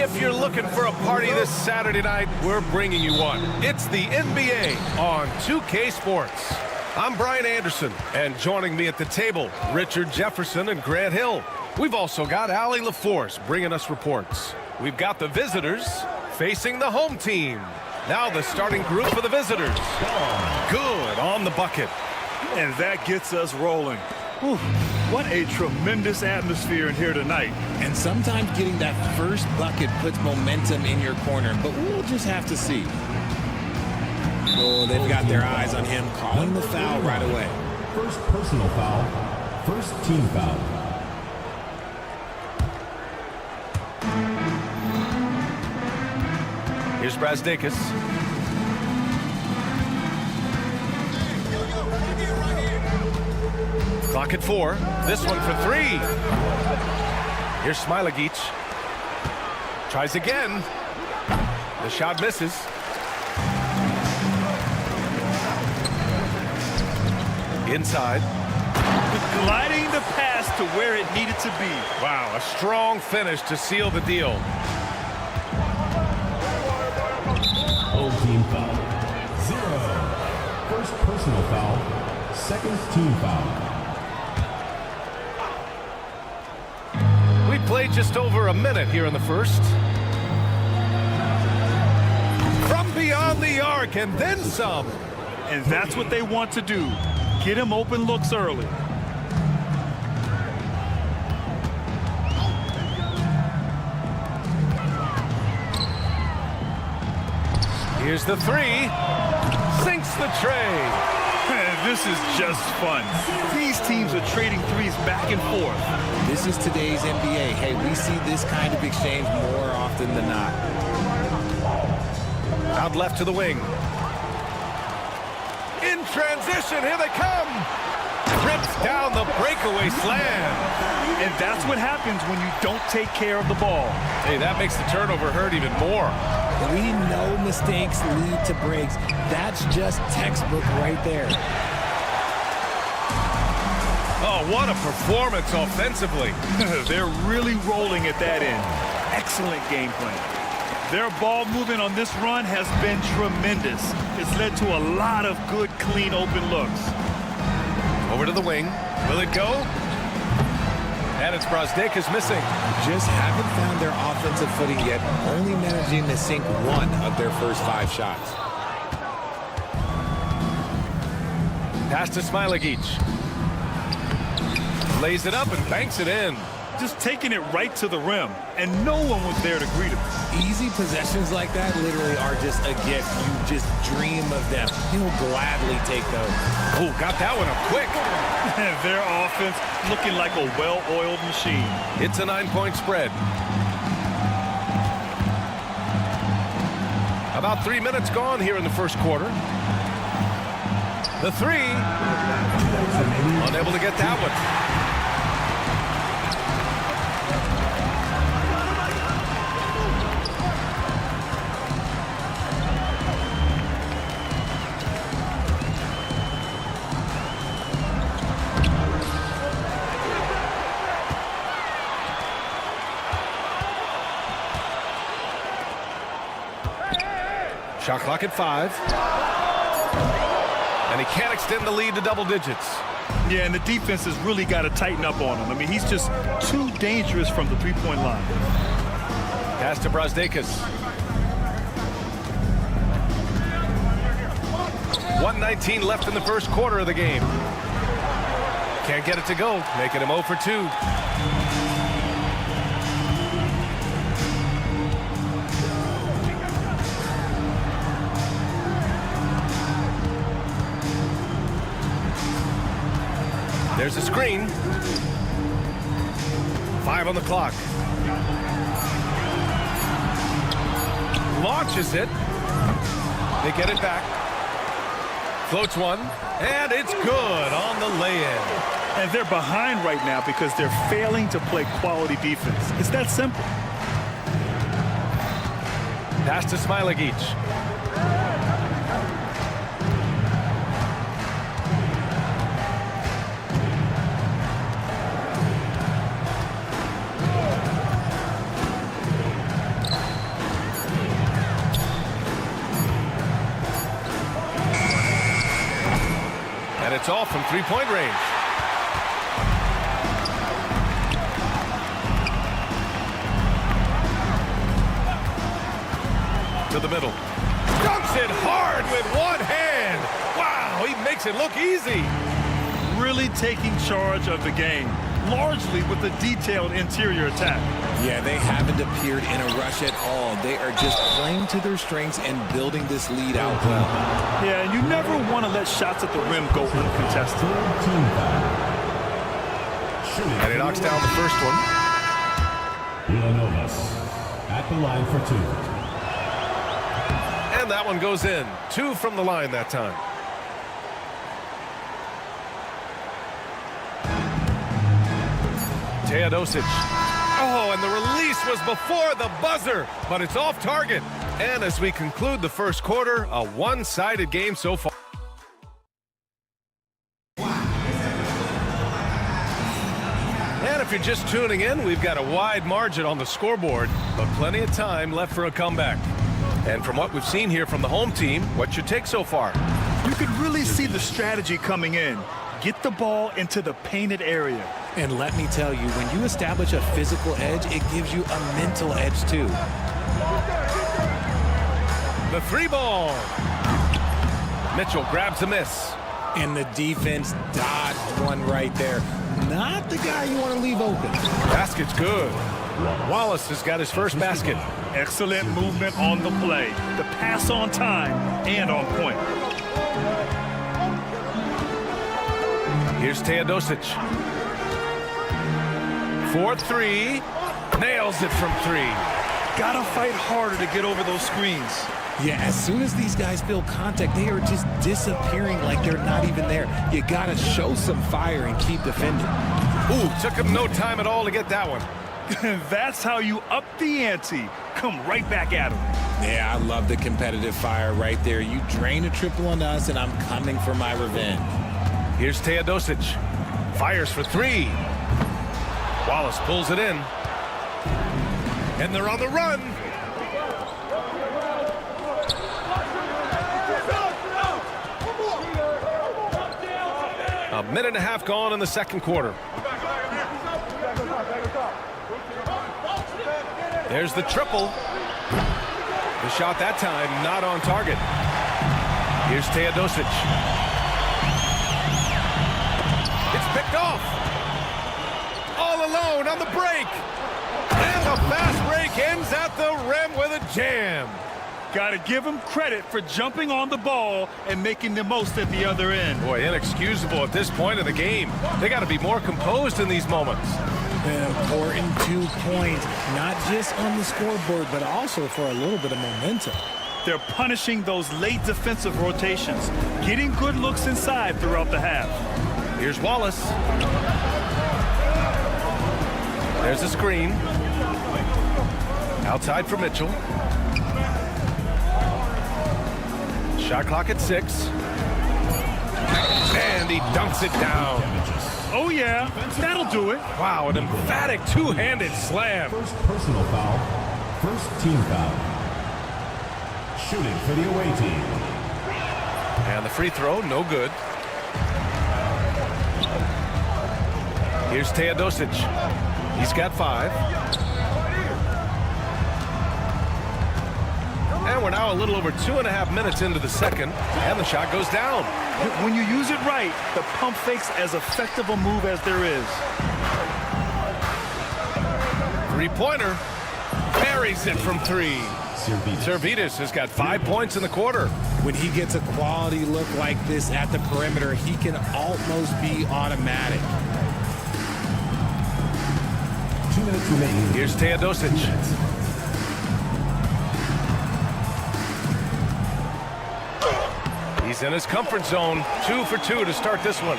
If you're looking for a party this Saturday night, we're bringing you one. It's the NBA on 2K Sports. I'm Brian Anderson, and joining me at the table, Richard Jefferson and Grant Hill. We've also got Allie LaForce bringing us reports. We've got the visitors facing the home team. Now the starting group for the visitors. Good on the bucket. And that gets us rolling. Whew, what a tremendous atmosphere in here tonight. And sometimes getting that first bucket puts momentum in your corner, but we'll just have to see. Oh, they've got their eyes on him, calling the foul right away. First personal foul, first team foul. Here's Brazdakis. Clock at 4. This one for 3. Here's Smilagic. Tries again. The shot misses. Inside. Gliding the pass to where it needed to be. Wow, a strong finish to seal the deal. Full team foul. 0. First personal foul, second team foul. We played just over a minute here in the first. From beyond the arc and then some. And that's what they want to do. Get him open looks early. Here's the 3. Sinks the tray. This is just fun. These teams are trading threes back and forth. This is today's NBA. Hey, we see this kind of exchange more often than not. Out left to the wing. In transition, here they come. Rips down the breakaway slam. And that's what happens when you don't take care of the ball. Hey, that makes the turnover hurt even more. We know mistakes lead to breaks. That's just textbook right there. Oh, what a performance offensively. They're really rolling at that end. Excellent game plan. Their ball movement on this run has been tremendous. It's led to a lot of good, clean, open looks. Over to the wing. Will it go? And it's Brazdakis missing. Just haven't found their offensive footing yet, only managing to sink 1 of their first 5 shots. Pass to Smilagic. Lays it up and banks it in. Just taking it right to the rim, and no one was there to greet him. Easy possessions like that literally are just a gift. You just dream of them. He'll gladly take those. Oh, got that one up quick. Their offense looking like a well-oiled machine. It's a 9-point spread. About 3 minutes gone here in the first quarter. The 3. Unable to get that one. Shot clock at 5. And he can't extend the lead to double digits. Yeah, and the defense has really got to tighten up on him. I mean, he's just too dangerous from the three-point line. Pass to Brazdakis. 1:19 left in the first quarter of the game. Can't get it to go, making him 0 for 2. There's a screen. 5 on the clock. Launches it. They get it back. Floats one. And it's good on the lay-in. And they're behind right now because they're failing to play quality defense. It's that simple. Pass to Smilagic. it's off from three-point range. To the middle. Dunks it hard with one hand. Wow, he makes it look easy. Really taking charge of the game, largely with a detailed interior attack. Yeah, they haven't appeared in a rush at all. They are just playing to their strengths and building this lead out well. Yeah, and you never want to let shots at the rim go uncontested. And he knocks down the first one. Villanovas at the line for two. And that one goes in. 2 from the line that time. Teodosic. Oh, and the release was before the buzzer, but it's off target. And as we conclude the first quarter, a one-sided game so far. And if you're just tuning in, we've got a wide margin on the scoreboard, but plenty of time left for a comeback. And from what we've seen here from the home team, what's your take so far? You could really see the strategy coming in. Get the ball into the painted area. And let me tell you, when you establish a physical edge, it gives you a mental edge too. The three ball. Mitchell grabs a miss. And the defense dodged one right there. Not the guy you want to leave open. Basket's good. Wallace has got his first basket. Excellent movement on the play. The pass on time and on point. Here's Teodosic. 4-3. Nails it from 3. Gotta fight harder to get over those screens. Yeah, as soon as these guys feel contact, they are just disappearing like they're not even there. You gotta show some fire and keep defending. Ooh, took him no time at all to get that one. That's how you up the ante. Come right back at him. Yeah, I love the competitive fire right there. You drain a triple on us, and I'm coming for my revenge. Here's Teodosic. Fires for 3. Wallace pulls it in. And they're on the run. A minute and a half gone in the second quarter. There's the triple. The shot that time not on target. Here's Teodosic. It's picked off. All alone on the break. And the fast break ends at the rim with a jam. Got to give him credit for jumping on the ball and making the most at the other end. Boy, inexcusable at this point of the game. They got to be more composed in these moments. An important 2 points, not just on the scoreboard, but also for a little bit of momentum. They're punishing those late defensive rotations, getting good looks inside throughout the half. Here's Wallace. There's a screen. Outside for Mitchell. Shot clock at 6. And he dunks it down. Oh, yeah, that'll do it. Wow, an emphatic two-handed slam. First personal foul. First team foul. Shooting for the away team. And the free throw, no good. Here's Teodosic. He's got 5. And we're now a little over 2.5 minutes into the second, and the shot goes down. When you use it right, the pump fake's as effective a move as there is. Three-pointer. Buries it from 3. Servidis has got 5 points in the quarter. When he gets a quality look like this at the perimeter, he can almost be automatic. 2 minutes remaining. Here's Teodosic. He's in his comfort zone. 2 for 2 to start this one.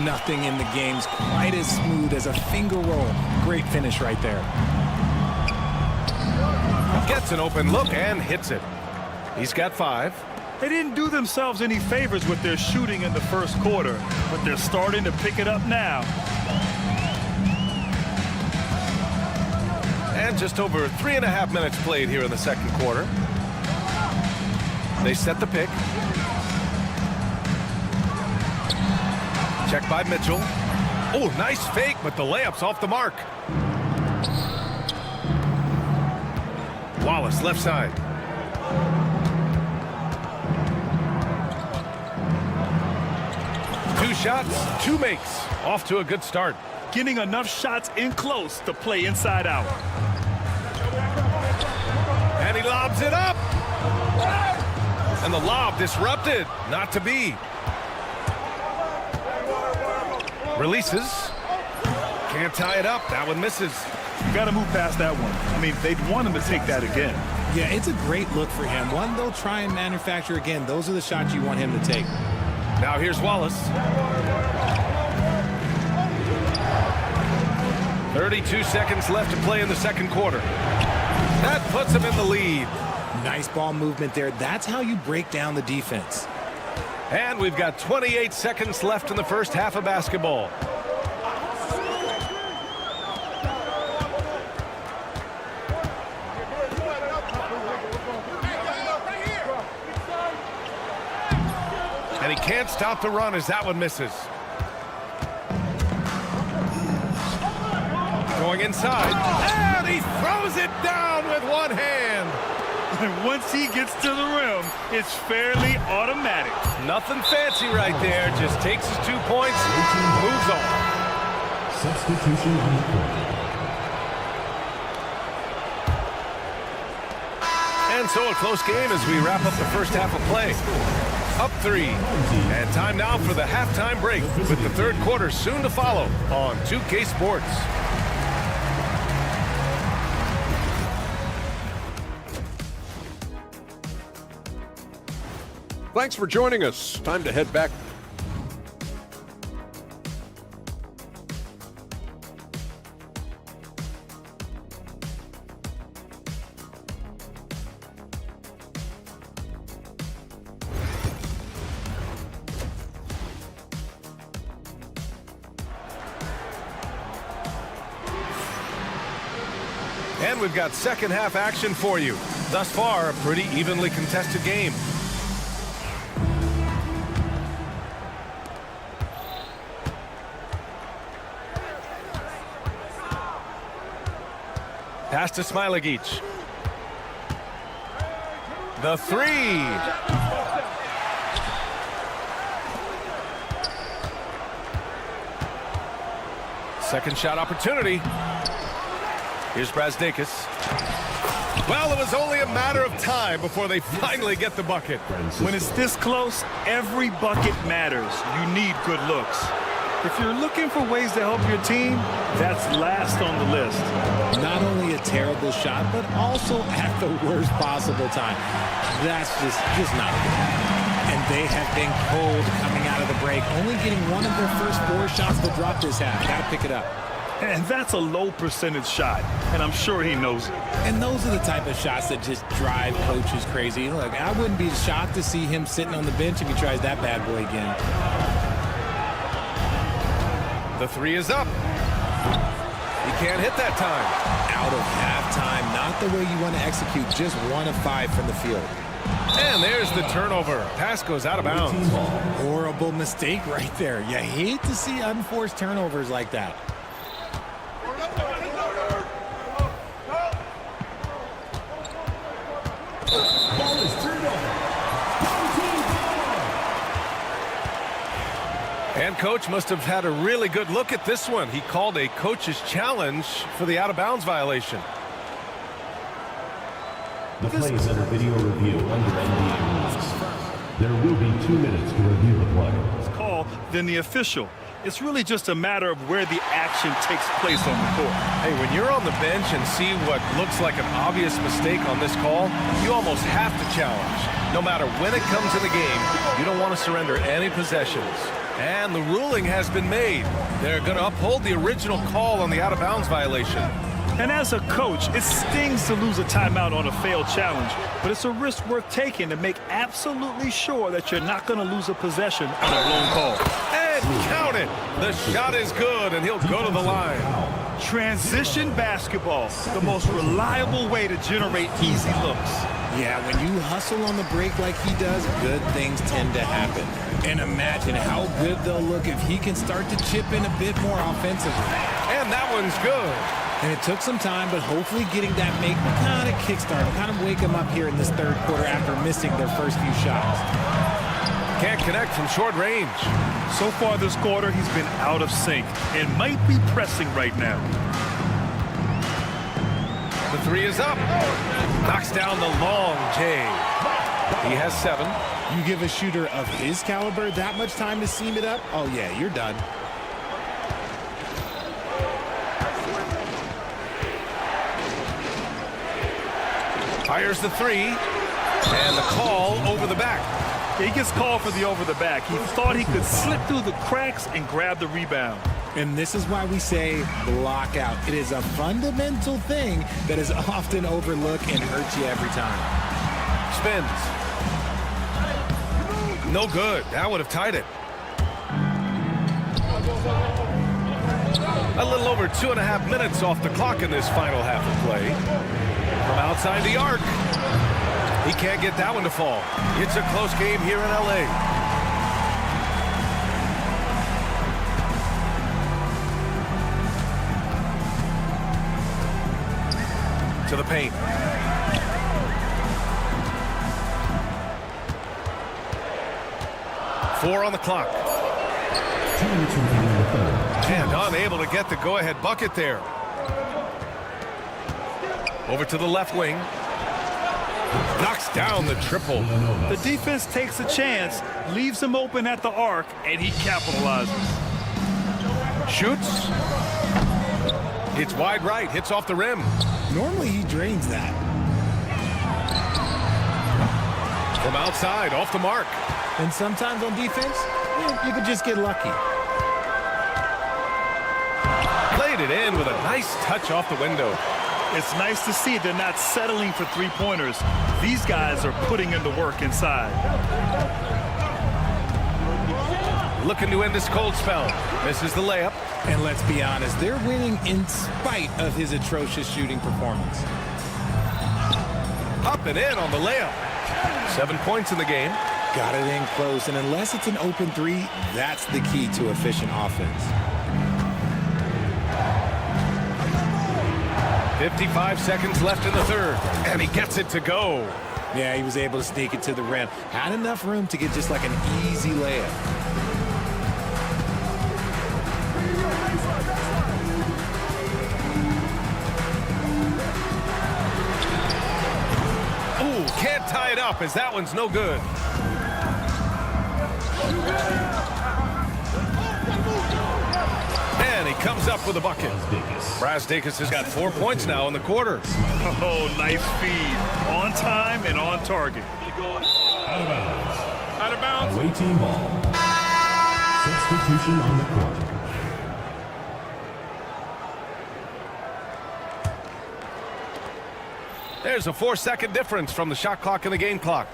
Nothing in the game's quite as smooth as a finger roll. Great finish right there. Gets an open look and hits it. He's got 5. They didn't do themselves any favors with their shooting in the first quarter, but they're starting to pick it up now. And just over 3.5 minutes played here in the second quarter. They set the pick. Check by Mitchell. Oh, nice fake, but the layup's off the mark. Wallace, left side. Two shots, two makes. Off to a good start. Getting enough shots in close to play inside out. And he lobs it up. And the lob disrupted. Not to be. Releases. Can't tie it up. That one misses. You got to move past that one. I mean, they'd want him to take that again. Yeah, it's a great look for him. One they'll try and manufacture again. Those are the shots you want him to take. Now here's Wallace. 32 seconds left to play in the second quarter. That puts him in the lead. Nice ball movement there. That's how you break down the defense. And we've got 28 seconds left in the first half of basketball. And he can't stop the run as that one misses. Going inside. And he throws it down with one hand. And once he gets to the rim, it's fairly automatic. Nothing fancy right there. Just takes his 2 points, moves on. Substitution on the court. And so a close game as we wrap up the first half of play. Up 3. And time now for the halftime break with the third quarter soon to follow on 2K Sports. Thanks for joining us. Time to head back. And we've got second half action for you. Thus far, a pretty evenly contested game. Pass to Smilagic. The three. Second shot opportunity. Here's Brazdakis. Well, it was only a matter of time before they finally get the bucket. When it's this close, every bucket matters. You need good looks. If you're looking for ways to help your team, that's last on the list. Not only a terrible shot, but also at the worst possible time. That's just not good. And they have been cold coming out of the break, only getting one of their first 4 shots to drop this half. Got to pick it up. And that's a low percentage shot, and I'm sure he knows it. And those are the type of shots that just drive coaches crazy. Look, I wouldn't be shocked to see him sitting on the bench if he tries that bad boy again. The three is up. He can't hit that time. Out of halftime, not the way you want to execute, just 1 of 5 from the field. And there's the turnover. Pass goes out of bounds. Horrible mistake right there. You hate to see unforced turnovers like that. Ball is turned over. And coach must have had a really good look at this one. He called a coach's challenge for the out-of-bounds violation. The play is under video review under NBA rules. There will be 2 minutes to review the play. Call than the official. It's really just a matter of where the action takes place on the court. Hey, when you're on the bench and see what looks like an obvious mistake on this call, you almost have to challenge. No matter when it comes in the game, you don't want to surrender any possessions. And the ruling has been made. They're going to uphold the original call on the out-of-bounds violation. And as a coach, it stings to lose a timeout on a failed challenge, but it's a risk worth taking to make absolutely sure that you're not going to lose a possession on a blown call. And count it. The shot is good, and he'll go to the line. Transition basketball, the most reliable way to generate easy looks. Yeah, when you hustle on the break like he does, good things tend to happen. And imagine how good they'll look if he can start to chip in a bit more offensively. And that one's good. And it took some time, but hopefully getting that make kind of kickstart, kind of wake them up here in this third quarter after missing their first few shots. Can't connect from short range. So far this quarter, he's been out of sync and might be pressing right now. The three is up. Knocks down the long J. He has 7. You give a shooter of his caliber that much time to seam it up, oh yeah, you're done. Fires the 3. And the call over the back. He gets called for the over the back. He thought he could slip through the cracks and grab the rebound. And this is why we say block out. It is a fundamental thing that is often overlooked and hurts you every time. Spins. No good. That would have tied it. A little over 2.5 minutes off the clock in this final half of play. From outside the arc. He can't get that one to fall. It's a close game here in LA. To the paint. Four on the clock. And unable to get the go-ahead bucket there. Over to the left wing. Knocks down the triple. The defense takes a chance, leaves him open at the arc, and he capitalizes. Shoots. It's wide right. Hits off the rim. Normally he drains that. From outside, off the mark. And sometimes on defense, you could just get lucky. Played it in with a nice touch off the window. It's nice to see they're not settling for three-pointers. These guys are putting in the work inside. Looking to end this cold spell. Misses the layup. And let's be honest, they're winning in spite of his atrocious shooting performance. Up and in on the layup. 7 points in the game. Got it in close, and unless it's an open three, that's the key to efficient offense. 55 seconds left in the third, and he gets it to go. Yeah, he was able to sneak it to the rim. Had enough room to get just like an easy layup. Ooh, can't tie it up as that one's no good. And he comes up with a bucket. Brasdakis has got 4 points now in the quarter. Oh, nice feed. On time and on target. Out of bounds. Out of bounds. Away team ball. Substitution on the court. There's a 4-second difference from the shot clock and the game clock.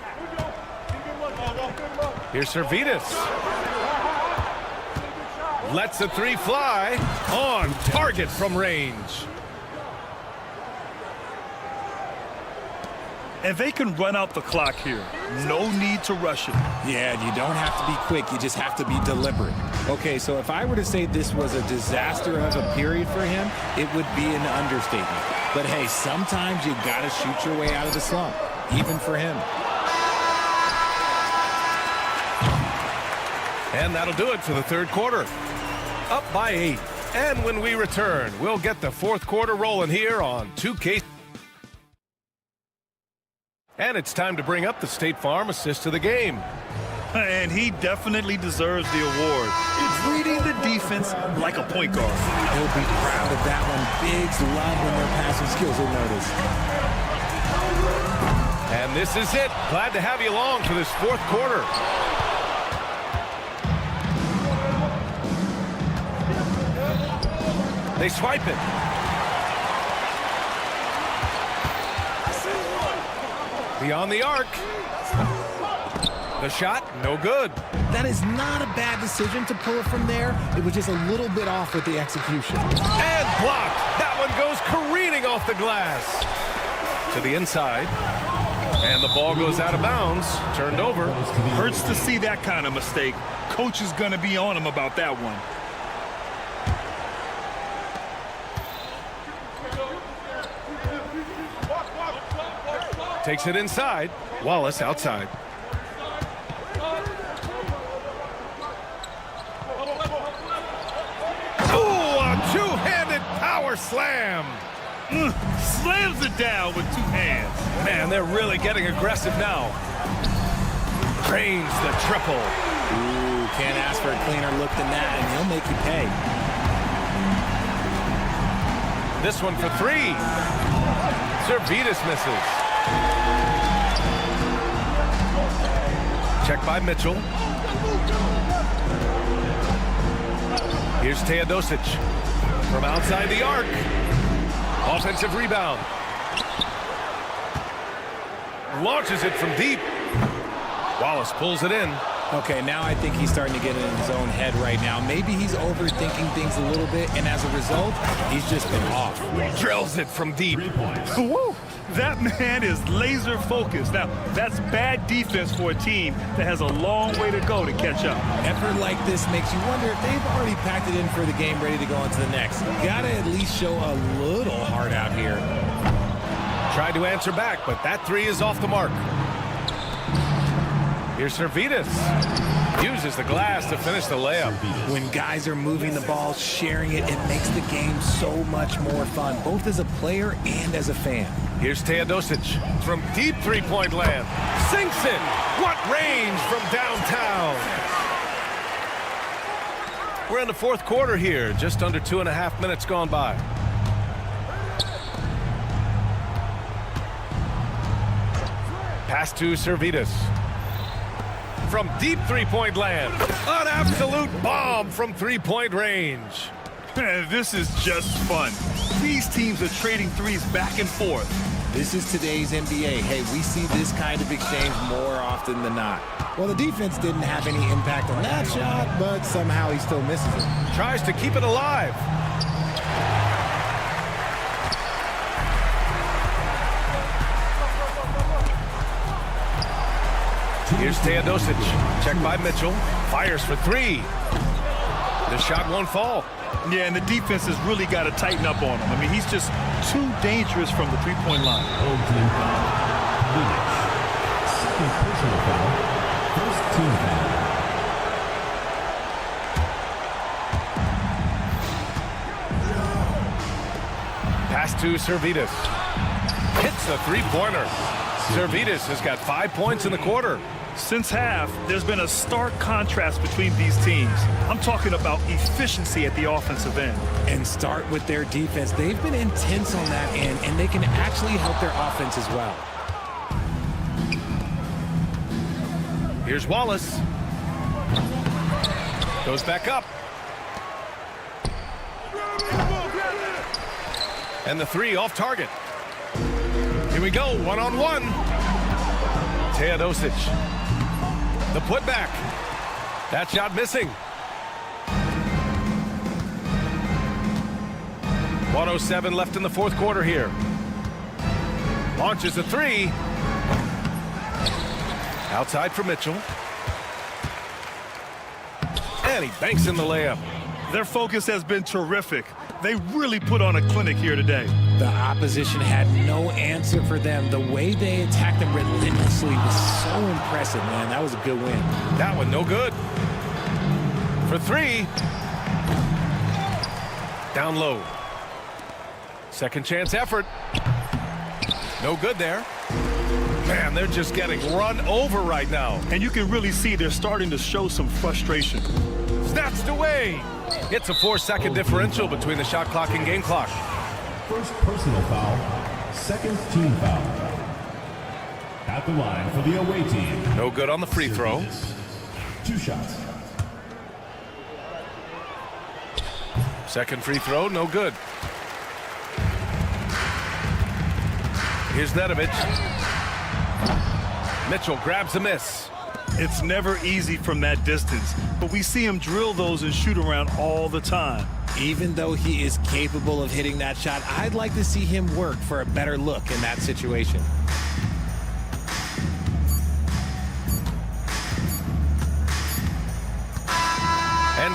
Here's Servetus. Lets the 3 fly. On target from range. And they can run out the clock here. No need to rush it. Yeah, you don't have to be quick. You just have to be deliberate. Okay, so if I were to say this was a disaster of a period for him, it would be an understatement. But hey, sometimes you got to shoot your way out of the slump, even for him. And that'll do it for the third quarter. Up by 8. And when we return, we'll get the fourth quarter rolling here on 2K. And it's time to bring up the State Farm assist to the game. And he definitely deserves the award. He's reading the defense like a point guard. He'll be proud of that one. Bigs love when their passing skills are noticed. And this is it. Glad to have you along for this fourth quarter. They swipe it. Beyond the arc. The shot, no good. That is not a bad decision to pull it from there. It was just a little bit off with the execution. And blocked. That one goes careening off the glass. To the inside. And the ball goes out of bounds, turned over. Hurts to see that kind of mistake. Coach is going to be on him about that one. Takes it inside. Wallace outside. Oh, a two-handed power slam. Slams it down with two hands. Man, they're really getting aggressive now. Drains the triple. Ooh, can't ask for a cleaner look than that, and he'll make you pay. This one for three. Zalgiris misses. Check by Mitchell. Here's Teodosic from outside the arc. Offensive rebound. Launches it from deep. Wallace pulls it in. Okay, now I think he's starting to get in his own head right now. Maybe he's overthinking things a little bit, and as a result, he's just been off. Drills it from deep. Woo! That man is laser focused. Now, that's bad defense for a team that has a long way to go to catch up. Effort like this makes you wonder if they've already packed it in for the game, ready to go on to the next. Gotta at least show a little heart out here. Tried to answer back, but that three is off the mark. Here's Zalgiris. Uses the glass to finish the layup. When guys are moving the ball, sharing it, it makes the game so much more fun, both as a player and as a fan. Here's Teodosic from deep three-point land. Sinks it. What range from downtown. We're in the fourth quarter here. Just under 2.5 minutes gone by. Pass to Zalgiris. From deep three-point land. An absolute bomb from three-point range. This is just fun. These teams are trading threes back and forth. This is today's NBA. Hey, we see this kind of exchange more often than not. Well, the defense didn't have any impact on that shot, but somehow he still misses it. Tries to keep it alive. Here's Teodosic. Check by Mitchell. Fires for three. The shot won't fall. Yeah, and the defense has really got to tighten up on him. I mean, he's just too dangerous from the three-point line. Old team foul. Second personal foul. First team foul. Pass to Zalgiris. Hits a three-pointer. Zalgiris has got 5 points in the quarter. Since half, there's been a stark contrast between these teams. I'm talking about efficiency at the offensive end. And start with their defense. They've been intense on that end, and they can actually help their offense as well. Here's Wallace. Goes back up. And the three off target. Here we go, one-on-one. Teodosic. The putback. That shot missing. 1:07 left in the fourth quarter here. Launches a three. Outside for Mitchell. And he banks in the layup. Their focus has been terrific. They really put on a clinic here today. The opposition had no answer for them. The way they attacked them relentlessly was so impressive, man. That was a good win. That one no good. For three. Down low. Second chance effort. No good there. Man, they're just getting run over right now. And you can really see they're starting to show some frustration. Snatched away. It's a 4-second differential between the shot clock and game clock. First personal foul. Second team foul. At the line for the away team. No good on the free throw. 2 shots. Second free throw, no good. Here's Nedovic. Mitchell grabs a miss. It's never easy from that distance, but we see him drill those and shoot around all the time. Even though he is capable of hitting that shot, I'd like to see him work for a better look in that situation.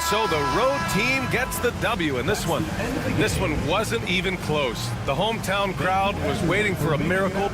And so the road team gets the W in this one. This one wasn't even close. The hometown crowd was waiting for a miracle.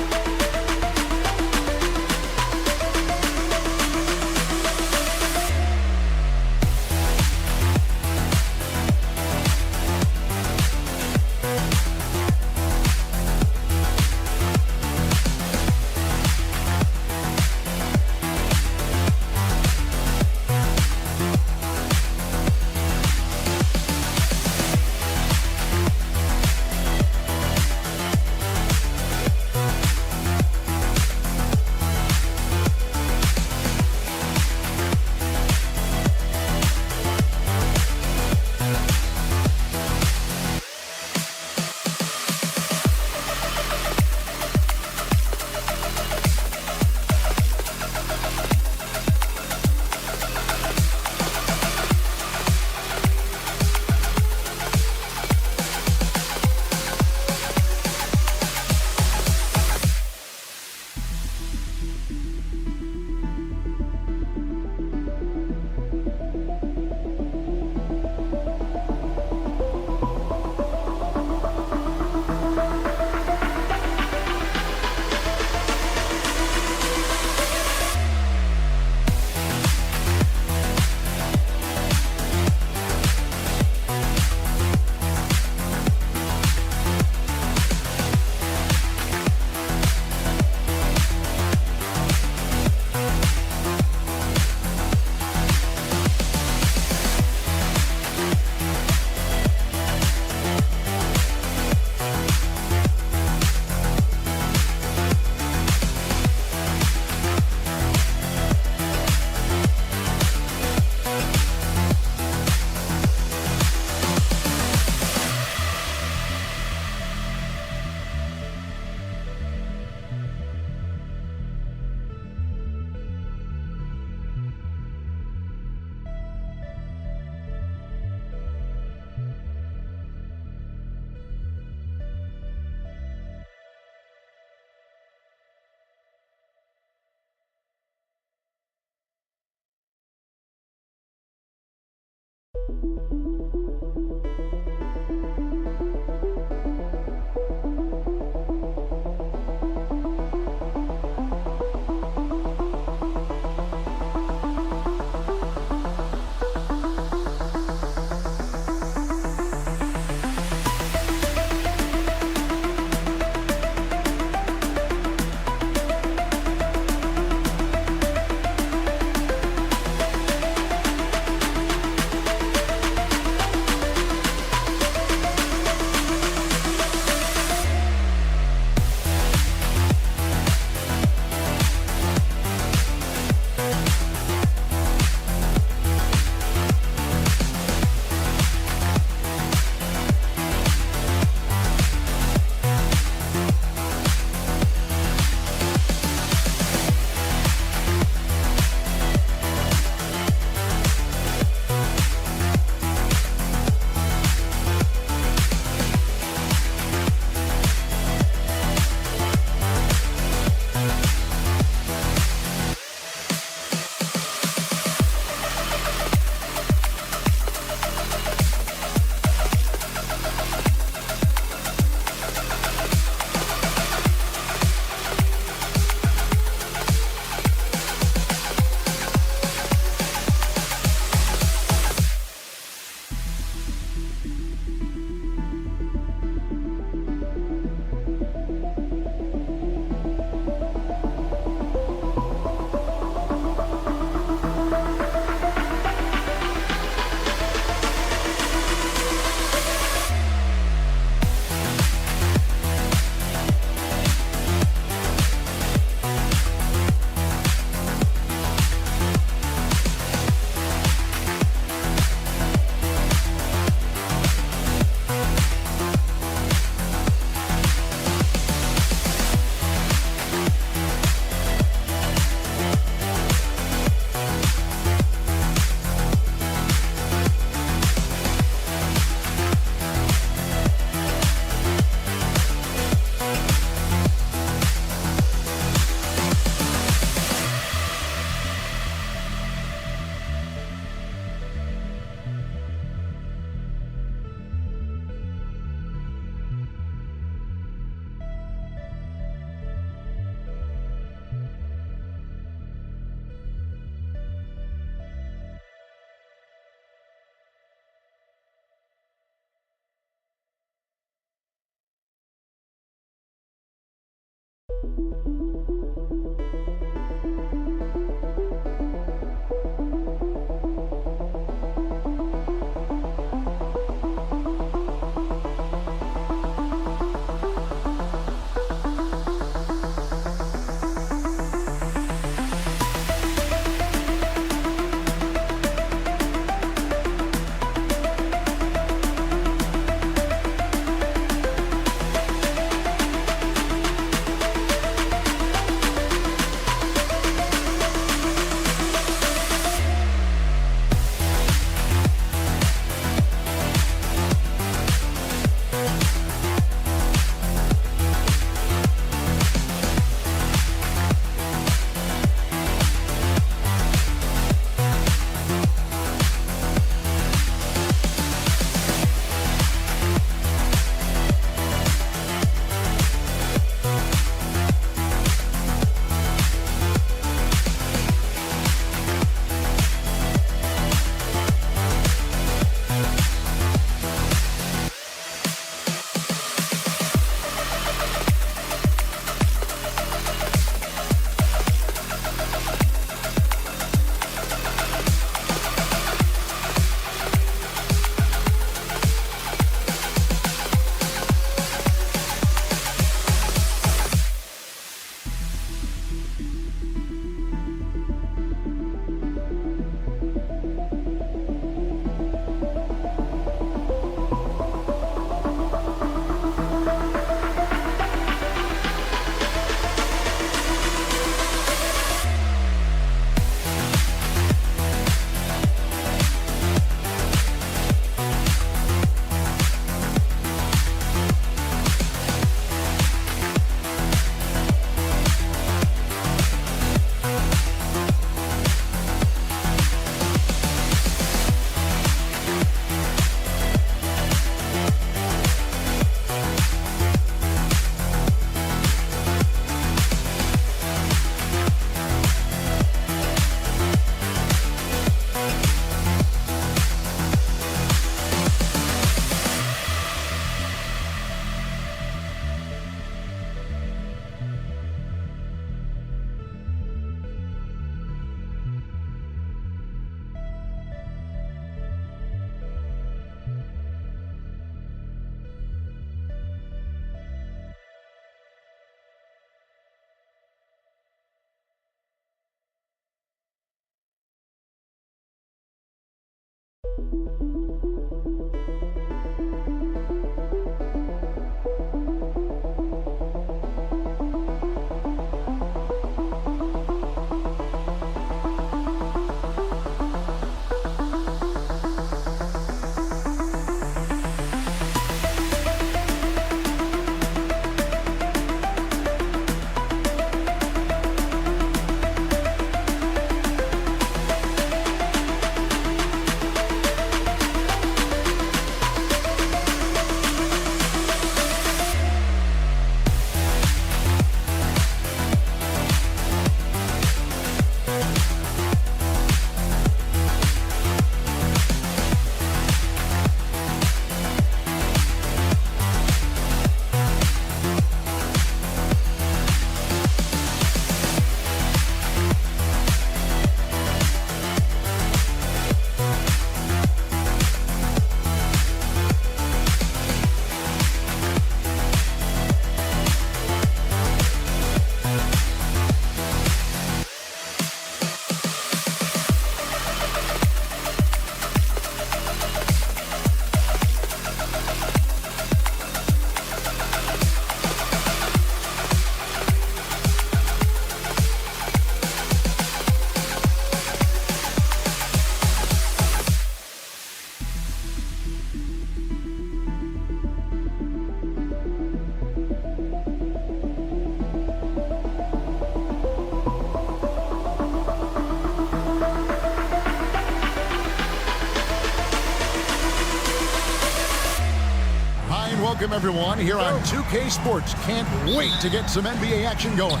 Welcome, everyone, here on 2K Sports. Can't wait to get some NBA action going.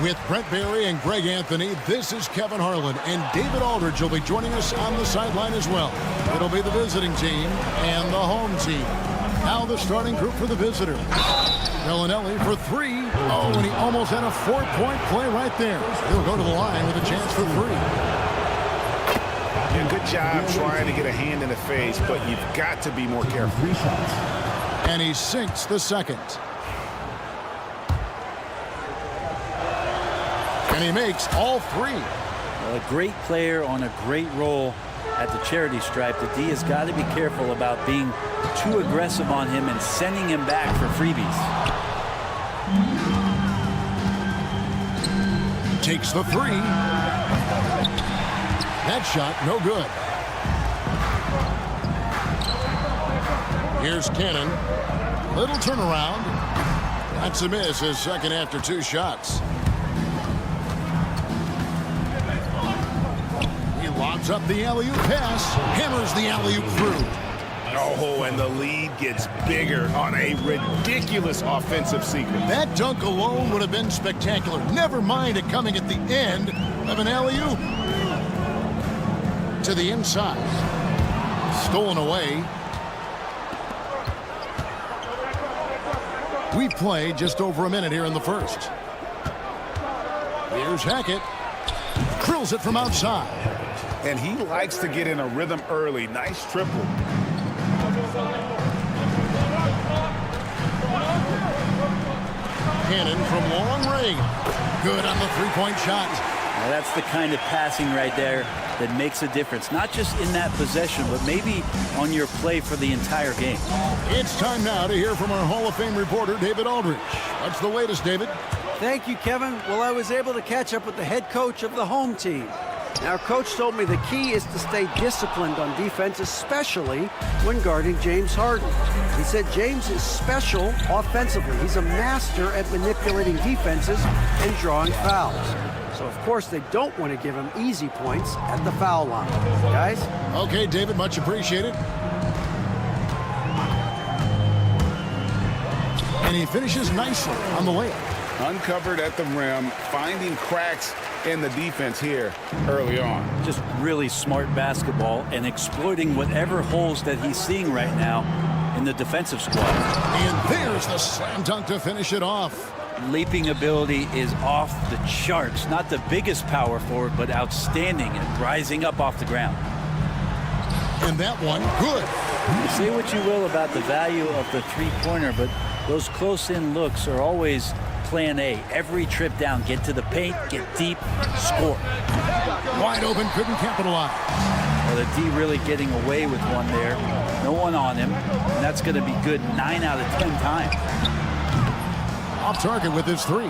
With Brent Barry and Greg Anthony, this is Kevin Harlan, and David Aldridge will be joining us on the sideline as well. It'll be the visiting team and the home team. Now the starting group for the visitor. Bellinelli for three. Oh, and he almost had a four-point play right there. He'll go to the line with a chance for three. Yeah, good job trying to get a hand in the face, but you've got to be more careful. 3 shots. And he sinks the second. And he makes all three. Well, a great player on a great role at the charity stripe. The D has got to be careful about being too aggressive on him and sending him back for freebies. Takes the three. That shot, no good. Here's Cannon. Little turnaround. That's a miss, his second after 2 shots. He lobs up the alley-oop pass. Hammers the alley-oop through. Oh, and the lead gets bigger on a ridiculous offensive sequence. That dunk alone would have been spectacular. Never mind it coming at the end of an alley-oop. To the inside. Stolen away. We play just over a minute here in the first. Here's Hackett. Drills it from outside. And he likes to get in a rhythm early. Nice triple. Cannon from long range. Good on the three-point shot. Now that's the kind of passing right there that makes a difference, not just in that possession, but maybe on your play for the entire game. It's time now to hear from our Hall of Fame reporter, David Aldridge. What's the latest, David? Thank you, Kevin. Well, I was able to catch up with the head coach of the home team. Our coach told me the key is to stay disciplined on defense, especially when guarding James Harden. He said James is special offensively. He's a master at manipulating defenses and drawing fouls. So, of course, they don't want to give him easy points at the foul line. Guys? Okay, David, much appreciated. And he finishes nicely on the layup. Uncovered at the rim, finding cracks in the defense here early on. Just really smart basketball and exploiting whatever holes that he's seeing right now in the defensive squad. And there's the slam dunk to finish it off. Leaping ability is off the charts. Not the biggest power forward, but outstanding and rising up off the ground. And that one, good. Say what you will about the value of the three-pointer, but those close-in looks are always plan A. Every trip down, get to the paint, get deep, score. Wide open, couldn't capitalize. Well, the D really getting away with one there. No one on him, and that's going to be good 9 out of 10 times. Off target with his 3.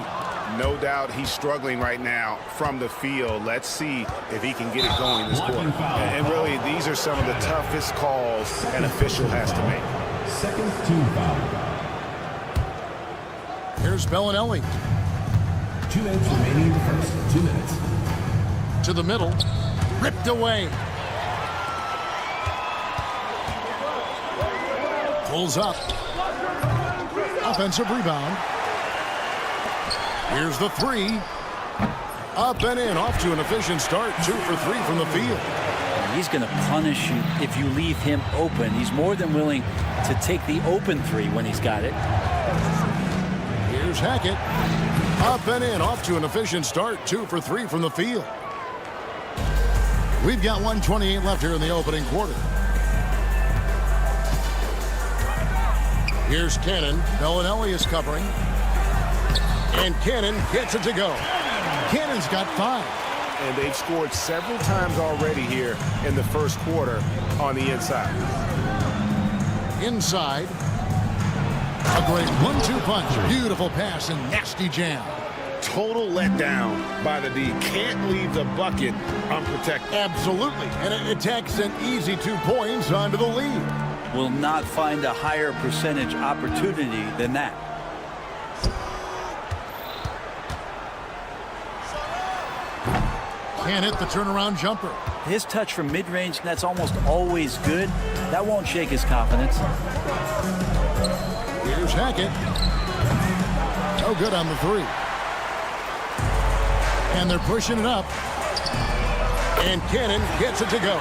No doubt he's struggling right now from the field. Let's see if he can get it going this quarter. And really, these are some of the toughest calls an official has to make. Second team foul. Here's Bellinelli. 2 minutes remaining in the first 2 minutes. To the middle. Ripped away. Pulls up. Offensive rebound. Here's the 3. Up and in. Off to an efficient start. 2 for 3 from the field. He's going to punish you if you leave him open. He's more than willing to take the open 3 when he's got it. Here's Hackett. Up and in. Off to an efficient start. 2 for 3 from the field. We've got 1:28 left here in the opening quarter. Here's Cannon. Bellinelli is covering. And Cannon gets it to go. Cannon's got 5. And they've scored several times already here in the first quarter on the inside. Inside. A great 1-2 punch. Beautiful pass and nasty jam. Total letdown by the D. Can't leave the bucket unprotected. Absolutely. And it takes an easy 2 points onto the lead. Will not find a higher percentage opportunity than that. Can't hit the turnaround jumper. His touch from mid-range, that's almost always good. That won't shake his confidence. Here's Hackett. No good on the 3. And they're pushing it up. And Cannon gets it to go.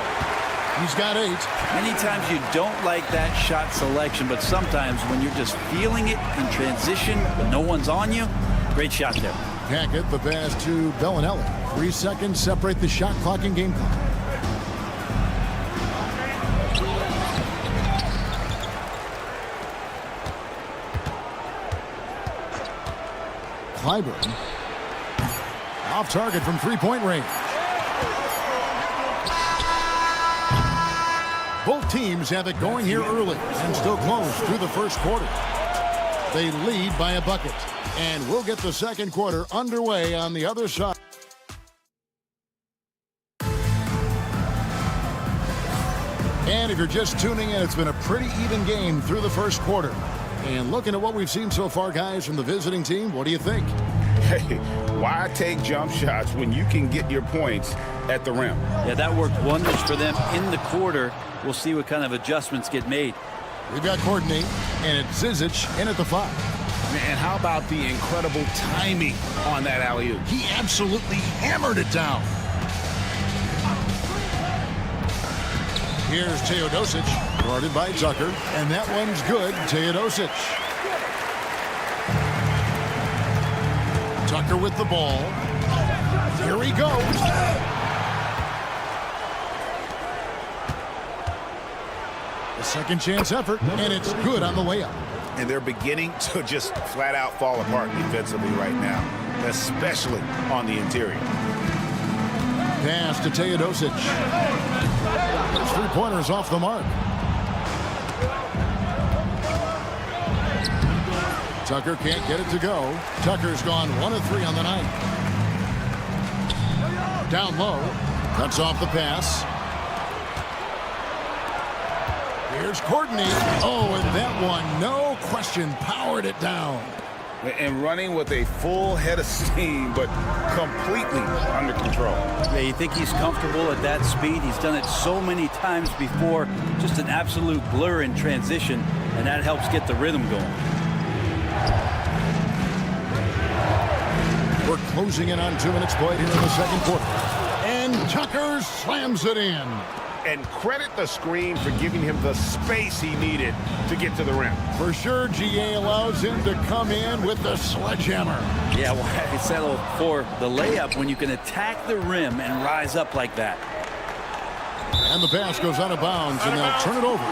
He's got 8. Many times you don't like that shot selection, but sometimes when you're just feeling it in transition, but no one's on you, great shot there. Hackett, the pass to Bellinelli. 3 seconds separate the shot clock and game clock. Clyburn. Off target from 3-point range. Both teams have it going here early and still close through the first quarter. They lead by a bucket. And we'll get the second quarter underway on the other side. And if you're just tuning in, it's been a pretty even game through the first quarter. And looking at what we've seen so far, guys, from the visiting team, what do you think? Hey, why take jump shots when you can get your points at the rim? Yeah, that worked wonders for them in the quarter. We'll see what kind of adjustments get made. We've got Courtney, and it's Zizic in at the 5. And how about the incredible timing on that alley-oop? He absolutely hammered it down. Here's Teodosic, guarded by Tucker, and that one's good. Teodosic. Tucker with the ball. Here he goes. A second chance effort, and it's good on the layup. And they're beginning to just flat out fall apart defensively right now, especially on the interior. Pass to Teodosic. Those 3-pointers off the mark. Tucker can't get it to go. Tucker's gone 1 of 3 on the night. Down low. Cuts off the pass. Here's Courtney. Oh, and that one, no question, powered it down. And running with a full head of steam, but completely under control. Yeah, you think he's comfortable at that speed? He's done it so many times before. Just an absolute blur in transition, and that helps get the rhythm going. We're closing in on 2 minutes played here in the second quarter. And Tucker slams it in. And credit the screen for giving him the space he needed to get to the rim. For sure, GA allows him to come in with the sledgehammer. Yeah, why settle for the layup when you can attack the rim and rise up like that? And the pass goes out of bounds, and they'll turn it over.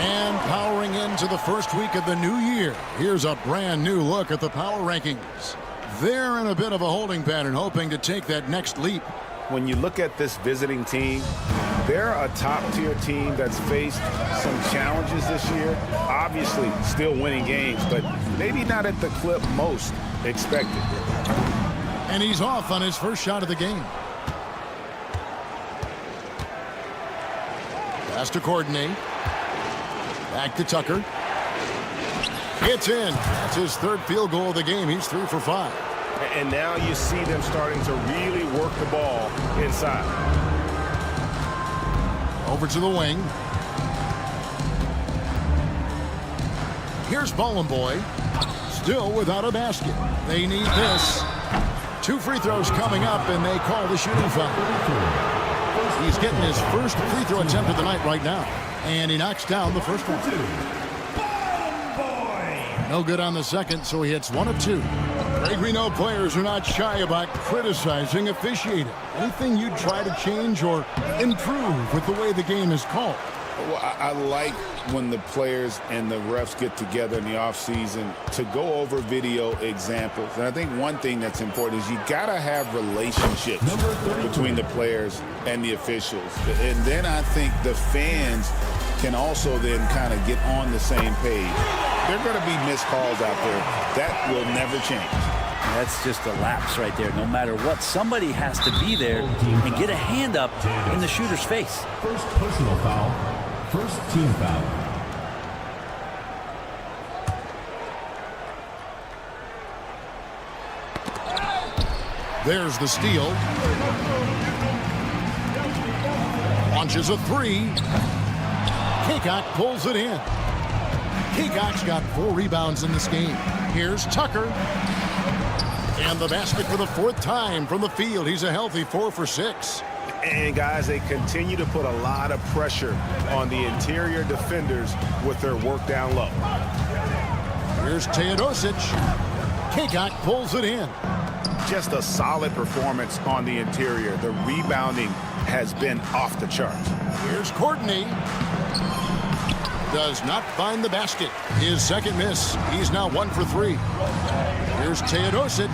And powering into the first week of the new year, here's a brand new look at the power rankings. They're in a bit of a holding pattern, hoping to take that next leap. When you look at this visiting team, they're a top-tier team that's faced some challenges this year. Obviously, still winning games, but maybe not at the clip most expected. And he's off on his first shot of the game. Pass to coordinate. Back to Tucker. It's in. That's his third field goal of the game. He's 3 for 5. And now you see them starting to really work the ball inside. Over to the wing. Here's Boy. Still without a basket. They need this. 2 free throws coming up, and they call the shooting foul. He's getting his first free throw attempt of the night right now. And he knocks down the first one. No good on the second, so he hits 1 of 2. Greg, we know players are not shy about criticizing officiating. Anything you'd try to change or improve with the way the game is called? Well, I like when the players and the refs get together in the offseason to go over video examples. And I think one thing that's important is you got to have relationships between the players and the officials. And then I think the fans can also then kind of get on the same page. There are going to be missed calls out there. That will never change. That's just a lapse right there. No matter what, somebody has to be there and get a hand up in the shooter's face. First personal foul. First team foul. There's the steal. Launches a 3. Kaycock pulls it in. Kaycock's got 4 rebounds in this game. Here's Tucker. And the basket for the 4th time from the field. He's a healthy 4 for 6. And, guys, they continue to put a lot of pressure on the interior defenders with their work down low. Here's Teodosic. Kaycock pulls it in. Just a solid performance on the interior. The rebounding has been off the charts. Here's Courtney. Does not find the basket. His second miss. He's now 1 for 3. Here's Teodosic.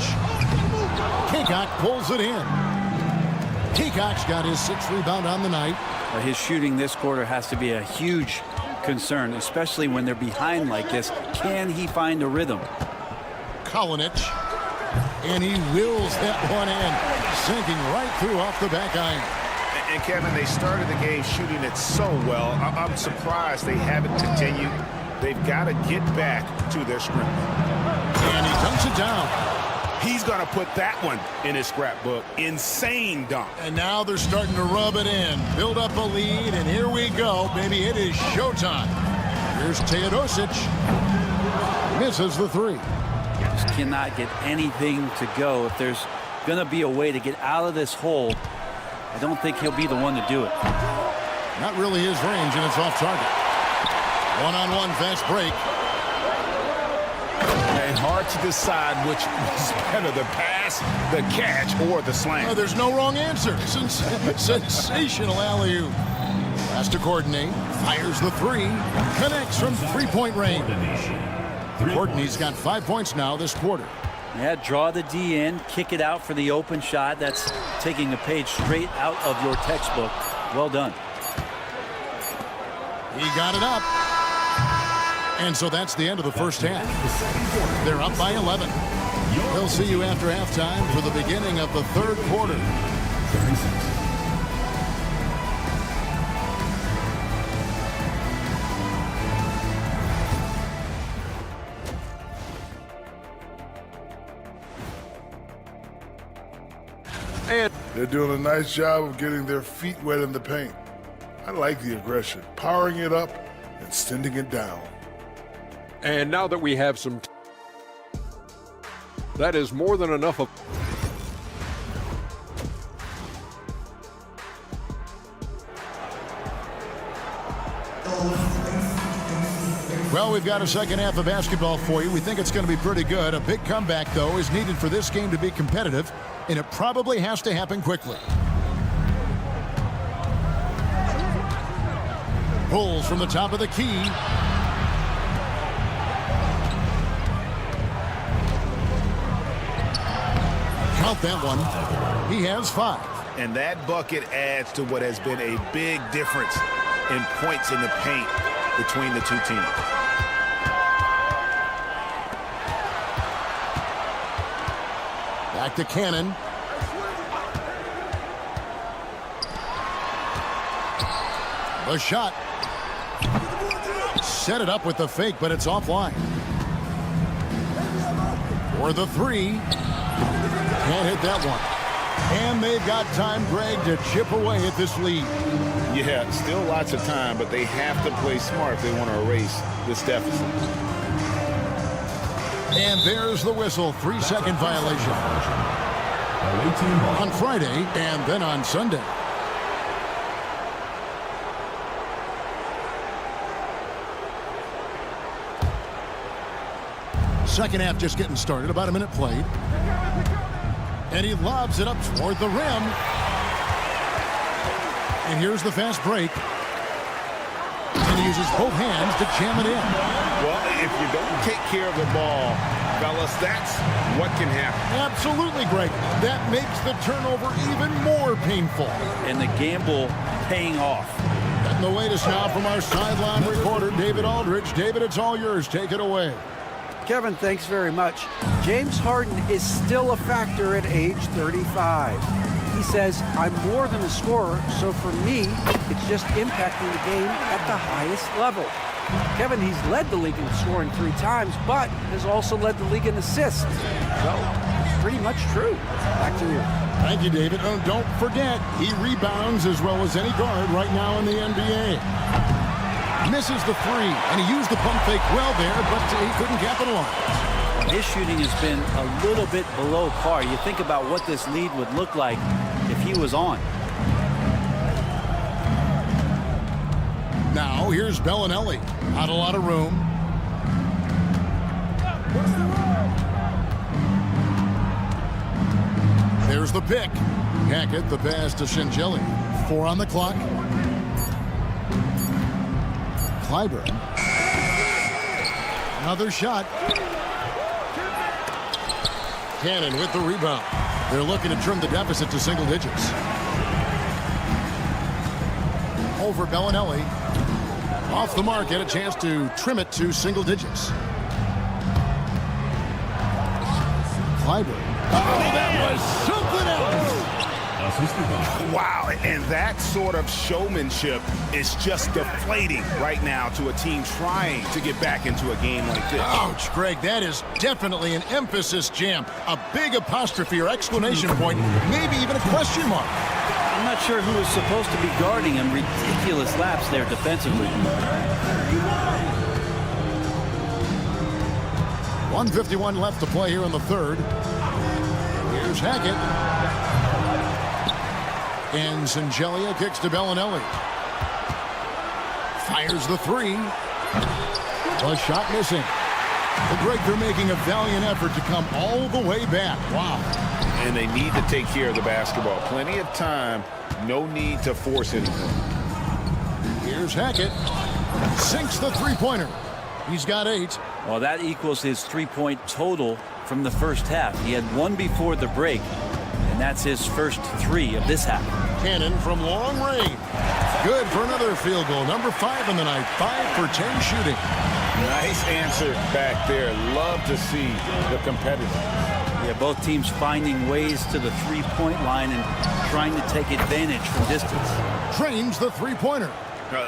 Kaycock pulls it in. Kaycock's got his 6th rebound on the night. His shooting this quarter has to be a huge concern, especially when they're behind like this. Can he find a rhythm? Kalinic. And he wills that one in, sinking right through off the back iron. And Kevin, they started the game shooting it so well. I'm surprised they haven't continued. They've got to get back to their scrimmage. And he dunks it down. He's going to put that one in his scrapbook. Insane dunk. And now they're starting to rub it in, build up a lead, and here we go, baby. It is showtime. Here's Teodosic. Misses the 3. Just cannot get anything to go. If there's going to be a way to get out of this hole, I don't think he'll be the one to do it. Not really his range, and it's off target. One-on-one fast break. And hard to decide which was better, the pass, the catch, or the slam. There's no wrong answer. Sensational alley-oop. Pass to coordinate. Fires the 3. Connects from 3-point range. Courtney's got 5 points now this quarter. Yeah, draw the D in, kick it out for the open shot. That's taking a page straight out of your textbook. Well done. He got it up. And so that's the end of the first half. They're up by 11. We'll see you after halftime for the beginning of the third quarter. And they're doing a nice job of getting their feet wet in the paint. I like the aggression, powering it up and sending it down. And now that we have some, that is more than enough of. Well, we've got a second half of basketball for you. We think it's going to be pretty good. A big comeback, though, is needed for this game to be competitive, and it probably has to happen quickly. Pulls from the top of the key. Count that one. He has 5. And that bucket adds to what has been a big difference in points in the paint between the two teams. Back to Cannon. The shot. Set it up with the fake, but it's offline. For the three. Can't hit that one. And they've got time, Greg, to chip away at this lead. Yeah, still lots of time, but they have to play smart if they want to erase this deficit. And there's the whistle. 3-second violation. On Friday and then on Sunday. Second half just getting started. About a minute played. And he lobs it up toward the rim. And here's the fast break. And he uses both hands to jam it in. Well, if you don't take care of the ball, fellas, that's what can happen. Absolutely, Greg. That makes the turnover even more painful. And the gamble paying off. And the latest now from our sideline reporter, David Aldridge. David, it's all yours. Take it away. Kevin, thanks very much. James Harden is still a factor at age 35. He says, I'm more than a scorer, so for me, it's just impacting the game at the highest level. Kevin, he's led the league in scoring 3 times, but has also led the league in assists. So, pretty much true. Back to you. Thank you, David. Oh, don't forget, he rebounds as well as any guard right now in the NBA. Misses the three, and he used the pump fake well there, but he couldn't capitalize. His shooting has been a little bit below par. You think about what this lead would look like if he was on. Now, here's Bellinelli. Not a lot of room. There's the pick. Hackett, the pass to Shingelli. 4 on the clock. Clyburn. Another shot. Cannon with the rebound. They're looking to trim the deficit to single digits. Over Bellinelli. Off the mark, get a chance to trim it to single digits. Clyburn. Oh, that was something else. Wow, and that sort of showmanship is just deflating right now to a team trying to get back into a game like this. Ouch, Greg, that is definitely an emphasis jam. A big apostrophe or exclamation point, maybe even a question mark. I'm not sure who is supposed to be guarding him. Ridiculous laps there defensively. 1:51 left to play here in the third. Here's Hackett. And Singelia kicks to Bellinelli. Fires the three. A shot missing. Well, Greg, they're making a valiant effort to come all the way back. Wow. And they need to take care of the basketball. Plenty of time. No need to force anything. Here's Hackett. Sinks the three-pointer. He's got 8. Well, that equals his 3-point total from the first half. He had 1 before the break, and that's his first 3 of this half. Cannon from long range. Good for another field goal. Number 5 in the night. 5 for 10 shooting. Nice answer back there. Love to see the competitors. Yeah, both teams finding ways to the 3-point line and trying to take advantage from distance. Trains the three-pointer.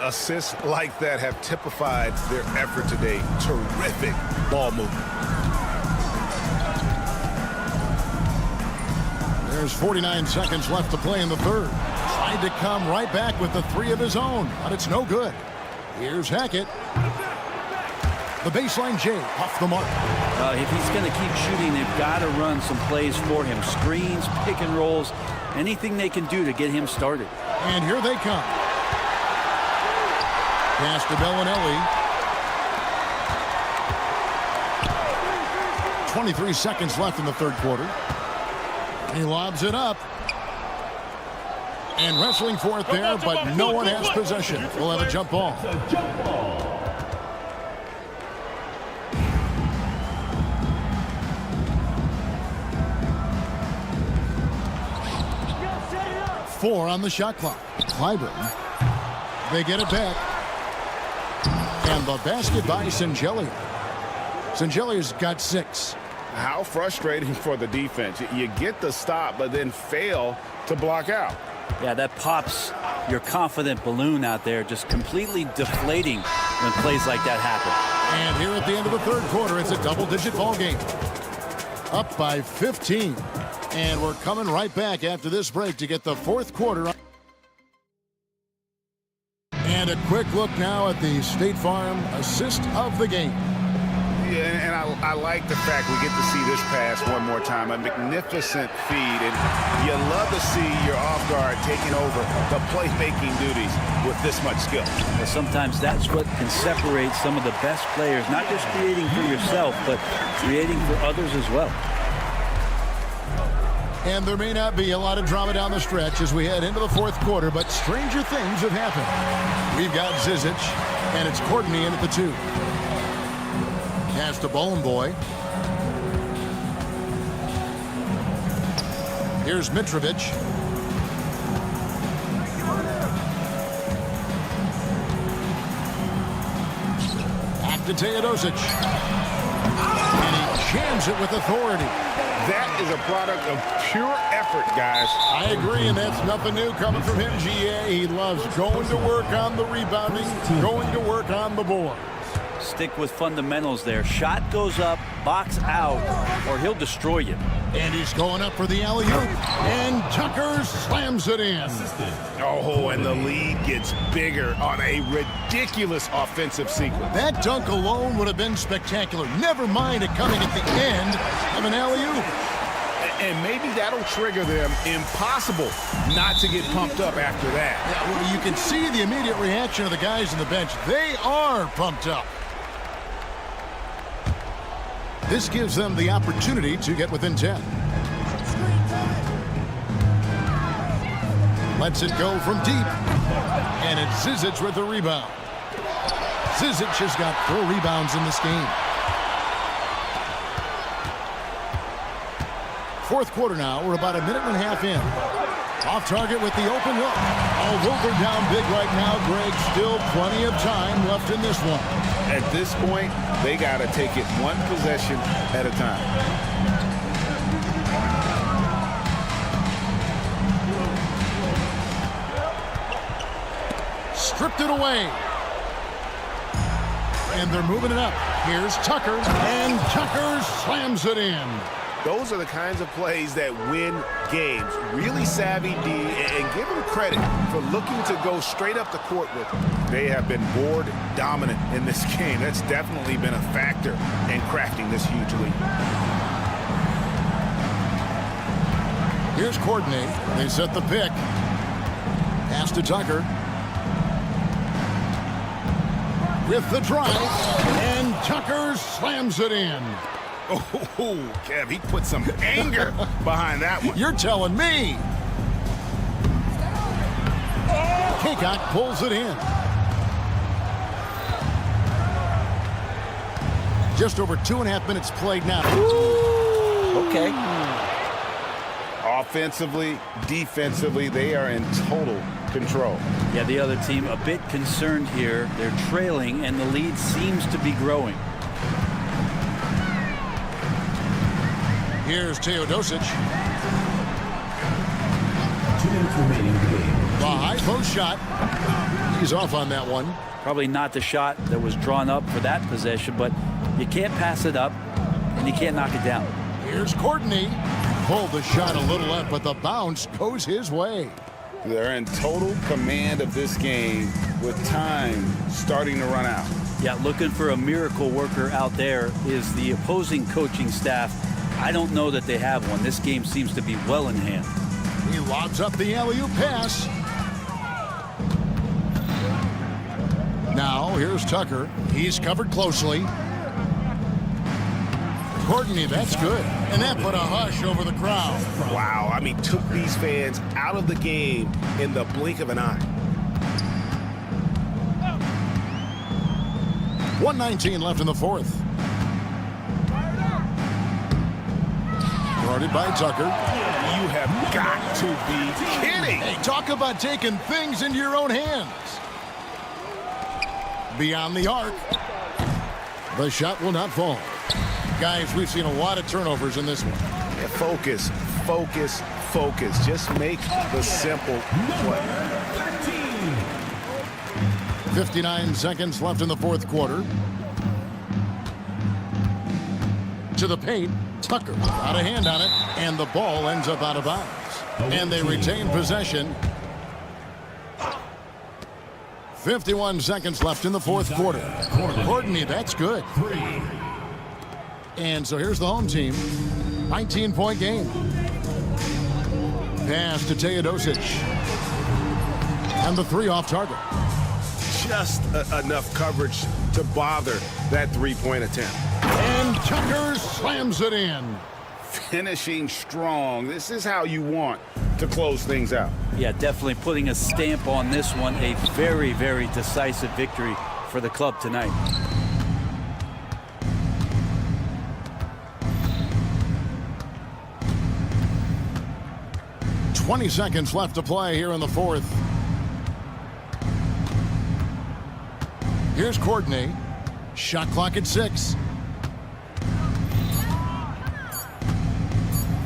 Assists like that have typified their effort today. Terrific ball movement. There's 49 seconds left to play in the third. Tried to come right back with the 3 of his own, but it's no good. Here's Hackett. The baseline J off the mark. If he's going to keep shooting, they've got to run some plays for him. Screens, pick and rolls, anything they can do to get him started. And here they come. Pass to Bellinelli. 23 seconds left in the third quarter. He lobs it up. And wrestling for it there, but no one has possession. We'll have a jump ball. 4 on the shot clock. Clyburn. They get it back. And the basket by Zalgiris. Zalgiris got 6. How frustrating for the defense. You get the stop, but then fail to block out. Yeah, that pops your confident balloon out there, just completely deflating when plays like that happen. And here at the end of the third quarter, it's a double-digit ball game. Up by 15. And we're coming right back after this break to get the fourth quarter. And a quick look now at the State Farm assist of the game. Yeah, and I like the fact we get to see this pass one more time. A magnificent feed, and you love to see your off guard taking over the playmaking duties with this much skill. Well, sometimes that's what can separate some of the best players, not just creating for yourself, but creating for others as well. And there may not be a lot of drama down the stretch as we head into the fourth quarter, but stranger things have happened. We've got Zizic, and it's Courtney in at the 2. Pass to Bone Boy. Here's Mitrovic. Back to Teodosic. And he jams it with authority. That is a product of pure effort, guys. I agree, and that's nothing new coming from him, GA. He loves going to work on the rebounding, going to work on the board. Stick with fundamentals there. Shot goes up, box out, or he'll destroy you. And he's going up for the alley-oop. And Tucker slams it in. Oh, and the lead gets bigger on a ridiculous offensive sequence. That dunk alone would have been spectacular. Never mind it coming at the end of an alley-oop. And maybe that'll trigger them. Impossible not to get pumped up after that. Yeah, well, you can see the immediate reaction of the guys on the bench. They are pumped up. This gives them the opportunity to get within 10. Lets it go from deep. And it's Zizic with the rebound. Zizic has got 4 rebounds in this game. Fourth quarter now. We're about a minute and a half in. Off target with the open look. Although they're down big right now, Greg, still plenty of time left in this one. At this point, they got to take it one possession at a time. Stripped it away. And they're moving it up. Here's Tucker. And Tucker slams it in. Those are the kinds of plays that win games. Really savvy D, and give them credit for looking to go straight up the court with them. They have been board dominant in this game. That's definitely been a factor in crafting this huge lead. Here's Courtney. They set the pick. Pass to Tucker. With the drive. And Tucker slams it in. Oh, Kev, he put some anger behind that one. You're telling me. Kaycock pulls it in. Just over 2.5 minutes played now. Ooh, okay. Offensively, defensively, they are in total control. Yeah, the other team a bit concerned here. They're trailing, and the lead seems to be growing. Here's Teodosic. 2 minutes remaining in the game. The high post shot. He's off on that one. Probably not the shot that was drawn up for that possession, but you can't pass it up, and you can't knock it down. Here's Courtney. Pulled the shot a little up, but the bounce goes his way. They're in total command of this game with time starting to run out. Yeah, looking for a miracle worker out there is the opposing coaching staff. I don't know that they have one. This game seems to be well in hand. He lobs up the alley-oop pass. Now, here's Tucker. He's covered closely. Courtney, that's good. And that put a hush over the crowd. Wow, I mean, took these fans out of the game in the blink of an eye. 1:19 left in the fourth. Guarded by Tucker. You have got to be kidding. Hey, talk about taking things into your own hands. Beyond the arc. The shot will not fall. Guys, we've seen a lot of turnovers in this one. Yeah, focus, focus, focus. Just make the simple play. 59 seconds left in the fourth quarter. To the paint. Tucker got a hand on it, and the ball ends up out of bounds. And they retain possession. 51 seconds left in the fourth quarter. Courtney, that's good. And so here's the home team. 19-point game. Pass to Teodosic. And the three off target. Just enough coverage to bother that three-point attempt. And Tucker slams it in. Finishing strong. This is how you want to close things out. Yeah, definitely putting a stamp on this one. A very, very decisive victory for the club tonight. .20 seconds left to play here in the fourth. Here's Courtney. Shot clock at 6.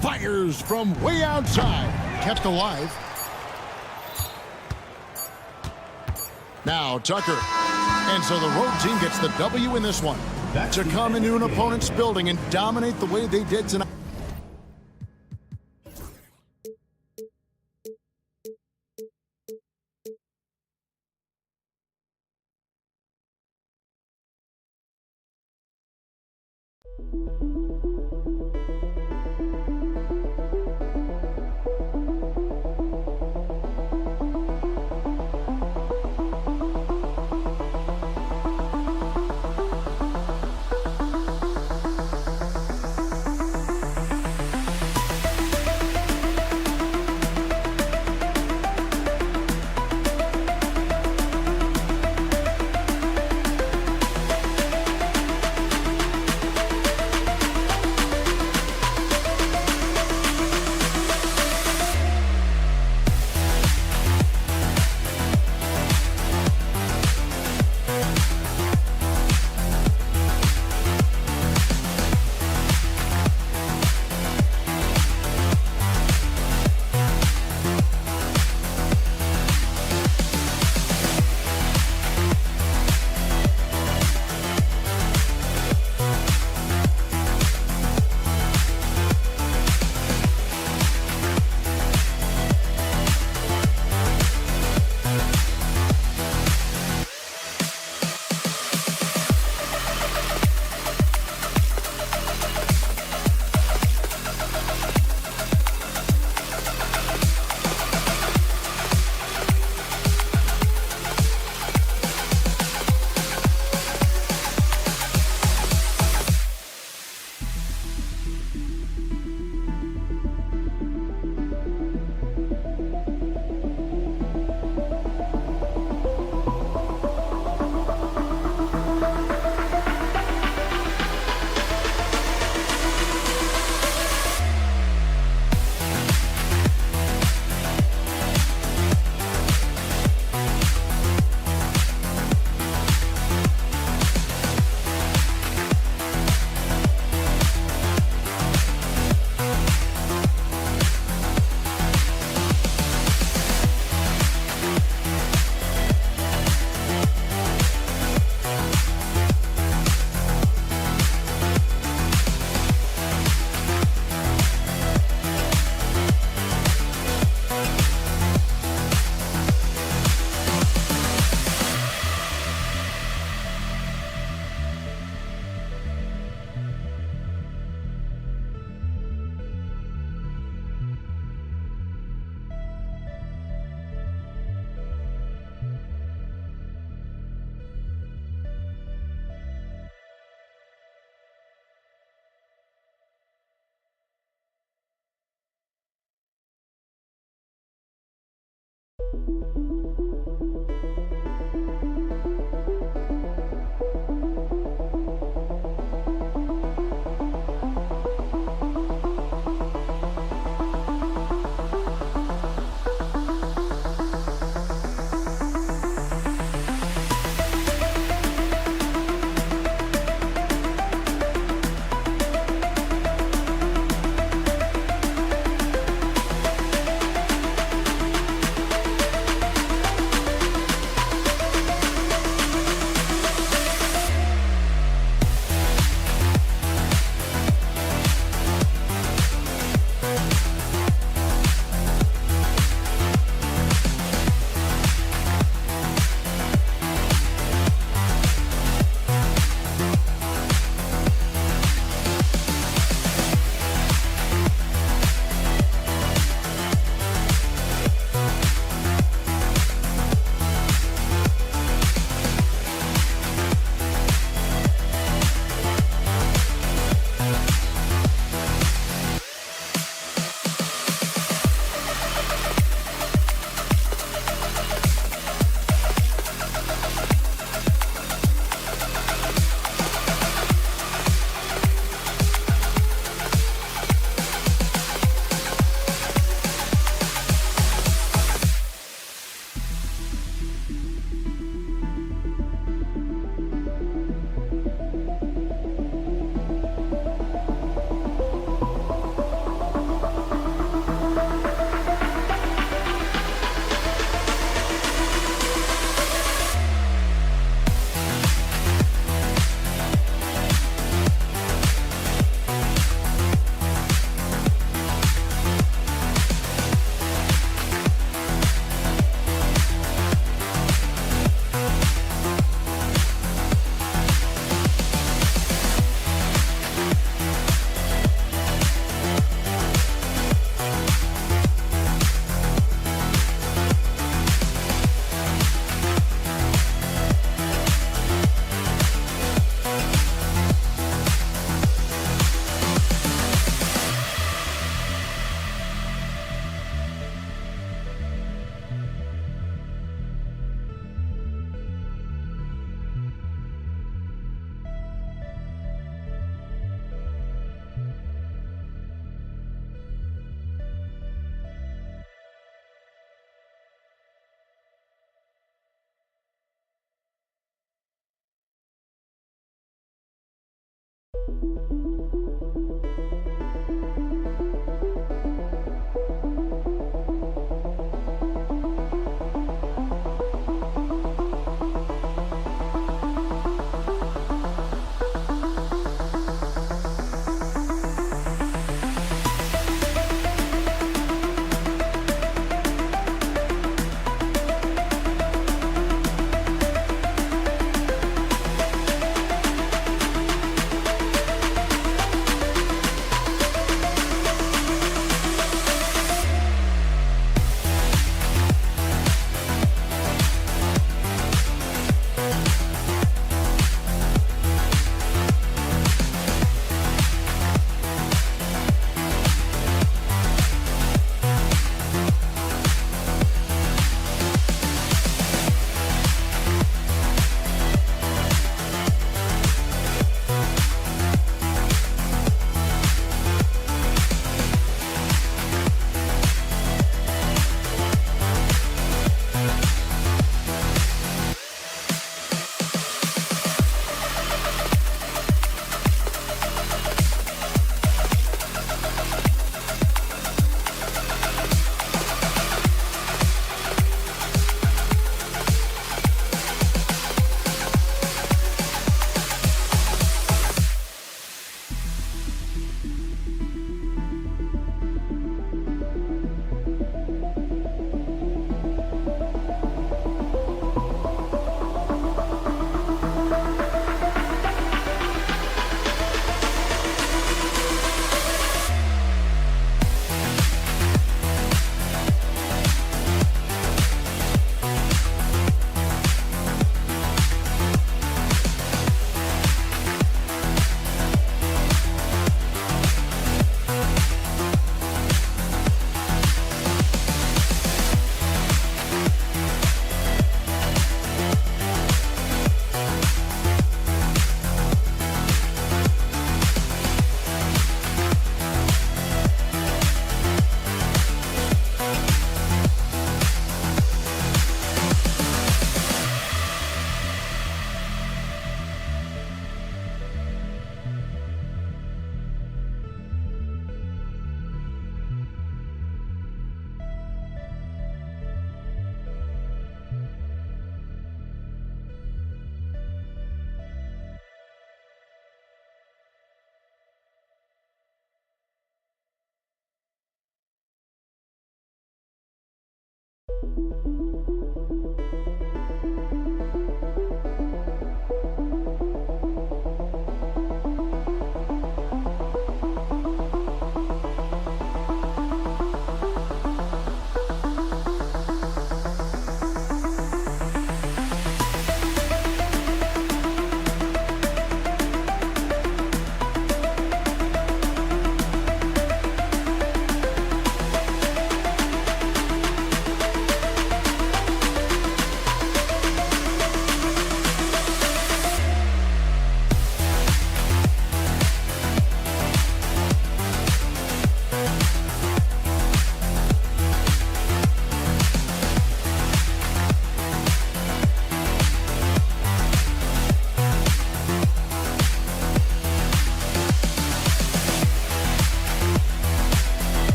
Fires from way outside. Kept alive. Now Tucker. And so the road team gets the W in this one. To come into an opponent's building and dominate the way they did tonight.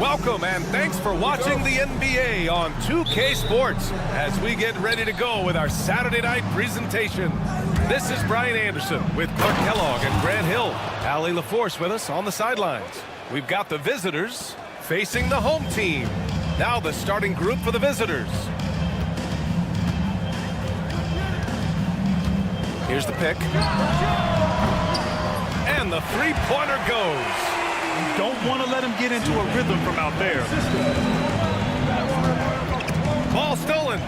Welcome and thanks for watching the NBA on 2K Sports as we get ready to go with our Saturday night presentation. This is Brian Anderson with Clark Kellogg and Grant Hill. Allie LaForce with us on the sidelines. We've got the visitors facing the home team. Now the starting group for the visitors. Here's the pick. And the three-pointer goes. You don't want to let him get into a rhythm from out there. Ball stolen.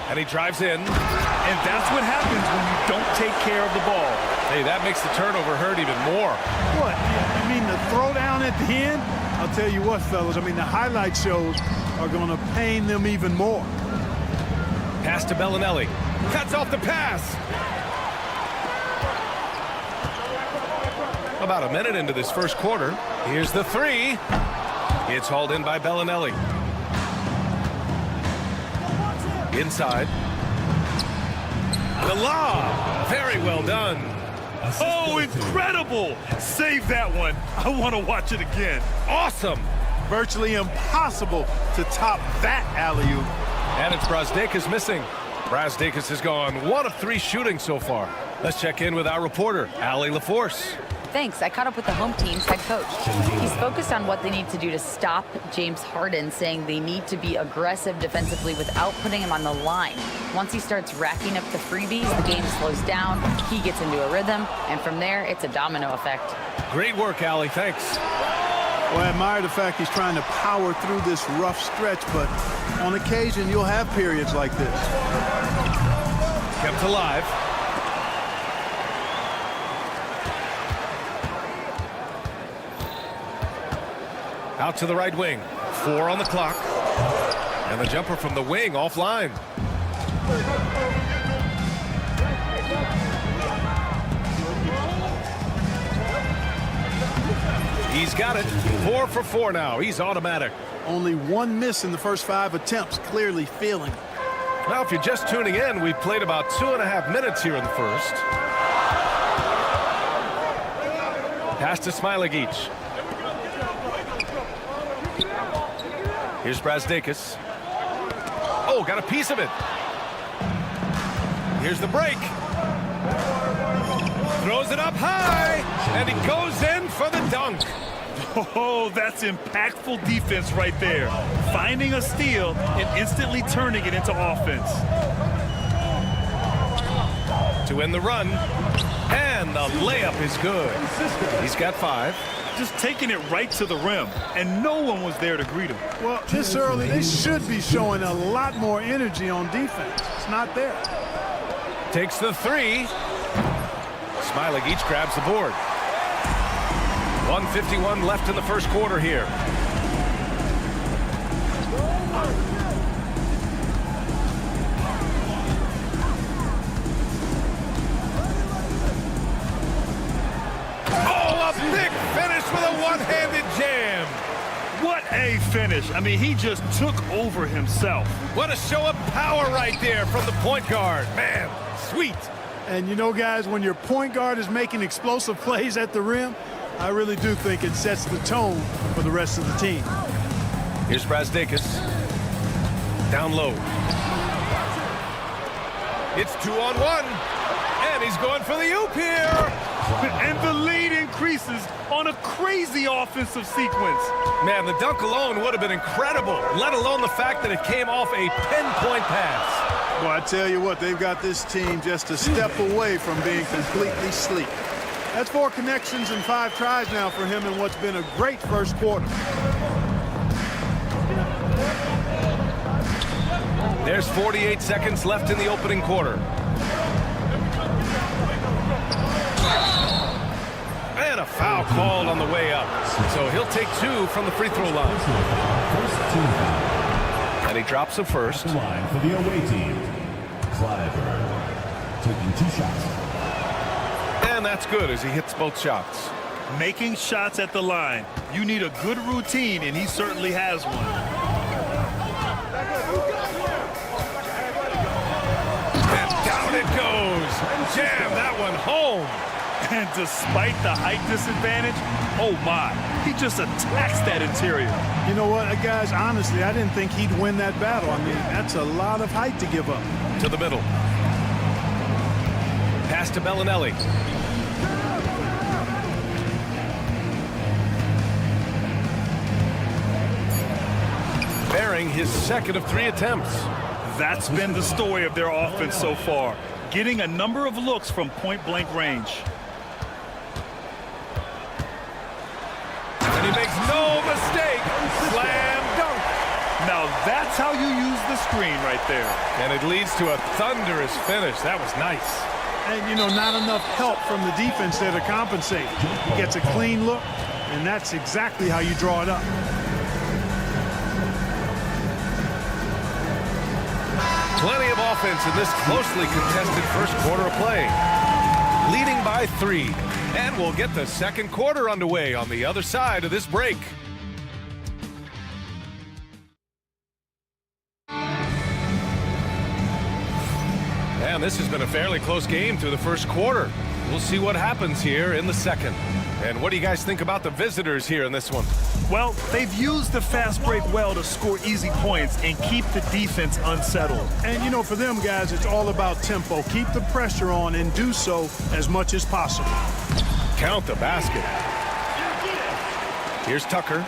And he drives in. And that's what happens when you don't take care of the ball. Hey, that makes the turnover hurt even more. What? I mean, the throwdown at the end? I'll tell you what, fellas. I mean, the highlight shows are going to pain them even more. Pass to Bellinelli. Cuts off the pass. About a minute into this first quarter. Here's the three. It's hauled in by Bellinelli. Inside. The lob. Very well done. Oh, incredible. Save that one. I want to watch it again. Awesome. Virtually impossible to top that alley-oop. And it's Brazdeikis missing. Brazdeikis has gone 1 of 3 shooting so far. Let's check in with our reporter, Allie LaForce. Thanks. I caught up with the home team's head coach. He's focused on what they need to do to stop James Harden, saying they need to be aggressive defensively without putting him on the line. Once he starts racking up the freebies, the game slows down, he gets into a rhythm, and from there, it's a domino effect. Great work, Allie. Thanks. Well, I admire the fact he's trying to power through this rough stretch, but on occasion, you'll have periods like this. Kept alive. Out to the right wing. 4 on the clock. And the jumper from the wing offline. He's got it. 4 for 4 now. He's automatic. Only 1 miss in the first 5 attempts. Clearly feeling it. Now, if you're just tuning in, we've played about 2.5 minutes here in the first. Pass to Smilagic. Here's Brazdeikis. Oh, got a piece of it. Here's the break. Throws it up high, and he goes in for the dunk. Oh, that's impactful defense right there. Finding a steal and instantly turning it into offense. To win the run, and the layup is good. He's got 5. Just taking it right to the rim, and no one was there to greet him. Well, this early, they should be showing a lot more energy on defense. It's not there. Takes the 3. Smilagic grabs the board. 1:51 left in the first quarter here. Oh, a big finish with a one-handed jam. What a finish. I mean, he just took over himself. What a show of power right there from the point guard. Man, sweet. And you know, guys, when your point guard is making explosive plays at the rim, I really do think it sets the tone for the rest of the team. Here's Brazdeikis. Down low. It's 2-on-1. And he's going for the oop here. And the lead increases on a crazy offensive sequence. Man, the dunk alone would have been incredible, let alone the fact that it came off a pinpoint pass. Well, I tell you what, they've got this team just a step away from being completely sleek. That's 4 connections and 5 tries now for him in what's been a great first quarter. There's 48 seconds left in the opening quarter. And a foul called on the way up. So he'll take 2 from the free throw line. And he drops the first. Line for the away team. Clyburn taking 2 shots. And that's good as he hits both shots. Making shots at the line. You need a good routine, and he certainly has one. And down it goes. jam that one home. And despite the height disadvantage, oh my, he just attacks that interior. You know what, guys, honestly, I didn't think he'd win that battle. I mean, that's a lot of height to give up. To the middle. Pass to Bellinelli. Bearing his second of 3 attempts. That's been the story of their offense so far, getting a number of looks from point-blank range. And he makes no mistake. Slam dunk. Now that's how you use the screen right there. And it leads to a thunderous finish. That was nice. And, you know, not enough help from the defense there to compensate. He gets a clean look, and that's exactly how you draw it up. Plenty of offense in this closely contested first quarter of play. Leading by 3. And we'll get the second quarter underway on the other side of this break. And this has been a fairly close game through the first quarter. We'll see what happens here in the second. And what do you guys think about the visitors here in this one? Well, they've used the fast break well to score easy points and keep the defense unsettled. And, you know, for them, guys, it's all about tempo. Keep the pressure on and do so as much as possible. Count the basket. Here's Tucker.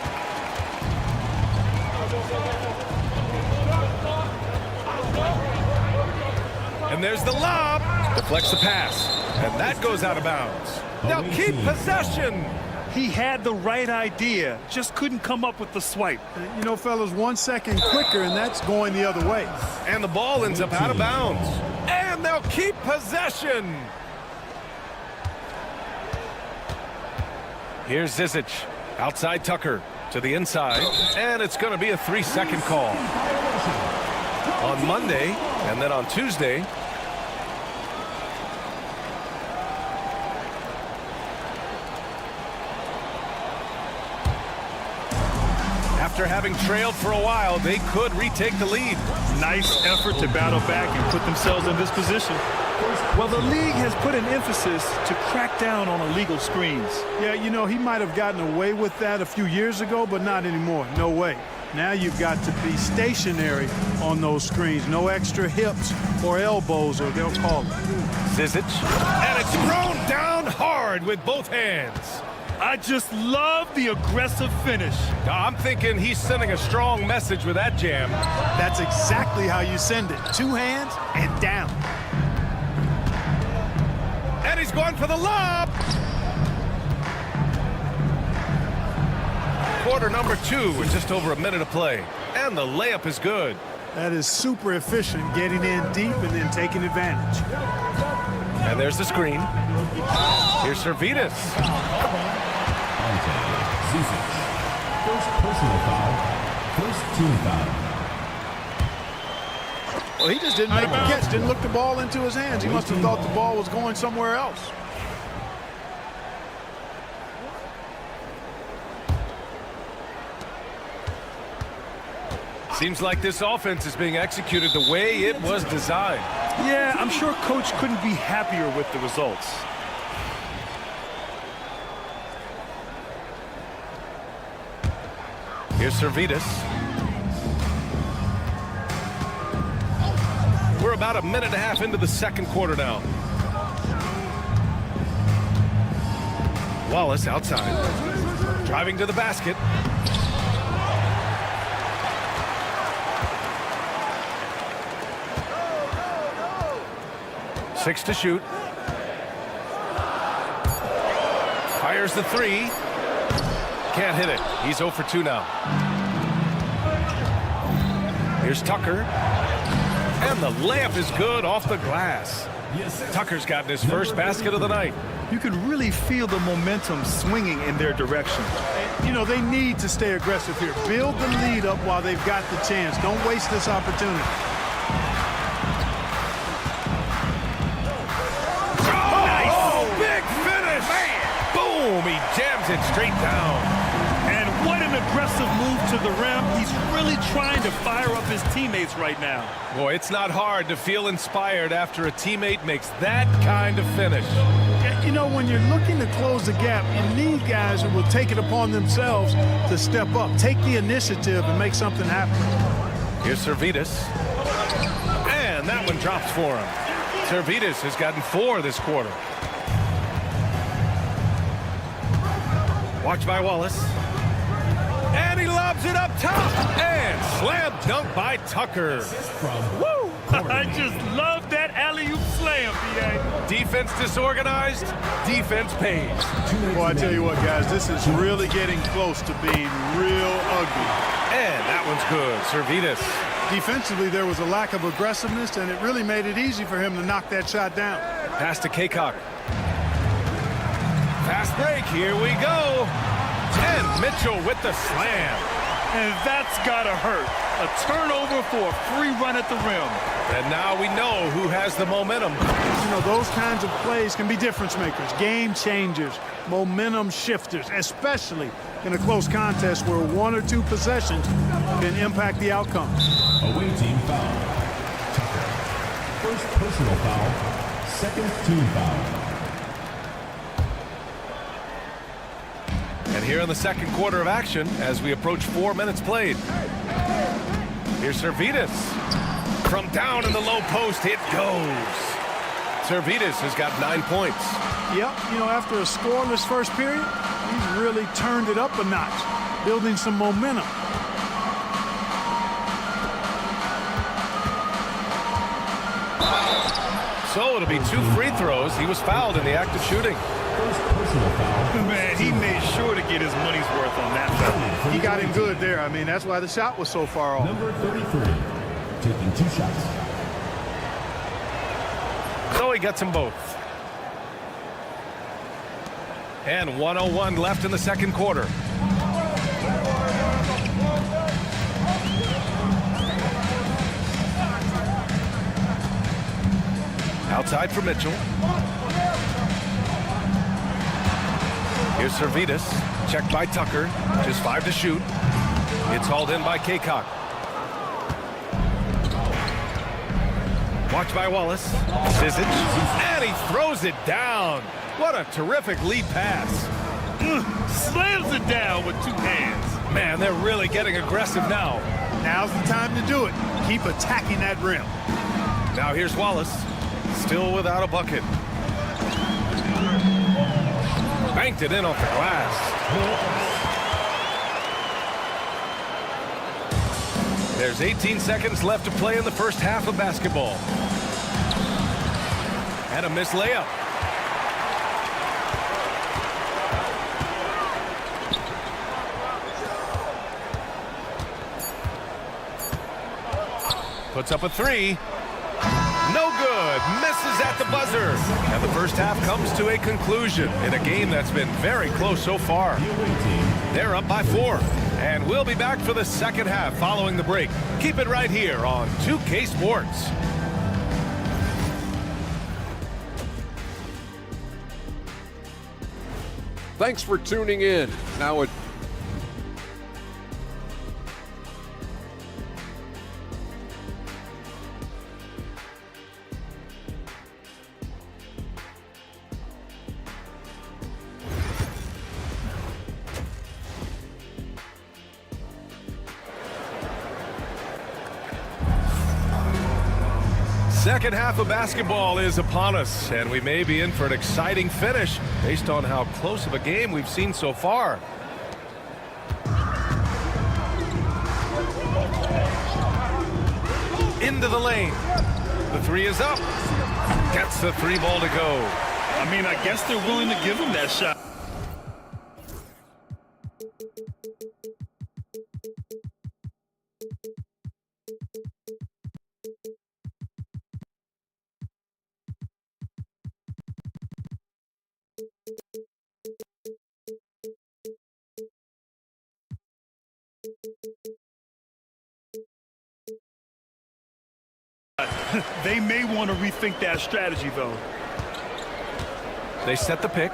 And there's the lob. Deflects the pass. And that goes out of bounds. Now keep possession. He had the right idea, just couldn't come up with the swipe. You know, fellas, 1 second quicker, and that's going the other way. And the ball ends up out of bounds. And they'll keep possession. Here's Zizic. Outside Tucker to the inside. And it's going to be a 3-second call. On Monday and then on Tuesday. After having trailed for a while, they could retake the lead. Nice effort to battle back and put themselves in this position. Well, the league has put an emphasis to crack down on illegal screens. Yeah, you know, he might have gotten away with that a few years ago, but not anymore. No way. Now you've got to be stationary on those screens. No extra hips or elbows, or they'll call it. Zizic. And it's thrown down hard with both hands. I just love the aggressive finish. I'm thinking he's sending a strong message with that jam. That's exactly how you send it. 2 hands and down. And he's going for the lob. Quarter number 2 with just over a minute of play. And the layup is good. That is super efficient, getting in deep and then taking advantage. And there's the screen. Here's Servetus. First personal foul. First team foul. Well, he just didn't make the catch, didn't look the ball into his hands. He must have thought the ball was going somewhere else. Seems like this offense is being executed the way it was designed. Yeah, I'm sure Coach couldn't be happier with the results. Here's Servetus. We're about a minute and a half into the second quarter now. Wallace outside. Driving to the basket. Six to shoot. Fires the 3. Can't hit it. He's 0 for 2 now. Here's Tucker. And the layup is good off the glass. Tucker's gotten his first basket of the night. You can really feel the momentum swinging in their direction. You know, they need to stay aggressive here. Build the lead up while they've got the chance. Don't waste this opportunity. Big finish! Man. Boom! He jams it straight down. And what an an aggressive move to the rim. He's really trying to fire up his teammates right now. Boy, it's not hard to feel inspired after a teammate makes that kind of finish. You know, when you're looking to close the gap, you need guys who will take it upon themselves to step up, take the initiative, and make something happen. Here's Servetus. And that one drops for him. Servetus has gotten 4 this quarter. Watch by Wallace. And he lobs it up top. And slam dunk by Tucker. Woo! I just love that alley-oop slam, B.A. Defense disorganized, defense pays. Well, I tell you what, guys, this is really getting close to being real ugly. And that one's good. Servetus. Defensively, there was a lack of aggressiveness, and it really made it easy for him to knock that shot down. Pass to Kaycock. Fast break, here we go. And Mitchell with the slam. And that's gotta hurt. A turnover for a free run at the rim. And now we know who has the momentum. You know, those kinds of plays can be difference makers, game changers, momentum shifters, especially in a close contest where 1 or 2 possessions can impact the outcome. Away team foul. Tucker. First personal foul. Second team foul. And here in the second quarter of action as we approach 4 minutes played. Here's Servetus. From down in the low post, it goes. Servetus has got 9 points. Yep, you know, after a scoreless first period, he's really turned it up a notch, building some momentum. So it'll be 2 free throws. He was fouled in the act of shooting. Man, he made sure to get his money's worth on that foul. He got in good there. I mean, that's why the shot was so far off. Number 33, taking 2 shots. So he gets them both. And 1:01 left in the second quarter. Outside for Mitchell. Here's Servetus. Checked by Tucker. Just 5 to shoot. It's hauled in by Kaycock. Watch by Wallace. Zizic. And he throws it down. What a terrific lead pass. Slams it down with 2 hands. Man, they're really getting aggressive now. Now's the time to do it. Keep attacking that rim. Now here's Wallace. Still without a bucket. Banked it in off the glass. There's 18 seconds left to play in the first half of basketball. And a missed layup. Puts up a 3. No good. Misses at the buzzer. And the first half comes to a conclusion in a game that's been very close so far. They're up by 4. And we'll be back for the second half following the break. Keep it right here on 2K Sports. Thanks for tuning in. Now it Second half of basketball is upon us, and we may be in for an exciting finish based on how close of a game we've seen so far. Into the lane. The 3 is up. Gets the 3 ball to go. I mean, I guess they're willing to give him that shot. They may want to rethink that strategy, though. They set the pick.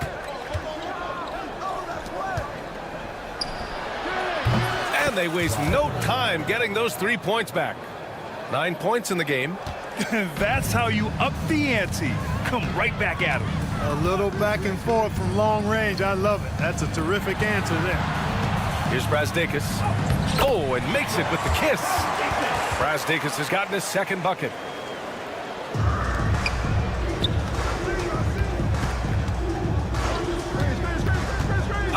and they waste no time getting those 3 points back. 9 points in the game. That's how you up the ante. Come right back at him. A little back and forth from long range. I love it. That's a terrific answer there. Here's Brazdeikis. Oh, and makes it with the kiss. Brazdeikis has gotten his second bucket.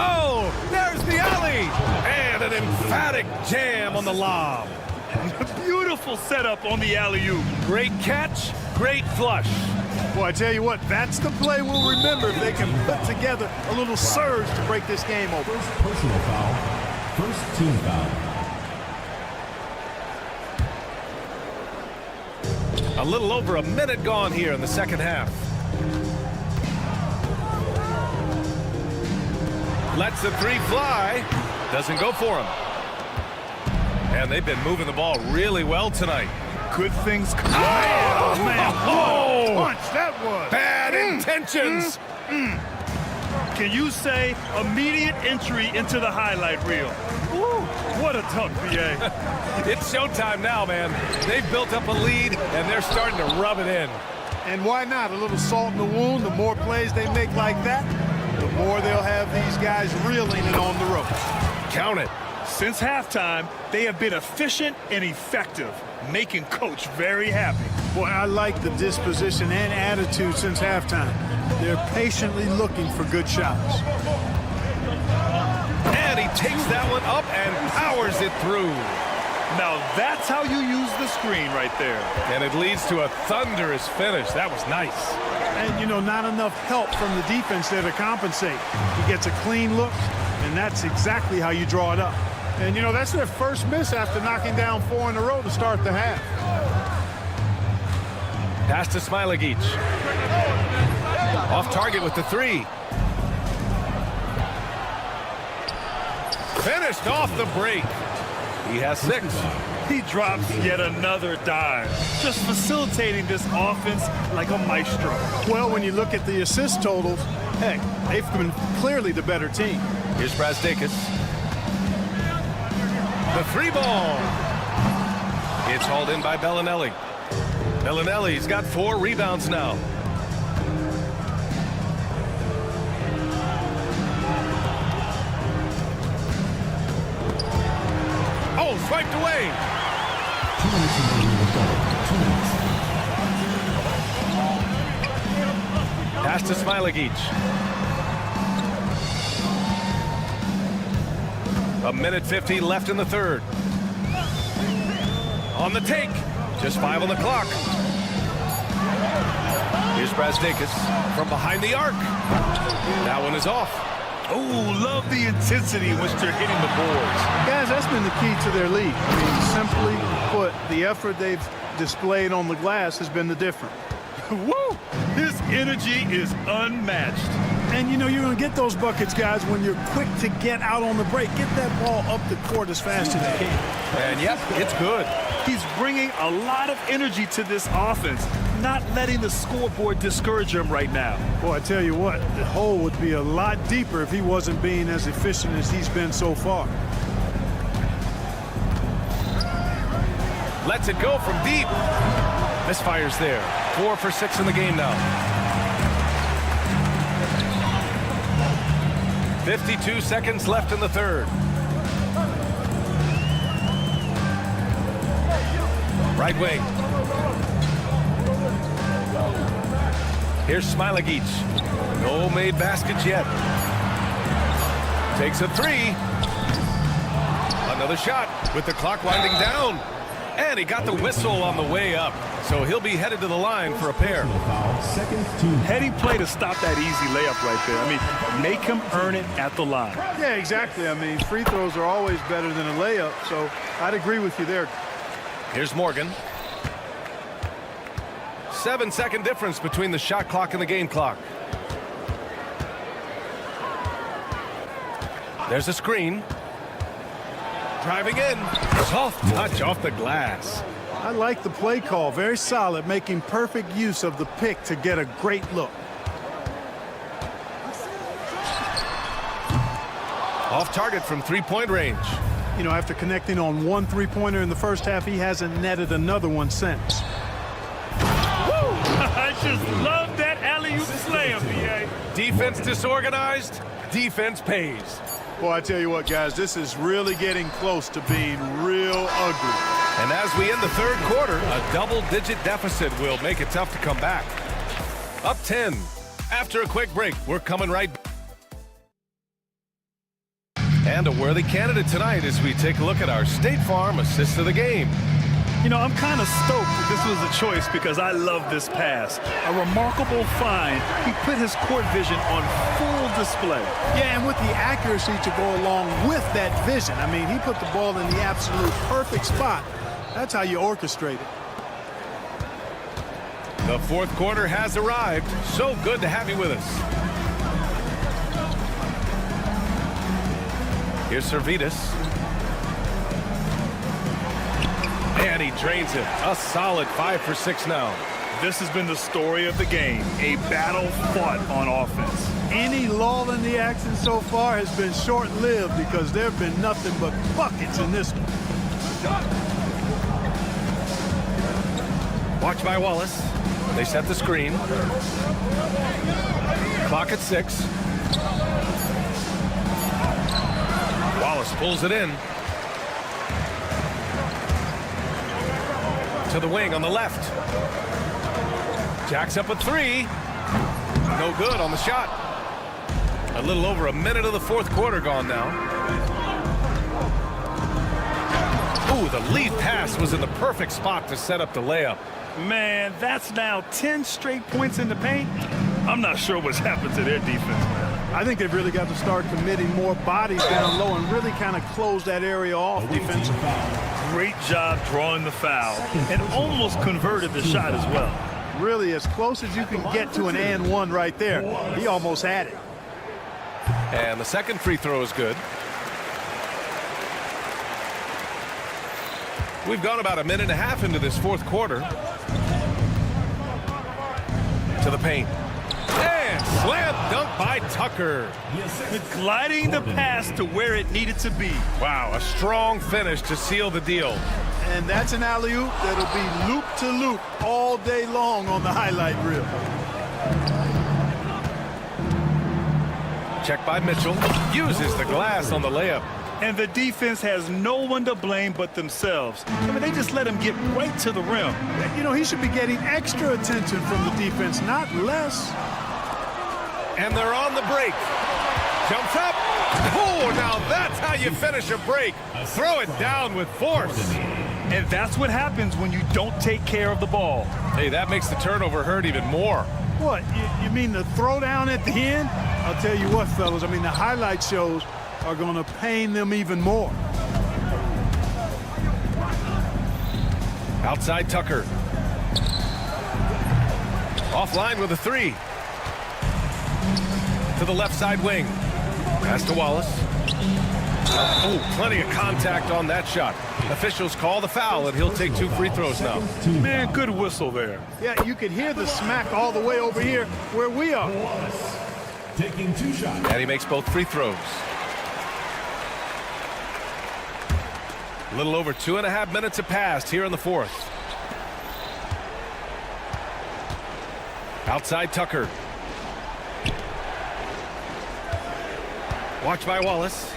Oh, there's the alley. And an emphatic jam on the lob. Beautiful setup on the alley-oop. Great catch, great flush. Boy, I tell you what, that's the play we'll remember if they can put together a little surge to break this game over. First personal foul. First team foul. A little over a minute gone here in the second half. Lets the three fly. Doesn't go for him. And they've been moving the ball really well tonight. Good things come. Oh, man. Oh, Punch, that was. bad intentions. Can you say immediate entry into the highlight reel? Woo, what a dunk, BA. It's showtime now, man. They've built up a lead, and they're starting to rub it in. And why not? A little salt in the wound. The more plays they make like that, the more they'll have these guys reeling and on the ropes. Count it. Since halftime, they have been efficient and effective, making Coach very happy. Boy, I like the disposition and attitude since halftime. They're patiently looking for good shots. And he takes that one up and powers it through. Now that's how you use the screen right there. And it leads to a thunderous finish. That was nice. And, you know, not enough help from the defense there to compensate. He gets a clean look, and that's exactly how you draw it up. And, you know, that's their first miss after knocking down 4 in a row to start the half. Pass to Smilagic. Off target with the three. Finished off the break. He has 6. He drops yet another dime, just facilitating this offense like a maestro. Well, when you look at the assist totals, heck, they've been clearly the better team. Here's Brazdeikis. The three ball. It's hauled in by Bellinelli. Bellinelli's got 4 rebounds now. Oh, swiped away. Pass to Smilagic. A minute 50 left in the third. On the take. Just 5 on the clock. Here's Brazdeikis from behind the arc. That one is off. Oh, love the intensity in which they're hitting the boards. Guys, that's been the key to their lead. I mean, simply put, the effort they've displayed on the glass has been the difference. Woo! His energy is unmatched. And, you know, you're going to get those buckets, guys, when you're quick to get out on the break. Get that ball up the court as fast as you can. And, yep, it's good. He's bringing a lot of energy to this offense, not letting the scoreboard discourage him right now. Boy, I tell you what, the hole would be a lot deeper if he wasn't being as efficient as he's been so far. Lets it go from deep. Misfires there. 4 for 6 in the game now. 52 seconds left in the third. Right wing. Here's Smilagic. No made baskets yet. Takes a 3. Another shot with the clock winding down. And he got the whistle on the way up. So he'll be headed to the line for a pair. Heady play to stop that easy layup right there. I mean, make him earn it at the line. Yeah, exactly. I mean, free throws are always better than a layup, so I'd agree with you there. Here's Morgan. 7-second difference between the shot clock and the game clock. There's a screen. Driving in. Soft touch off the glass. I like the play call. Very solid, making perfect use of the pick to get a great look. Off target from 3-point range. You know, after connecting on one three-pointer in the first half, he hasn't netted another one since. I just love that alley-oop slam, B.A. Defense disorganized, defense pays. Well, I tell you what, guys, this is really getting close to being real ugly. And as we end the third quarter, a double-digit deficit will make it tough to come back. Up 10. After a quick break, we're coming right back. And a worthy candidate tonight as we take a look at our State Farm assist of the game. You know, I'm kind of stoked that this was a choice because I love this pass. A remarkable find. He put his court vision on full display. Yeah, and with the accuracy to go along with that vision. I mean, he put the ball in the absolute perfect spot. That's how you orchestrate it. The fourth quarter has arrived. So good to have you with us. Here's Servetus. And he drains it. A solid 5 for 6 now. This has been the story of the game. A battle fought on offense. Any lull in the action so far has been short-lived because there have been nothing but buckets in this one. Watch by Wallace. They set the screen. Clock at 6. Wallace pulls it in. To the wing on the left. Jacks up a 3. No good on the shot. A little over a minute of the fourth quarter gone now. Ooh, the lead pass was in the perfect spot to set up the layup. Man, that's now 10 straight points in the paint. I'm not sure what's happened to their defense, man. I think they've really got to start committing more bodies down low and really kind of close that area off defensively. Great job drawing the foul and almost converted the shot as well. Really, as close as you can get to an and one right there. He almost had it. And the second free throw is good. We've gone about a minute and a half into this fourth quarter. To the paint. And slam dunk by Tucker. Gliding the pass to where it needed to be. Wow, a strong finish to seal the deal. And that's an alley-oop that'll be loop-to-loop all day long on the highlight reel. Check by Mitchell. Uses the glass on the layup. And the defense has no one to blame but themselves. I mean, they just let him get right to the rim. You know, he should be getting extra attention from the defense, not less. And they're on the break. Jumps up. Oh, now that's how you finish a break. Throw it down with force. And that's what happens when you don't take care of the ball. Hey, that makes the turnover hurt even more. What, you mean the throwdown at the end? I'll tell you what, fellas, I mean, the highlight shows are going to pain them even more. Outside Tucker. Offline with a 3. To the left side wing. Pass to Wallace. Oh, plenty of contact on that shot. Officials call the foul, and he'll take 2 free throws now. Man, good whistle there. Yeah, you could hear the smack all the way over here where we are. Taking 2 shots. And he makes both free throws. A little over 2.5 minutes have passed here in the fourth. Outside Tucker. Watch by Wallace.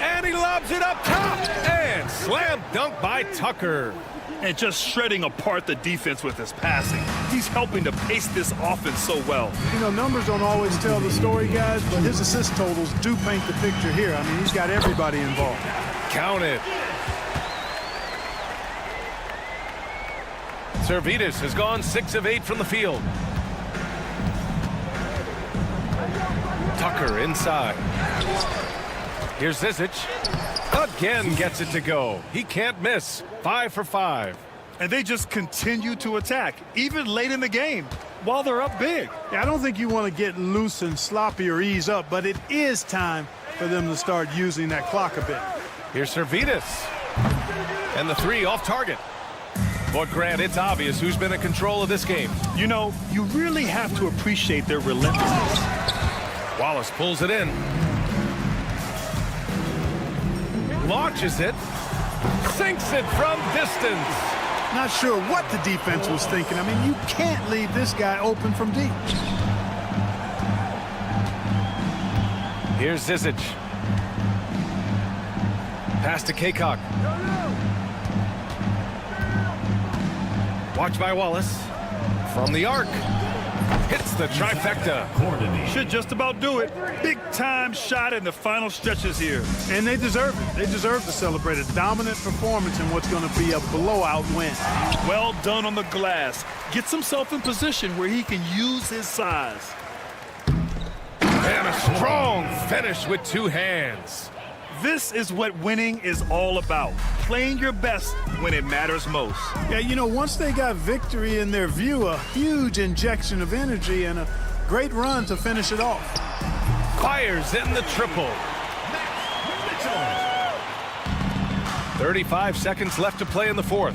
And he lobs it up top. And slam dunk by Tucker. And just shredding apart the defense with his passing. He's helping to pace this offense so well. You know, numbers don't always tell the story, guys, but his assist totals do paint the picture here. I mean, he's got everybody involved. Count it. Servetus has gone 6 of 8 from the field. Tucker inside. Here's Zizic. Again gets it to go. He can't miss. 5 for 5. And they just continue to attack, even late in the game, while they're up big. Yeah, I don't think you want to get loose and sloppy or ease up, but it is time for them to start using that clock a bit. Here's Servetus. And the 3 off target. But Grant, it's obvious who's been in control of this game. You know, you really have to appreciate their relentlessness. Wallace pulls it in. Launches it. Sinks it from distance. Not sure what the defense was thinking. I mean, you can't leave this guy open from deep. Here's Zizic. Pass to Kaycock. Watch by Wallace. From the arc. Hits the trifecta. Should just about do it. Big time shot in the final stretches here. And they deserve it. They deserve to celebrate a dominant performance in what's going to be a blowout win. Well done on the glass. Gets himself in position where he can use his size. And a strong finish with two hands. This is what winning is all about. Playing your best when it matters most. Yeah, you know, once they got victory in their view, a huge injection of energy and a great run to finish it off. Fires in the triple. 35 seconds left to play in the fourth.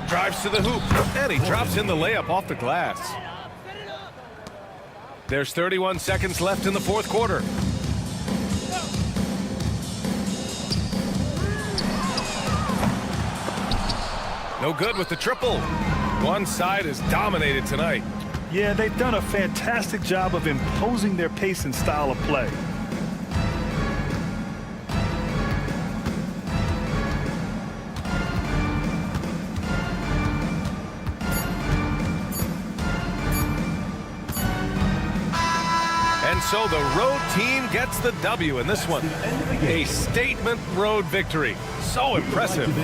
Drives to the hoop, and he drops in the layup off the glass. There's 31 seconds left in the fourth quarter. No good with the triple. One side is dominated tonight. Yeah, they've done a fantastic job of imposing their pace and style of play. And so the road team gets the W in this one. A statement road victory. So impressive.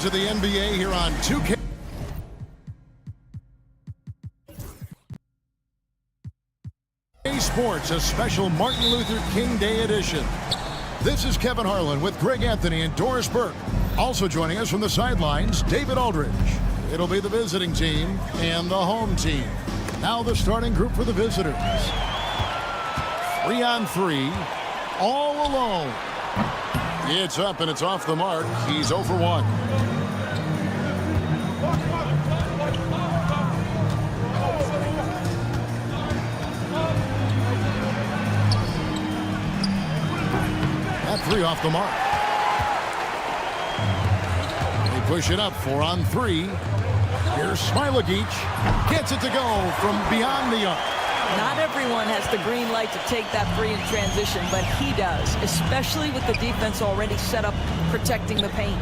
into the NBA here on 2K. Sports, a special Martin Luther King Day edition. This is Kevin Harlan with Greg Anthony and Doris Burke. Also joining us from the sidelines, David Aldridge. It'll be the visiting team and the home team. Now the starting group for the visitors. 3-on-3, all alone. It's up and it's off the mark. He's 0 for 1. That 3 off the mark. They push it up 4-on-3. Here's Smilagic. Gets it to go from beyond the arc. Not everyone has the green light to take that 3 in transition, but he does, especially with the defense already set up protecting the paint.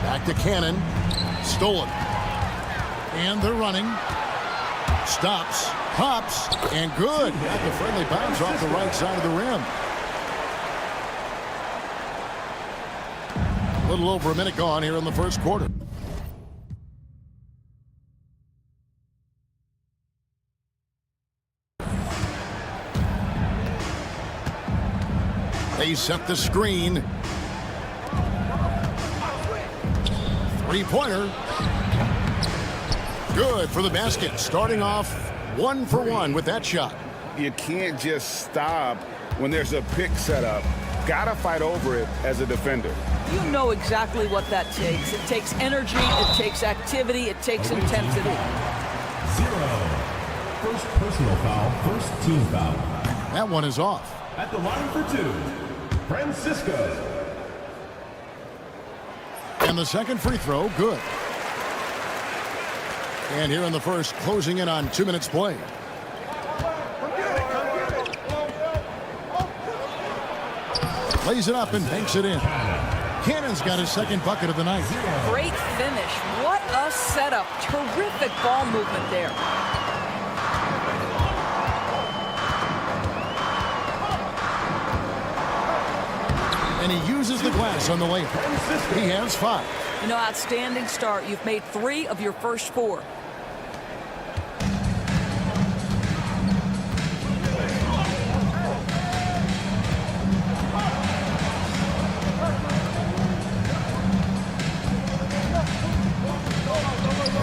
Back to Cannon. Stolen. And they're running. Stops. Pops. And good. Got the friendly bounce off the right side of the rim. A little over a minute gone here in the first quarter. They set the screen. Three-pointer. Good for the basket. Starting off 1 for 1 with that shot. You can't just stop when there's a pick set up. Gotta fight over it as a defender. You know exactly what that takes. It takes energy, it takes activity, it takes intensity. 0. First personal foul, first team foul. That one is off. At the line for 2, Francisco. And the second free throw, good. And here in the first, closing in on 2 minutes play. Lays it up and banks it in. Cannon's got his second bucket of the night. Great finish. What a setup. Terrific ball movement there. And he uses the glass on the layup. He has 5. You know, outstanding start. You've made 3 of your first 4.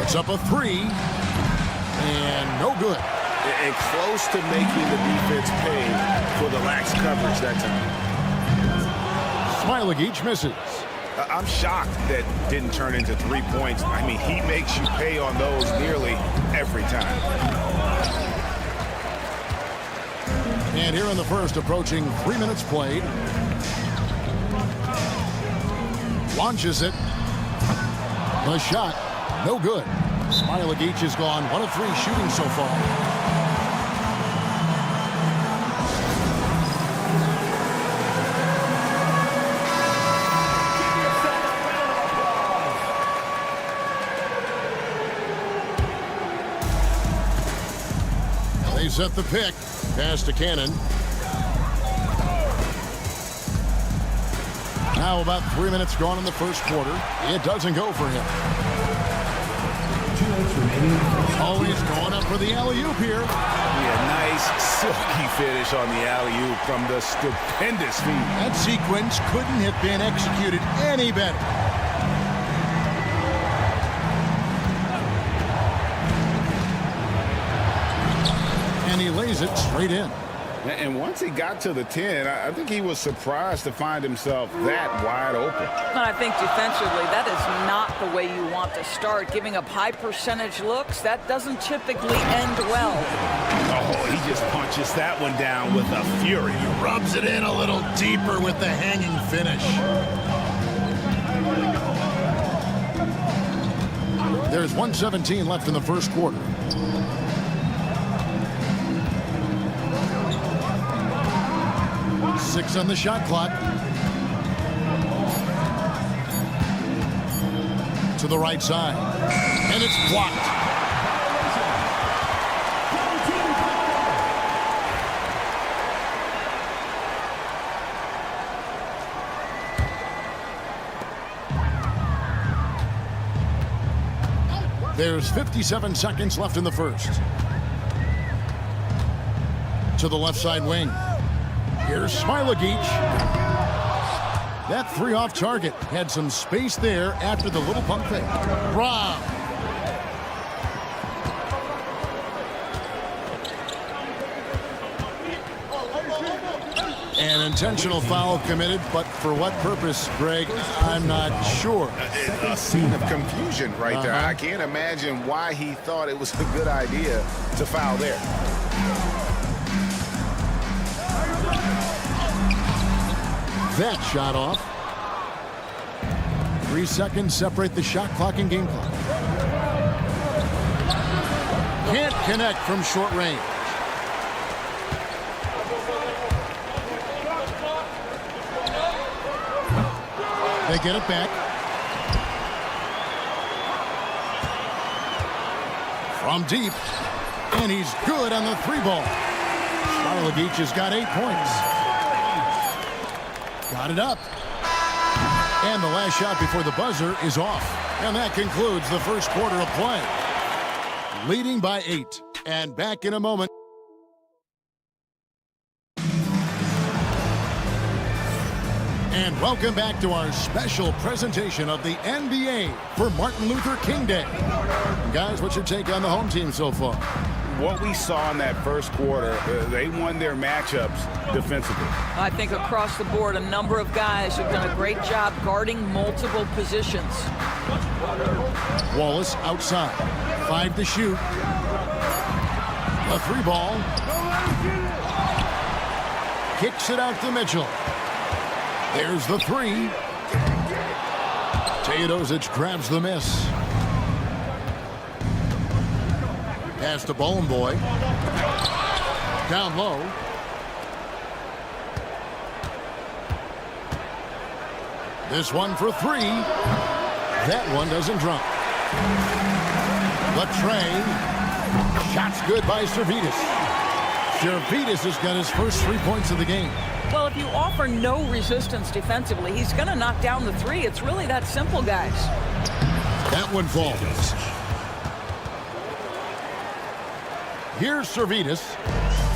It's up a 3. And no good. And close to making the defense pay for the lax coverage that time. Smilagic misses. I'm shocked that didn't turn into 3 points. I mean, he makes you pay on those nearly every time. And here in the first, approaching 3 minutes played. Launches it. The shot, no good. Smilagic has gone 1 of 3 shooting so far. They set the pick. Pass to Cannon. Now about 3 minutes gone in the first quarter. It doesn't go for him. 2 minutes remaining. Always going up for the alley-oop here. Yeah, nice silky finish on the alley-oop from the stupendous feed. That sequence couldn't have been executed any better. And he lays it straight in. And once he got to the 10, I think he was surprised to find himself that wide open. And I think defensively, that is not the way you want to start. Giving up high percentage looks, that doesn't typically end well. Oh, he just punches that one down with a fury. He rubs it in a little deeper with the hanging finish. There's 1:17 left in the first quarter. Six on the shot clock. To the right side. And it's blocked. There's 57 seconds left in the first. To the left side wing. Here's Smilagic. That three off target. Had some space there after the little pump fake. Rob. An intentional foul committed, but for what purpose, Greg, I'm not sure. A scene of confusion right there. I can't imagine why he thought it was a good idea to foul there. That shot off. 3 seconds separate the shot clock and game clock. Can't connect from short range. They get it back. From deep. And he's good on the three ball. Skarn has got 8 points. Got it up. And the last shot before the buzzer is off. And that concludes the first quarter of play. Leading by 8. And back in a moment. And welcome back to our special presentation of the NBA for Martin Luther King Day. Guys, what's your take on the home team so far? What we saw in that first quarter, they won their matchups defensively. I think across the board, a number of guys have done a great job guarding multiple positions. Wallace outside. 5 to shoot. A three ball. Kicks it out to Mitchell. There's the three. Teodosic grabs the miss. Pass to Boy. Down low. This one for 3. That one doesn't drop. Latrey. Shot's good by Servetus. Servetus has got his first 3 points of the game. Well, if you offer no resistance defensively, he's going to knock down the 3. It's really that simple, guys. That one falls. Here's Servetus.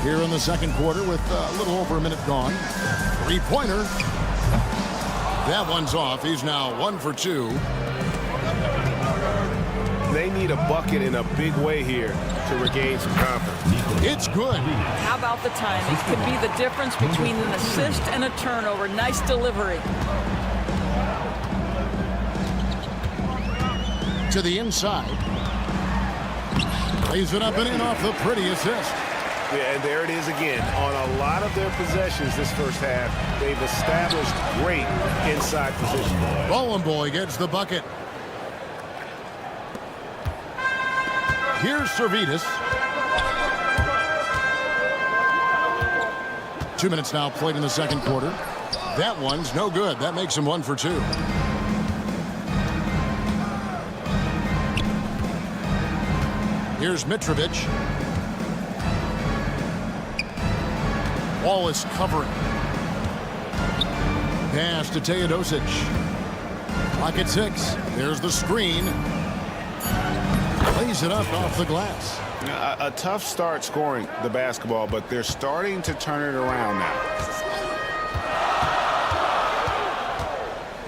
Here in the second quarter with a little over a minute gone. 3-pointer. That one's off. He's now 1 for 2. They need a bucket in a big way here to regain some confidence. It's good. How about the timing? Could be the difference between an assist and a turnover. Nice delivery. To the inside. Lays it up and in off the pretty assist. Yeah, and there it is again. On a lot of their possessions this first half, they've established great inside position. Boy gets the bucket. Here's Servetus. 2 minutes now played in the second quarter. That one's no good. That makes him 1 for 2. Here's Mitrovic. Wallace covering. Pass to Teodosic. Clock at 6. There's the screen. Lays it up off the glass. A tough start scoring the basketball, but they're starting to turn it around now.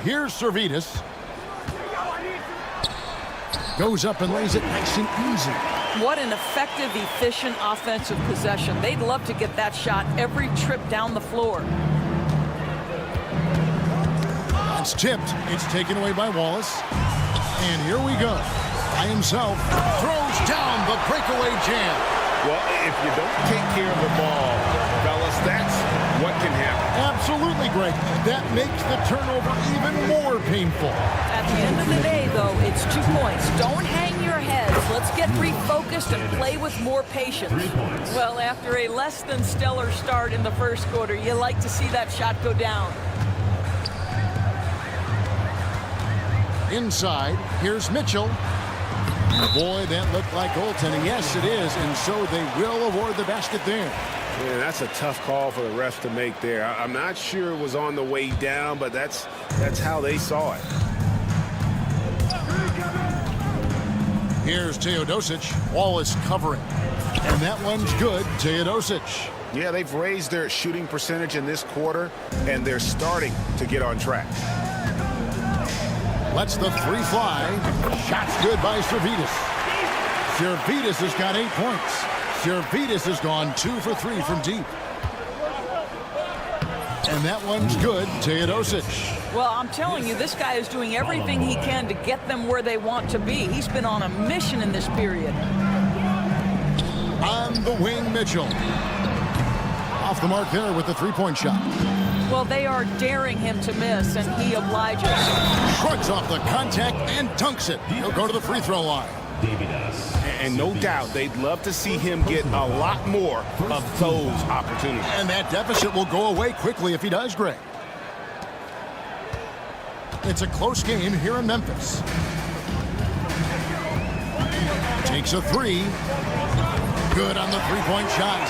Here's Servetus. Goes up and lays it nice and easy. What an effective, efficient offensive possession. They'd love to get that shot every trip down the floor. It's tipped. It's taken away by Wallace. And here we go. By himself, throws down the breakaway jam. Well, if you don't take care of the ball, fellas, that's what can happen. Absolutely, Greg. That makes the turnover even more painful. At the end of the day, though, it's 2 points. Don't hang your heads. Let's get refocused and play with more patience. Well, after a less than stellar start in the first quarter, you like to see that shot go down. Inside, here's Mitchell. Boy, that looked like goaltending. Yes, it is, and so they will award the basket there. Yeah, that's a tough call for the refs to make there. I'm not sure it was on the way down, but that's how they saw it. Here's Teodosic. Wall is covering. And that one's good. Teodosic. Yeah, they've raised their shooting percentage in this quarter, and they're starting to get on track. Lets the three fly. Shot's good by Servetus. Servetus has got 8 points. Servetus has gone 2 for 3 from deep. And that one's good. Teodosic. Well, I'm telling you, this guy is doing everything he can to get them where they want to be. He's been on a mission in this period. On the wing, Mitchell. Off the mark there with the three-point shot. Well, they are daring him to miss, and he obliges. Shrugs off the contact and dunks it. He'll go to the free throw line. And no doubt they'd love to see him get a lot more of those opportunities. And that deficit will go away quickly if he does, Greg. It's a close game here in Memphis. Takes a three. Good on the three-point shot.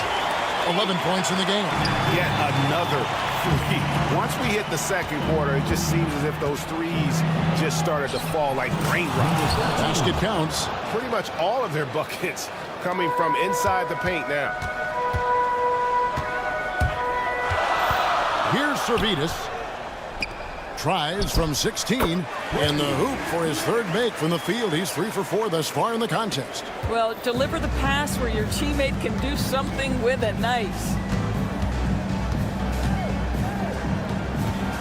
11 points in the game. Yet another three. Once we hit the second quarter, it just seems as if those threes just started to fall like raindrops. Basket counts. Pretty much all of their buckets coming from inside the paint now. Here's Servetus. Tries from 16. And the hoop for his third make from the field. He's 3 for 4 thus far in the contest. Well, deliver the pass where your teammate can do something with it. Nice.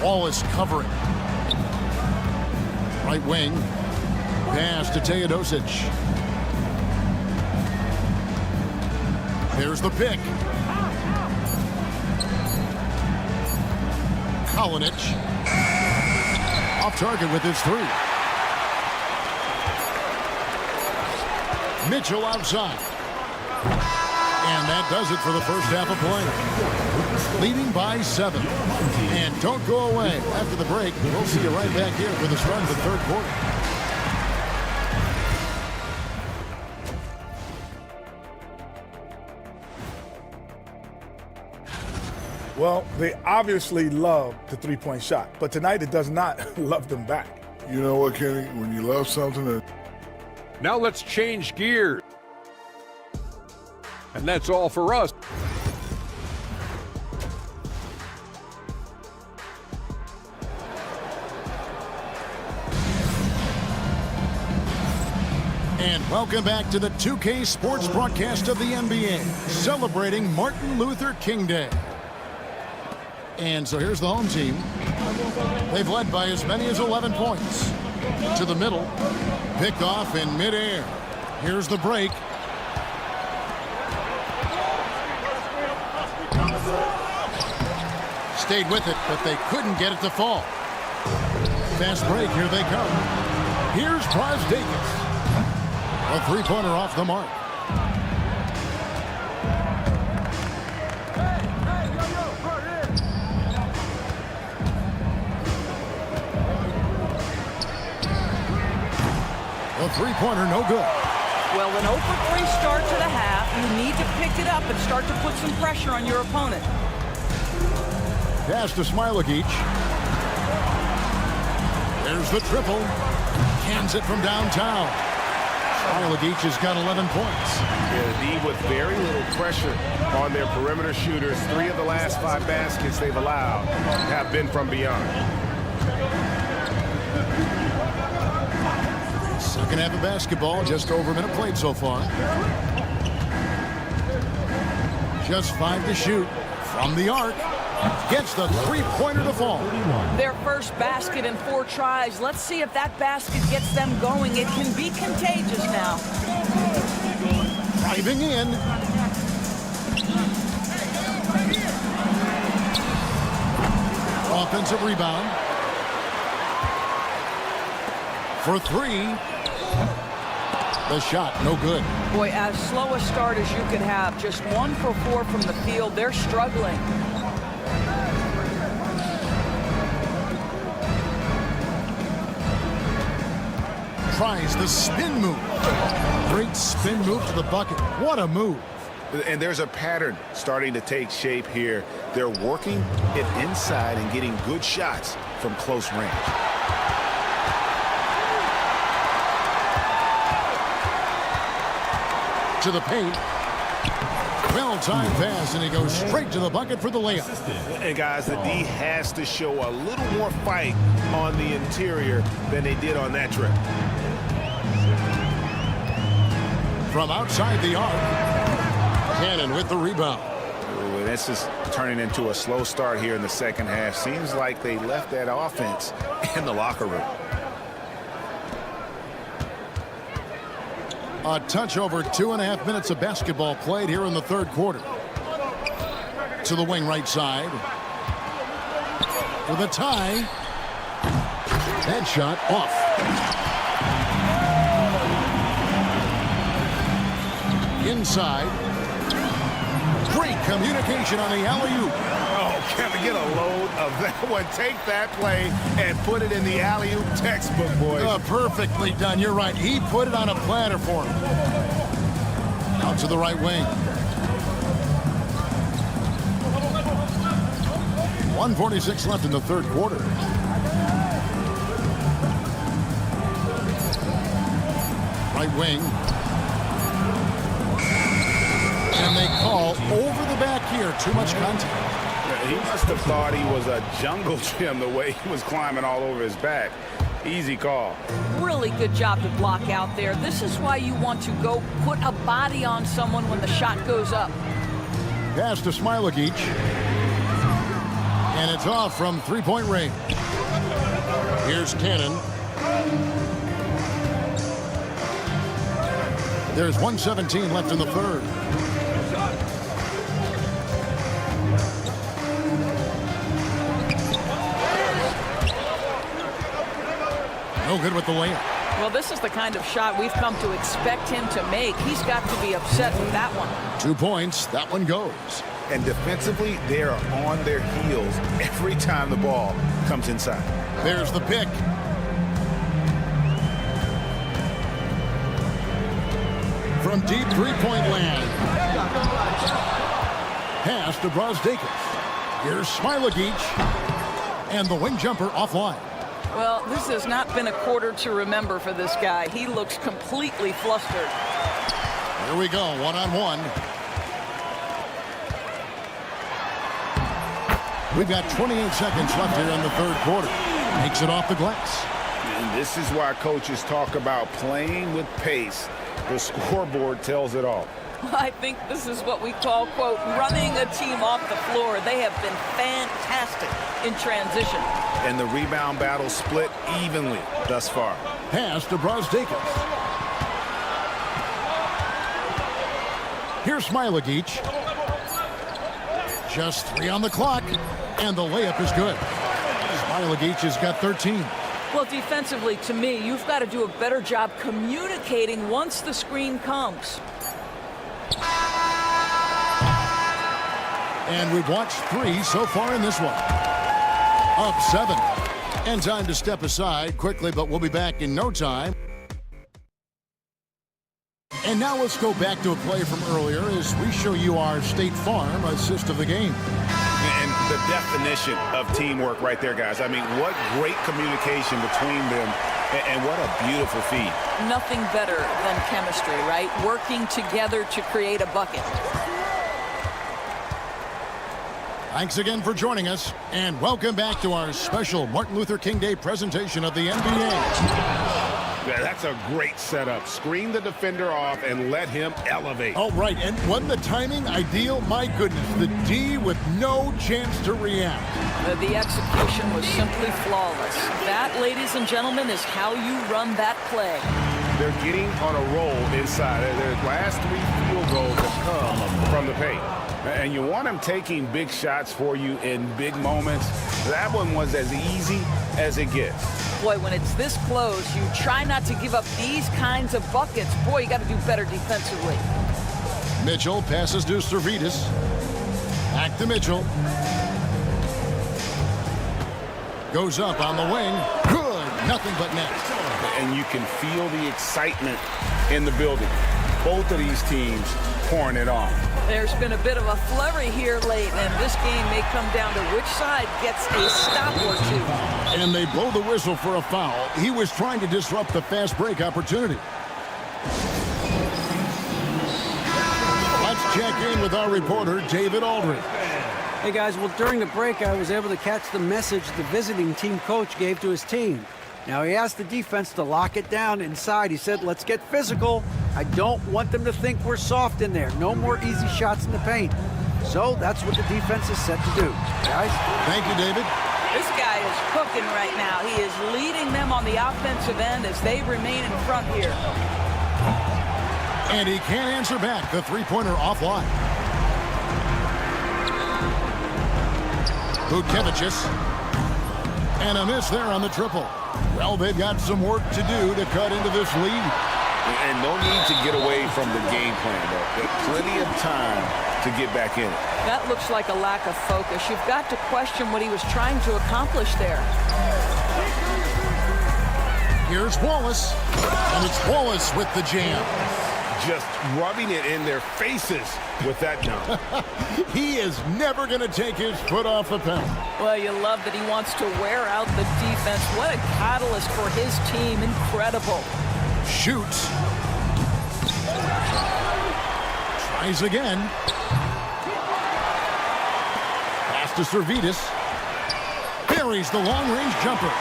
Wall is covering. Right wing. Pass to Teodosic. There's the pick. Kalinic. Off target with his three. Mitchell outside. And that does it for the first half of play. Leading by 7. And don't go away. After the break, we'll see you right back here for the start of the third quarter. Well, they obviously love the three-point shot, but tonight it does not love them back. You know what, Kenny? When you love something, Now let's change gears. And that's all for us. And welcome back to the 2K Sports broadcast of the NBA, celebrating Martin Luther King Day. And so here's the home team. They've led by as many as 11 points. To the middle. Picked off in midair. Here's the break. Stayed with it, but they couldn't get it to fall. Fast break, here they come. Here's Davis. A three-pointer off the mark. A three-pointer, no good. Well, an 0 for 3 start to the half. You need to pick it up and start to put some pressure on your opponent. Pass to Smilagic. There's the triple. Cans it from downtown. Smilagic has got 11 points. Yeah, with very little pressure on their perimeter shooters. 3 of the last 5 baskets they've allowed have been from beyond. Second half of basketball, just over a minute played so far. Just 5 to shoot from the arc. Gets the three-pointer to fall. Their first basket in 4 tries. Let's see if that basket gets them going. It can be contagious now. Driving in. Offensive rebound. For 3. The shot, no good. Boy, as slow a start as you could have. Just 1 for 4 from the field. They're struggling. Tries the spin move. Great spin move to the bucket. What a move. And there's a pattern starting to take shape here. They're working it inside and getting good shots from close range. To the paint. Well-timed pass, and he goes straight to the bucket for the layup. And guys, the D has to show a little more fight on the interior than they did on that trip. From outside the arc, Cannon with the rebound. Ooh, this is turning into a slow start here in the second half. Seems like they left that offense in the locker room. A touch over 2.5 minutes of basketball played here in the third quarter. To the wing right side. For the tie. That shot off. Inside. Great communication on the alley-oop. Oh, can I get a load of that one? Take that play and put it in the alley-oop textbook, boys. Perfectly done. You're right. He put it on a platter for him. Out to the right wing. 1:46 left in the third quarter. Right wing. And they call over the back here. Too much contact. He must have thought he was a jungle gym the way he was climbing all over his back. Easy call. Really good job to block out there. This is why you want to go put a body on someone when the shot goes up. Pass to Smilagic. And it's off from three-point range. Here's Cannon. There's 1:17 left in the third. No good with the layup. Well, this is the kind of shot we've come to expect him to make. He's got to be upset with that one. 2 points. That one goes. And defensively, they are on their heels every time the ball comes inside. There's the pick. From deep three-point land. Pass to Brazdeikis. Here's Smilagic. And the wing jumper offline. Well, this has not been a quarter to remember for this guy. He looks completely flustered. Here we go, one-on-one. We've got 28 seconds left here in the third quarter. Makes it off the glass. And this is why coaches talk about playing with pace. The scoreboard tells it all. I think this is what we call, quote, running a team off the floor. They have been fantastic in transition. And the rebound battle split evenly thus far. Pass to Brazdeikis. Here's Smilagic. Just 3 on the clock. And the layup is good. Smilagic has got 13. Well, defensively, to me, you've got to do a better job communicating once the screen comes. And we've watched 3 so far in this one. Up 7. And time to step aside quickly, but we'll be back in no time. And now let's go back to a play from earlier as we show you our State Farm assist of the game. And the definition of teamwork right there, guys. I mean, what great communication between them, and what a beautiful feed. Nothing better than chemistry, right? Working together to create a bucket. Thanks again for joining us, and welcome back to our special Martin Luther King Day presentation of the NBA. Yeah, that's a great setup. Screen the defender off and let him elevate. Oh, right, and wasn't the timing ideal? My goodness, the D with no chance to react. The execution was simply flawless. That, ladies and gentlemen, is how you run that play. They're getting on a roll inside. Their last 3 field goals have come from the paint. And you want them taking big shots for you in big moments. That one was as easy as it gets. Boy, when it's this close, you try not to give up these kinds of buckets. Boy, you got to do better defensively. Mitchell passes to Servidis. Back to Mitchell. Goes up on the wing. Good. Nothing but net. And you can feel the excitement in the building. Both of these teams pouring it on. There's been a bit of a flurry here late, and this game may come down to which side gets a stop or 2. And they blow the whistle for a foul. He was trying to disrupt the fast break opportunity. check in with our reporter, David Aldridge. Hey guys, well during the break I was able to catch the message the visiting team coach gave to his team. Now he asked the defense to lock it down inside. He said, let's get physical. I don't want them to think we're soft in there. No more easy shots in the paint. So that's what the defense is set to do. Guys? Thank you, David. This guy is cooking right now. He is leading them on the offensive end as they remain in front here. And he can't answer back. The three-pointer offline. Vukevicius. And a miss there on the triple. Well, they've got some work to do to cut into this lead. And no need to get away from the game plan, though. There's plenty of time to get back in it. That looks like a lack of focus. You've got to question what he was trying to accomplish there. Here's Wallace. And it's Wallace with the jam. Just rubbing it in their faces with that dunk. He is never going to take his foot off the pedal. Well, you love that he wants to wear out the defense. What a catalyst for his team. Incredible. Shoots. Tries again. Pass to Servetus. Buries the long-range jumper.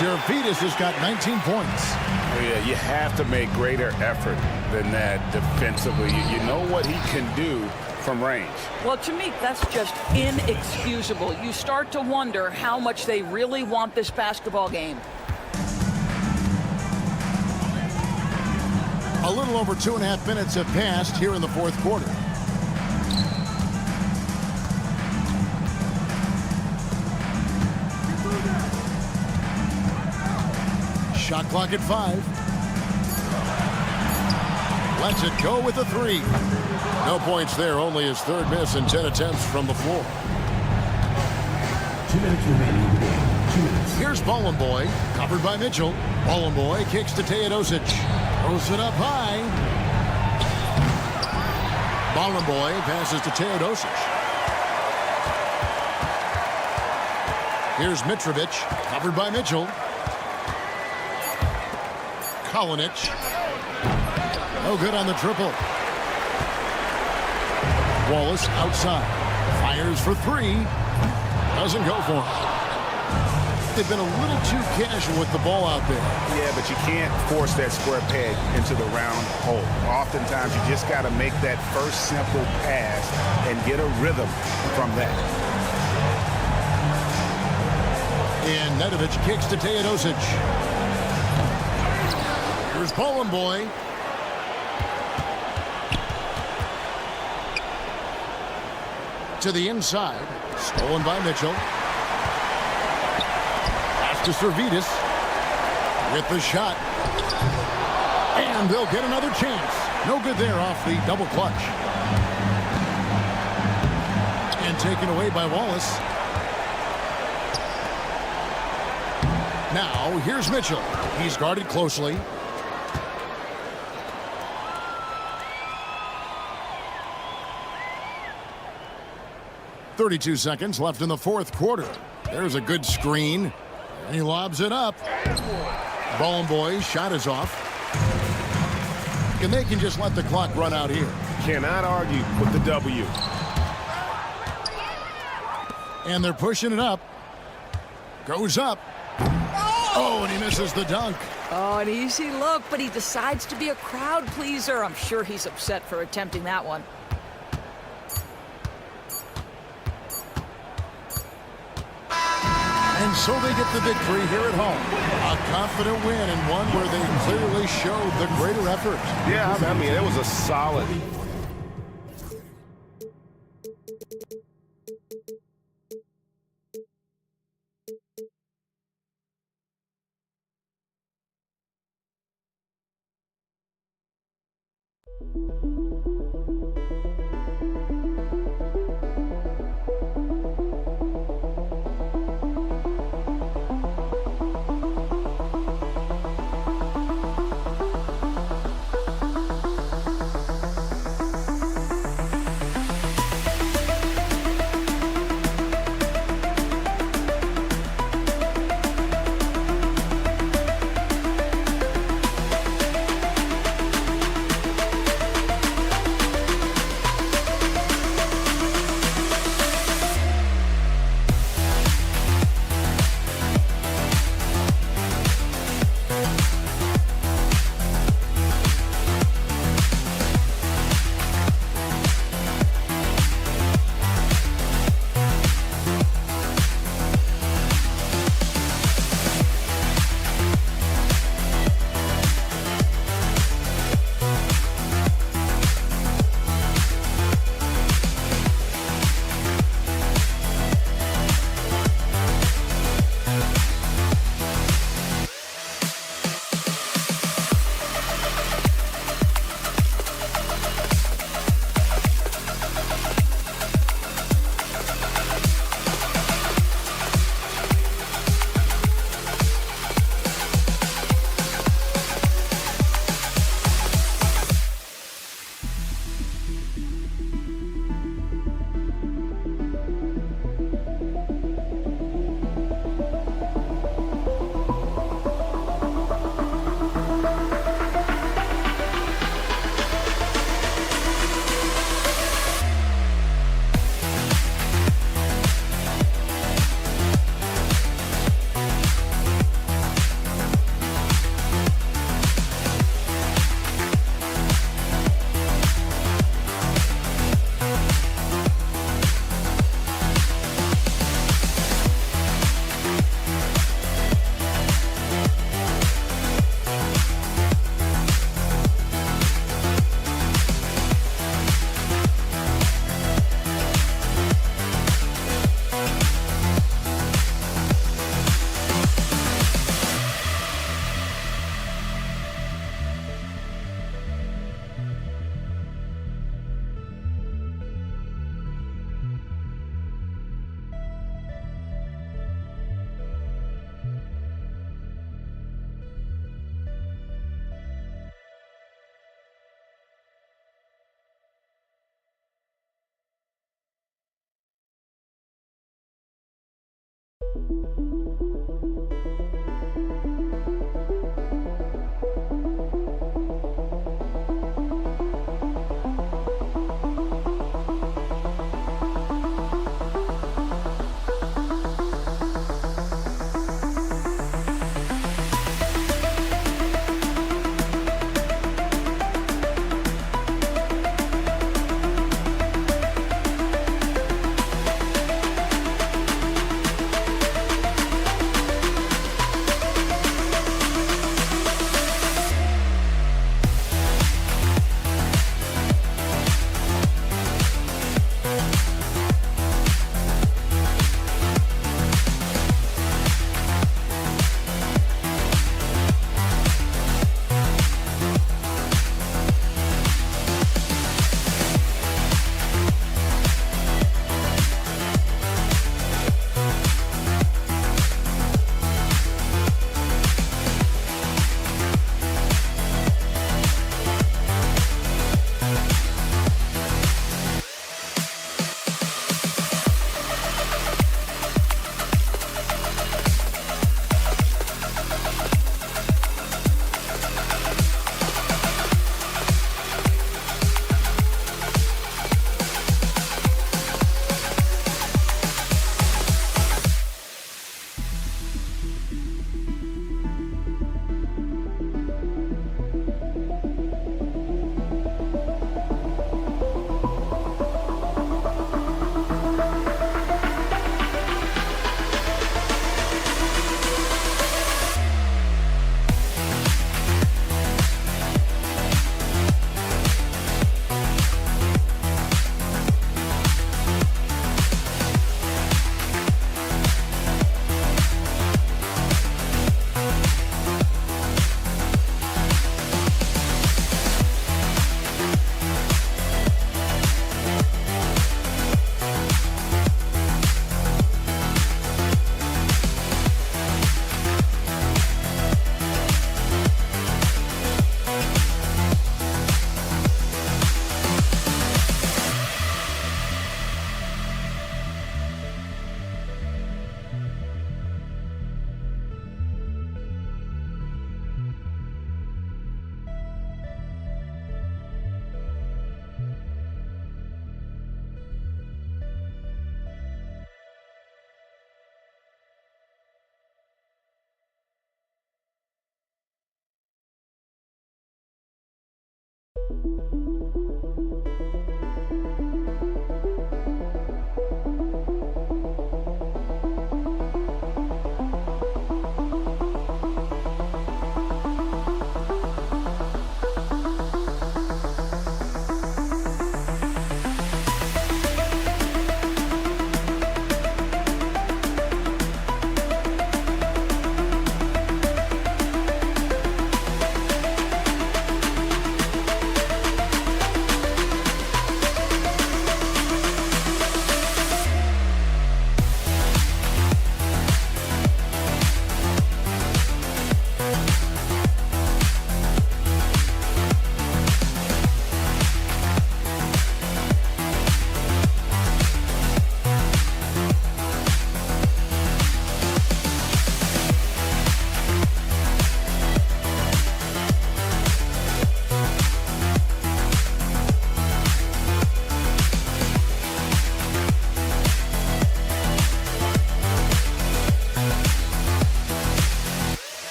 Servetus has got 19 points. Oh, yeah, you have to make greater effort than that defensively. You know what he can do from range. Well, to me, that's just inexcusable. You start to wonder how much they really want this basketball game. A little over 2.5 minutes have passed here in the fourth quarter. Shot clock at 5. Lets it go with a 3. No points there, only his third miss in 10 attempts from the floor. 2 minutes remaining in the game. 2 minutes. Here's Bolomboy, covered by Mitchell. Bolomboy kicks to Teodosic. Throws it up high. Bolomboy passes to Teodosic. Here's Mitrovic, covered by Mitchell. Kalinic. No good on the triple. Wallace outside. Fires for 3. Doesn't go for him. They've been a little too casual with the ball out there. Yeah, but you can't force that square peg into the round hole. Oftentimes, you just got to make that first simple pass and get a rhythm from that. And Nedovic kicks to Teodosic. Here's Bolomboy. To the inside. Stolen by Mitchell. Pass to Servetus. With the shot. And they'll get another chance. No good there off the double clutch. And taken away by Wallace. Now, here's Mitchell. He's guarded closely. .32 seconds left in the fourth quarter. There's a good screen. And he lobs it up. Bolomboy's shot is off. And they can just let the clock run out here. Cannot argue with the W. And they're pushing it up. Goes up. Oh, and he misses the dunk. Oh, an easy look, but he decides to be a crowd pleaser. I'm sure he's upset for attempting that one. And so they get the victory here at home. A confident win and one where they clearly showed the greater effort. Yeah, I mean, it was a solid.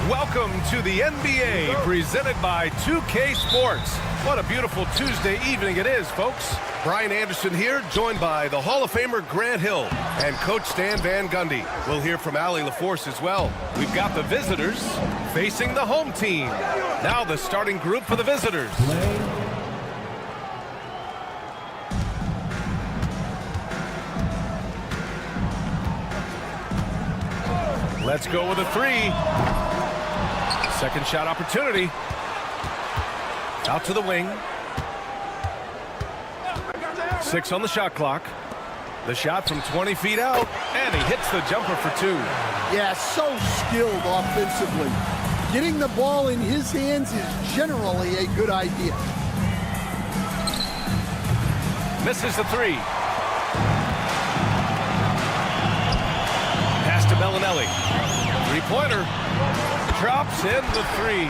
Welcome to the NBA, presented by 2K Sports. What a beautiful Tuesday evening it is, folks. Brian Anderson here, joined by the Hall of Famer Grant Hill and Coach Stan Van Gundy. We'll hear from Allie LaForce as well. We've got the visitors facing the home team. Now the starting group for the visitors. Let's go with a three. Second shot opportunity. Out to the wing. 6 on the shot clock. The shot from 20 feet out, and he hits the jumper for 2. Yeah, so skilled offensively. Getting the ball in his hands is generally a good idea. Misses the 3. Pass to Bellinelli. Three-pointer. Drops in the 3.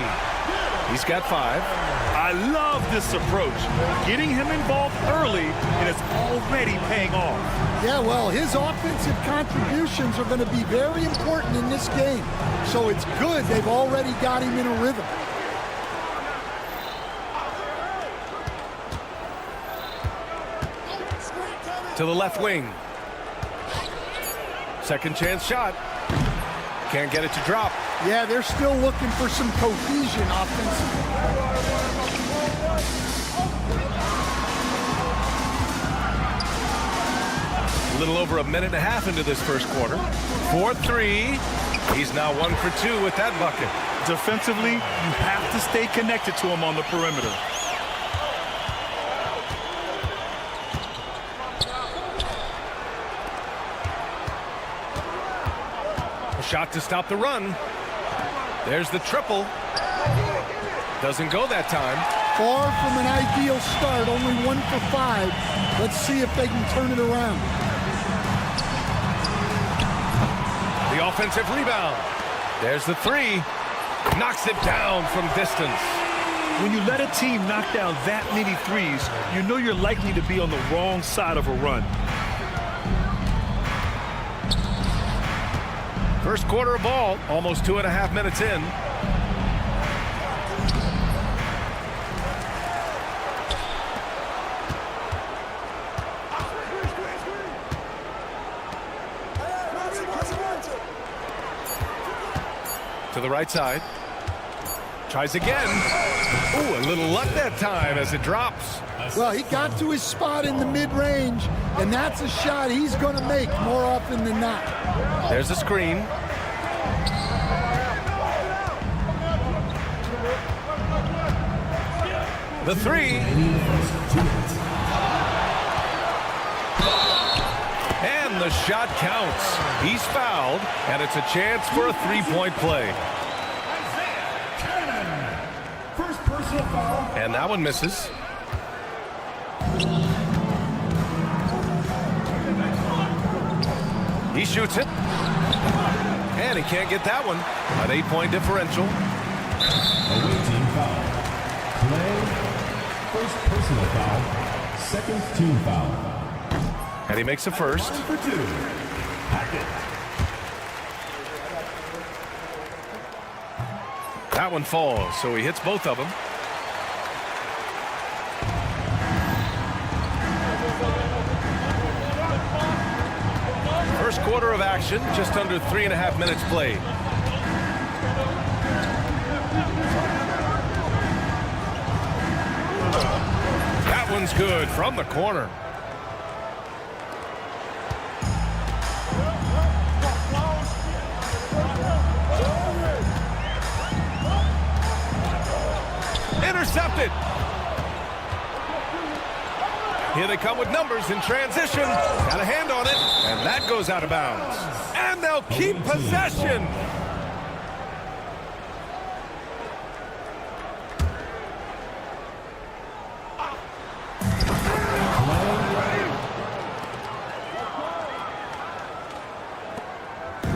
He's got 5. I love this approach. Getting him involved early, and it's already paying off. Yeah, well, his offensive contributions are going to be very important in this game. So it's good they've already got him in a rhythm. To the left wing. Second chance shot. Can't get it to drop. Yeah, they're still looking for some cohesion offensively. A little over a minute and a half into this first quarter. 4-3. He's now 1 for 2 with that bucket. Defensively, you have to stay connected to him on the perimeter. A shot to stop the run. There's the triple. Doesn't go that time. Far from an ideal start, only 1 for 5. Let's see if they can turn it around. The offensive rebound. There's the 3. Knocks it down from distance. When you let a team knock down that many threes, you know you're likely to be on the wrong side of a run. First quarter of ball, almost 2.5 minutes in. To the right side. Tries again. Ooh, a little luck that time as it drops. Well, he got to his spot in the mid-range, and that's a shot he's going to make more often than not. There's a screen. The 3. And the shot counts. He's fouled, and it's a chance for a three-point play. And that one misses. He shoots it. And he can't get that one. An 8-point differential. Away team foul. Play. First personal foul. Second team foul. And he makes a first. 1 for 2. Hackett. That one falls, so he hits both of them. First quarter of action, just under 3.5 minutes played. That one's good from the corner. Intercepted. Here they come with numbers in transition. Got a hand on it, and that goes out of bounds. And they'll keep possession.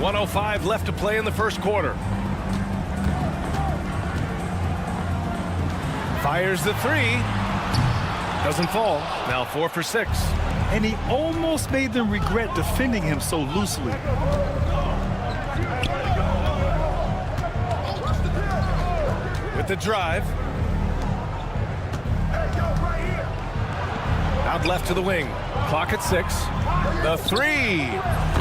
.105 left to play in the first quarter. Fires the 3. Doesn't fall. Now 4 for 6. And he almost made them regret defending him so loosely. the drive. Out left to the wing. Clock at 6. The 3.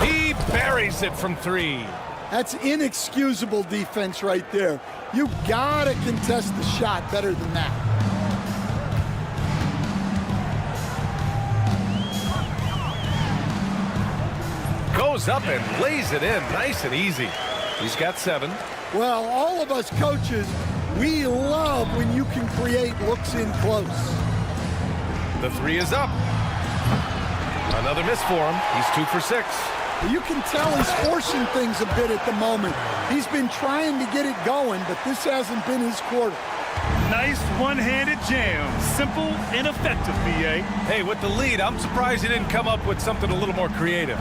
He buries it from 3. That's inexcusable defense right there. You gotta contest the shot better than that. Goes up and lays it in nice and easy. He's got 7. Well, all of us coaches, we love when you can create looks in close. The 3 is up. Another miss for him. He's 2 for 6. You can tell he's forcing things a bit at the moment. He's been trying to get it going, but this hasn't been his quarter. Nice one-handed jam. Simple and effective, B.A. Hey, with the lead, I'm surprised he didn't come up with something a little more creative.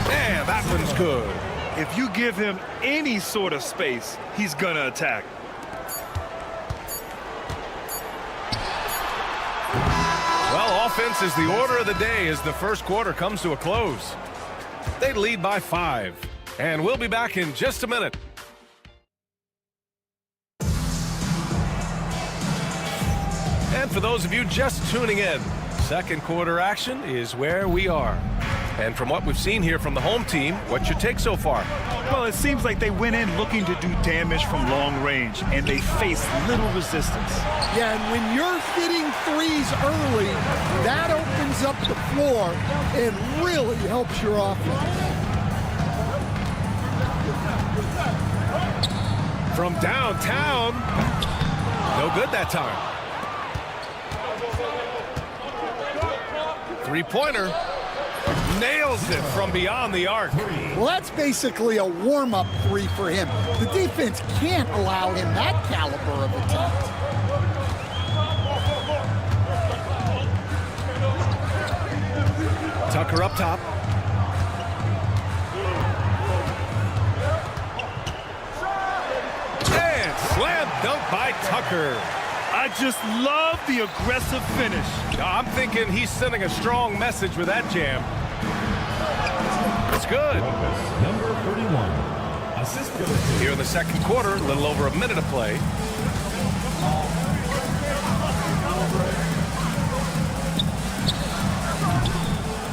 Man, that one's good. If you give him any sort of space, he's gonna attack. Well, offense is the order of the day as the first quarter comes to a close. They lead by 5, and we'll be back in just a minute. And for those of you just tuning in, second quarter action is where we are. And from what we've seen here from the home team, what's your take so far? Well, it seems like they went in looking to do damage from long range, and they faced little resistance. Yeah, and when you're hitting threes early, that opens up the floor and really helps your offense. From downtown, no good that time. Three-pointer. Nails it from beyond the arc. Well, that's basically a warm-up 3 for him. The defense can't allow him that caliber of attempt. Tucker up top. And slam dunk by Tucker. I just love the aggressive finish. I'm thinking he's sending a strong message with that jam. It's good. Number 31. Assist. Here in the second quarter, a little over a minute of play.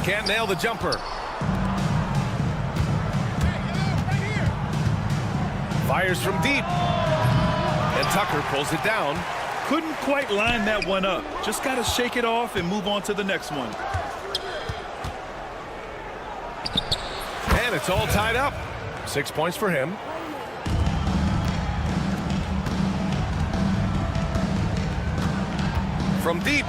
Can't nail the jumper. Fires from deep. And Tucker pulls it down. Couldn't quite line that one up. Just got to shake it off and move on to the next one. And it's all tied up. 6 points for him. From deep.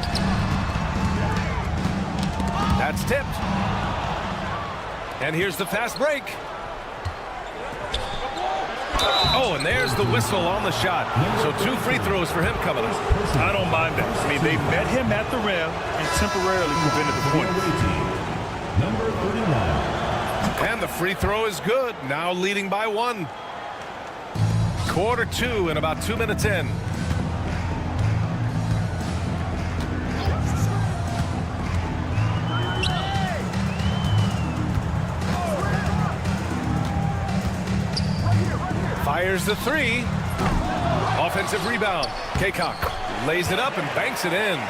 That's tipped. And here's the fast break. Oh, and there's the whistle on the shot. So 2 free throws for him coming up. I don't mind that. I mean, they met him at the rim and temporarily prevented the point. Number 39. And the free throw is good. Now leading by 1. Quarter 2 and about 2 minutes in. Fires the 3. Offensive rebound. Kaycock lays it up and banks it in.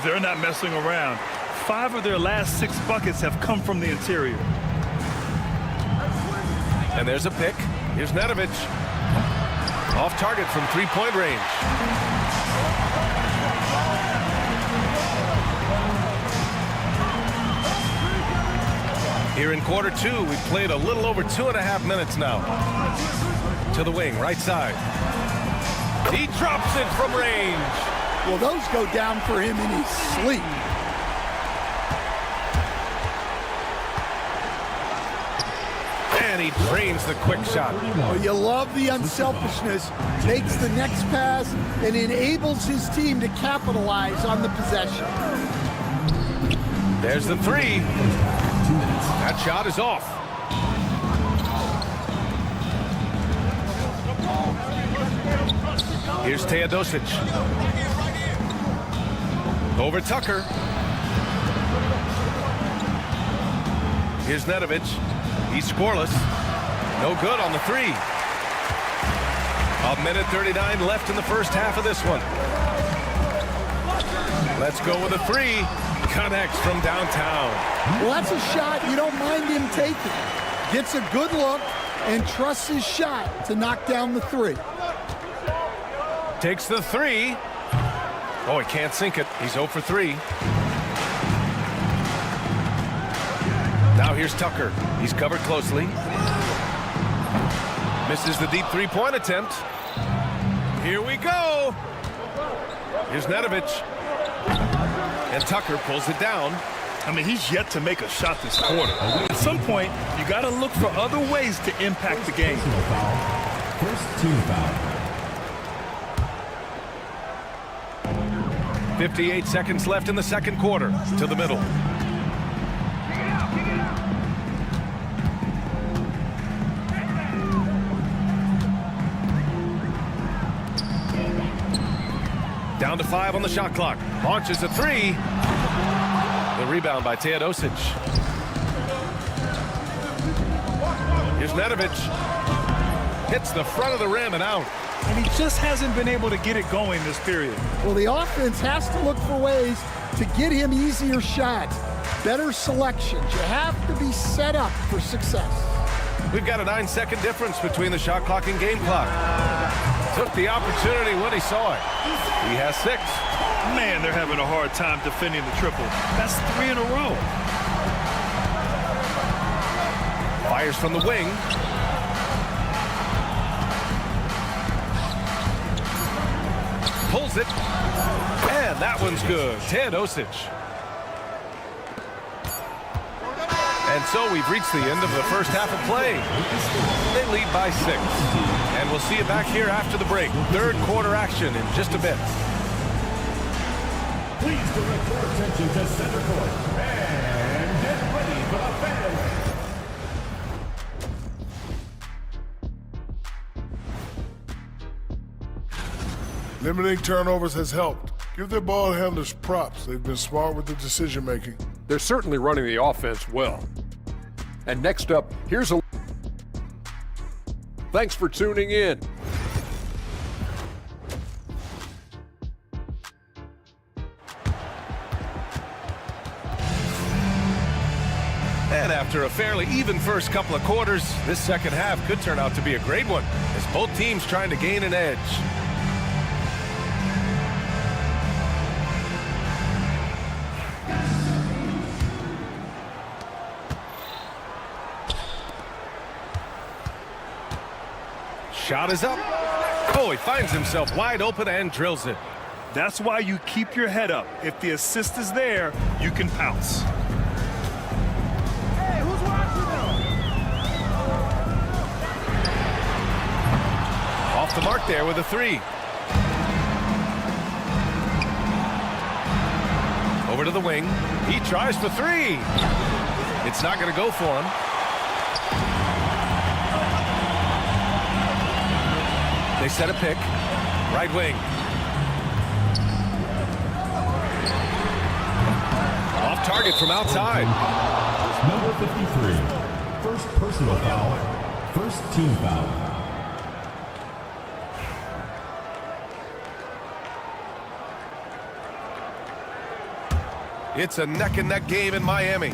They're not messing around. 5 of their last 6 buckets have come from the interior. And there's a pick. Here's Nedovic. Off target from 3-point range. Here in quarter 2, we've played a little over 2.5 minutes now. To the wing, right side. He drops it from range. Well, those go down for him in his sleep. And he drains the quick shot. Well, you love the unselfishness. Takes the next pass and enables his team to capitalize on the possession. There's the 3. That shot is off. Here's Teodosic. Over Tucker. Here's Nedovic. He's scoreless. No good on the 3. A minute 39 left in the first half of this one. Let's go with a three. Connects from downtown. Well, that's a shot you don't mind him taking. Gets a good look and trusts his shot to knock down the three. Takes the three. Oh, he can't sink it. He's 0 for 3. Now here's Tucker. He's covered closely. Misses the deep three-point attempt. Here we go. Here's Nedovic. And Tucker pulls it down. I mean, he's yet to make a shot this quarter. At some point, you got to look for other ways to impact the game. First team foul. 58 seconds left in the second quarter. To the middle. Down to 5 on the shot clock. Launches a three. The rebound by Teodosic. Here's Nedovic. Hits the front of the rim and out. And he just hasn't been able to get it going this period. Well, the offense has to look for ways to get him easier shots, better selections. You have to be set up for success. We've got a 9-second difference between the shot clock and game clock. Took the opportunity when he saw it. He has 6. Man, they're having a hard time defending the triple. That's 3 in a row. Fires from the wing. Pulls it. And that one's good. Teodosic. And so we've reached the end of the first half of play. They lead by 6. And we'll see you back here after the break. Third quarter action in just a bit. Please direct your attention to center court and get ready for the fans. Limiting turnovers has helped. Give their ball handlers props. They've been smart with the decision making. They're certainly running the offense well. And next up, here's a... Thanks for tuning in. And after a fairly even first couple of quarters, this second half could turn out to be a great one as both teams trying to gain an edge. Shot is up. Oh, he finds himself wide open and drills it. That's why you keep your head up. If the assist is there, you can pounce. Hey, who's watching them? Off the mark there with a 3. Over to the wing. He tries for 3. It's not going to go for him. They set a pick. Right wing. Off target from outside. Number 53. First personal foul. First team foul. It's a neck-and-neck game in Miami.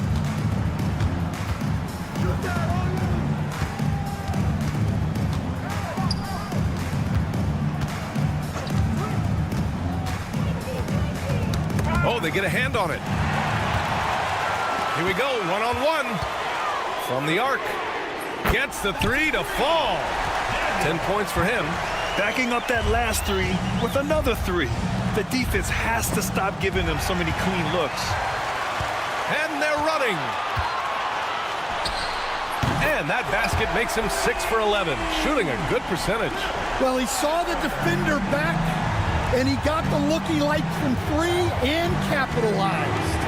Oh, they get a hand on it. Here we go, one-on-one. From the arc. Gets the 3 to fall. 10 points for him. Backing up that last 3 with another 3. The defense has to stop giving them so many clean looks. And they're running. And that basket makes him 6 for 11, shooting a good percentage. Well, he saw the defender back, and he got the look he liked from 3 and capitalized.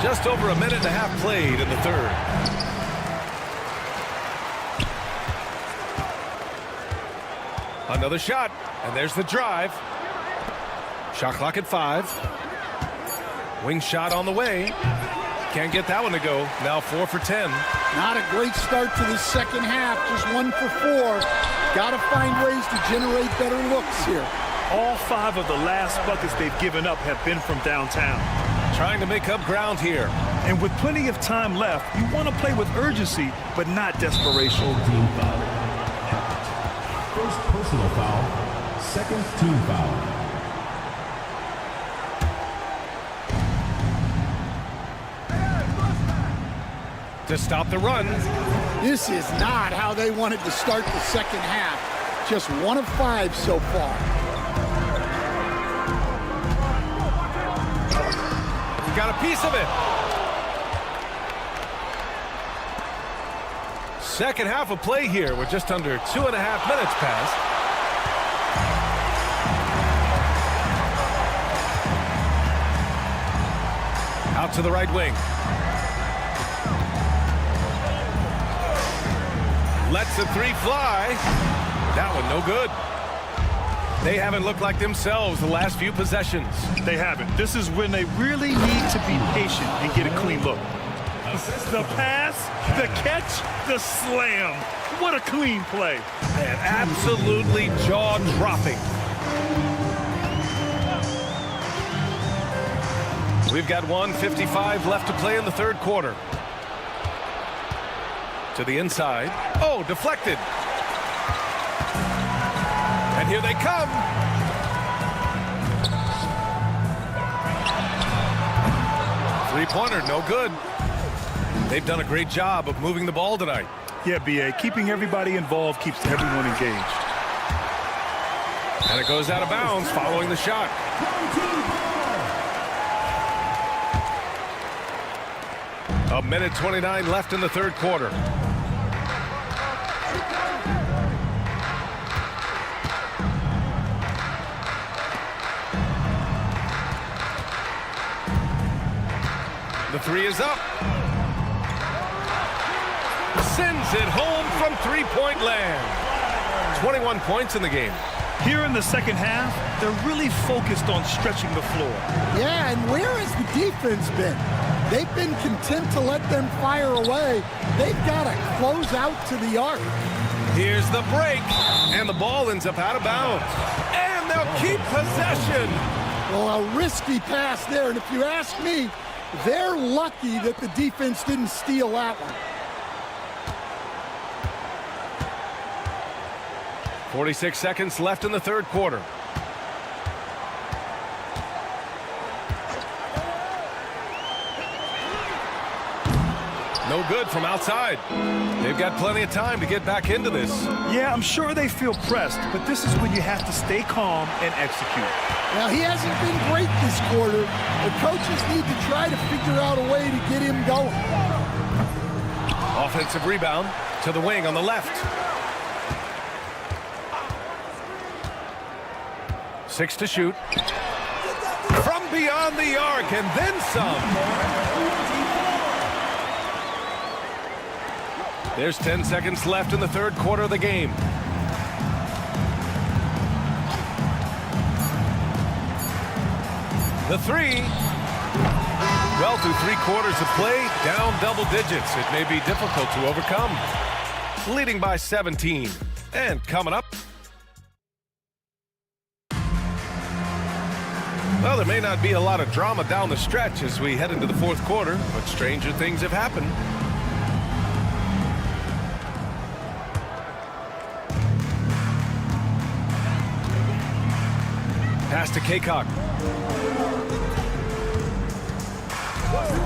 Just over a minute and a half played in the third. Another shot, and there's the drive. Shot clock at 5. Wing shot on the way. Can't get that one to go. Now 4 for 10. Not a great start to the second half. Just 1 for 4. Got to find ways to generate better looks here. All 5 of the last buckets they've given up have been from downtown. Trying to make up ground here. And with plenty of time left, you want to play with urgency, but not desperation. Team foul. First personal foul. Second team foul. To stop the run. This is not how they wanted to start the second half. Just 1 of 5 so far. Got a piece of it. Second half of play here with just under 2.5 minutes passed. Out to the right wing. Lets the 3 fly. That one no good. They haven't looked like themselves the last few possessions. They haven't. This is when they really need to be patient and get a clean look. The pass, the catch, the slam. What a clean play. And absolutely jaw-dropping. We've got 1:55 left to play in the third quarter. To the inside. Oh, deflected. And here they come. Three-pointer, no good. They've done a great job of moving the ball tonight. Yeah, B.A., keeping everybody involved keeps everyone engaged. And it goes out of bounds following the shot. A minute 29 left in the third quarter. The 3 is up. Sends it home from three-point land. 21 points in the game. Here in the second half, they're really focused on stretching the floor. Yeah, and where has the defense been? They've been content to let them fire away. They've got to close out to the arc. Here's the break, and the ball ends up out of bounds. And they'll keep possession. Well, a risky pass there, and if you ask me, they're lucky that the defense didn't steal that one. 46 seconds left in the third quarter. No good from outside. They've got plenty of time to get back into this. Yeah, I'm sure they feel pressed, but this is when you have to stay calm and execute. Now, he hasn't been great this quarter. The coaches need to try to figure out a way to get him going. Offensive rebound to the wing on the left. 6 to shoot. From beyond the arc and then some. There's 10 seconds left in the third quarter of the game. The 3. Well, through 3 quarters of play, down double digits. It may be difficult to overcome. Leading by 17. And coming up. Well, there may not be a lot of drama down the stretch as we head into the fourth quarter, but stranger things have happened. Pass to Kaycock.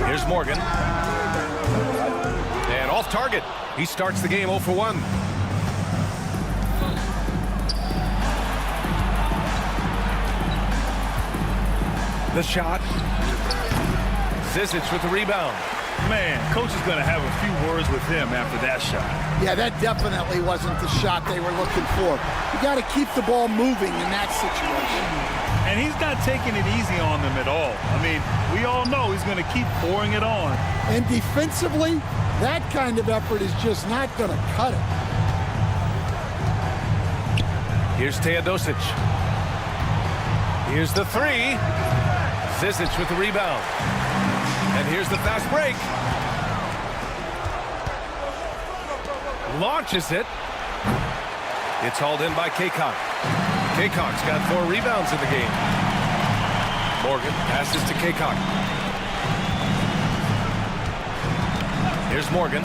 Here's Morgan. And off target. He starts the game 0 for 1. The shot. Zizic with the rebound. Man, coach is going to have a few words with him after that shot. Yeah, that definitely wasn't the shot they were looking for. You got to keep the ball moving in that situation. And he's not taking it easy on them at all. I mean, we all know he's going to keep pouring it on. And defensively, that kind of effort is just not going to cut it. Here's Teodosic. Here's the 3. Zizic with the rebound. And here's the fast break. Launches it. It's hauled in by Kaycock. Kaycock's got 4 rebounds in the game. Morgan passes to Kaycock. Here's Morgan.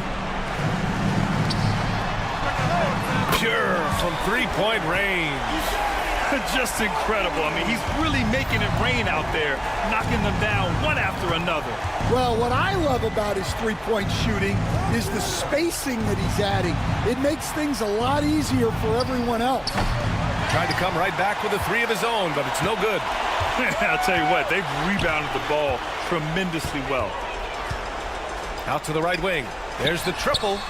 Pure from three-point range. Just incredible. I mean, he's really making it rain out there, knocking them down one after another. Well, what I love about his three-point shooting is the spacing that he's adding. It makes things a lot easier for everyone else. Tried to come right back with a 3 of his own, but it's no good. I'll tell you what, they've rebounded the ball tremendously well. Out to the right wing. There's the triple.